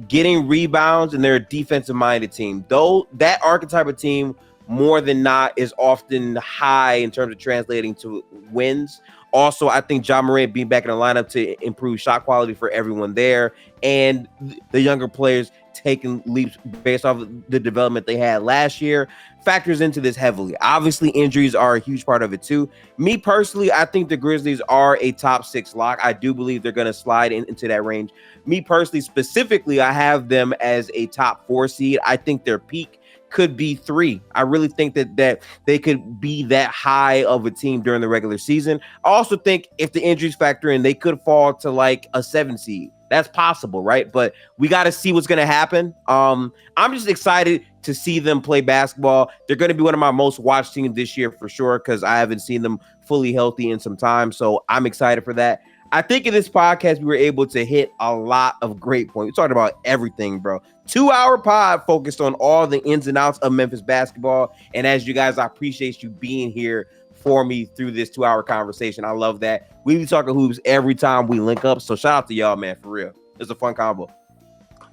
Speaker 1: getting rebounds, and they're a defensive-minded team. Though that archetype of team, more than not, is often high in terms of translating to wins. Also, I think Ja Morant being back in the lineup to improve shot quality for everyone there, and the younger players taking leaps based off of the development they had last year factors into this heavily. Obviously, injuries are a huge part of it too. Me personally, I think the Grizzlies are a top 6 lock. I do believe they're going to slide into that range. Me personally, specifically, I have them as a top 4 seed. I think their peak could be 3. I really think that they could be that high of a team during the regular season. I also think if the injuries factor in, they could fall to like a 7 seed. That's possible, right? But we got to see what's going to happen. I'm just excited to see them play basketball. They're going to be one of my most watched teams this year for sure, because I haven't seen them fully healthy in some time. So I'm excited for that. I think in this podcast, we were able to hit a lot of great points. We talked about everything, bro. 2-hour pod focused on all the ins and outs of Memphis basketball. And as you guys, I appreciate you being here for me through this 2-hour conversation. I love that. We be talking hoops every time we link up. So shout out to y'all, man, for real. It's a fun combo.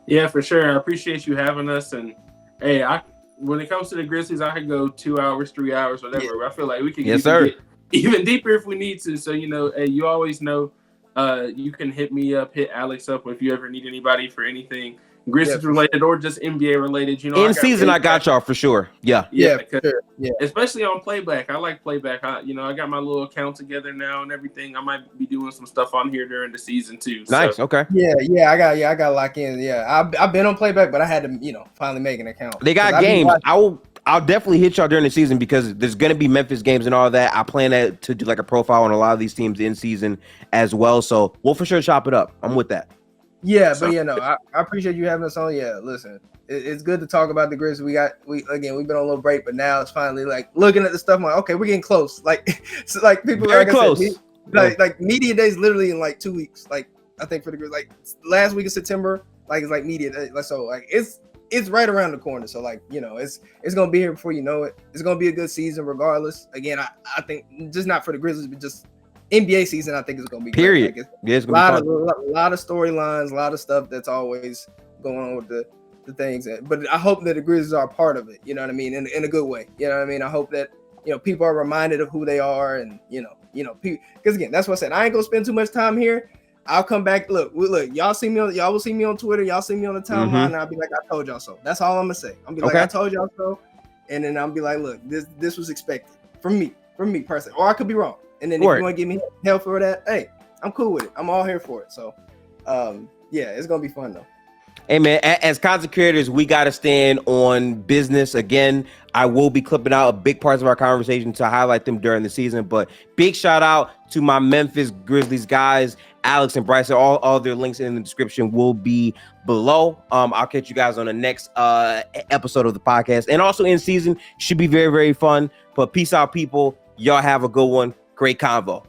Speaker 2: Yeah, for sure. I appreciate you having us. And hey, when it comes to the Grizzlies, I could go 2 hours, 3 hours, whatever. Yeah. I feel like we can get even deeper if we need to. So, hey, you always know you can hit me up, hit Alex up if you ever need anybody for anything Grizzlies related or just NBA related.
Speaker 1: In season, I got y'all for sure. Yeah.
Speaker 3: For sure. Yeah.
Speaker 2: Especially on playback. I like playback. I got my little account together now and everything. I might be doing some stuff on here during the season too.
Speaker 1: Nice. So. Okay.
Speaker 3: Yeah. I got to lock in. Yeah. I've been on playback, but I had to, finally make an account.
Speaker 1: They got games. I'll definitely hit y'all during the season because there's going to be Memphis games and all that. I plan to do like a profile on a lot of these teams in season as well. So we'll for sure chop it up. I'm with that.
Speaker 3: Yeah, but I appreciate you having us on. Yeah, listen, it's good to talk about the Grizzlies. We've been on a little break, but now it's finally like looking at the stuff. I'm like, okay, we're getting close. Like, so like people
Speaker 1: very close.
Speaker 3: Like media days literally in like 2 weeks. Like I think for the Grizzlies, like last week of September, like it's like media day. Like so, like it's right around the corner. So like it's gonna be here before you know it. It's gonna be a good season regardless. Again, I think just not for the Grizzlies, but just NBA season, I think is going to be
Speaker 1: period.
Speaker 3: Like
Speaker 1: it's
Speaker 3: going to be a lot of storylines, a lot of stuff that's always going on with the things. But I hope that the Grizzlies are a part of it. You know what I mean? In a good way. You know what I mean? I hope that people are reminded of who they are, and because again, that's what I said. I ain't gonna spend too much time here. I'll come back. Look. Y'all will see me on Twitter. Y'all see me on the timeline, and I'll be like, I told y'all so. That's all I'm gonna say. I'm be like, I told y'all so, and then I'll be like, look, this was expected from me personally, or I could be wrong. And then if you want to give me hell for that, hey, I'm cool with it. I'm all here for it. So, it's going to be fun, though.
Speaker 1: Hey, man, as content creators, we got to stand on business. Again, I will be clipping out big parts of our conversation to highlight them during the season. But big shout out to my Memphis Grizzlies guys, Alex and Bryson. All their links in the description will be below. I'll catch you guys on the next episode of the podcast. And also in season should be very, very fun. But peace out, people. Y'all have a good one. Great convo.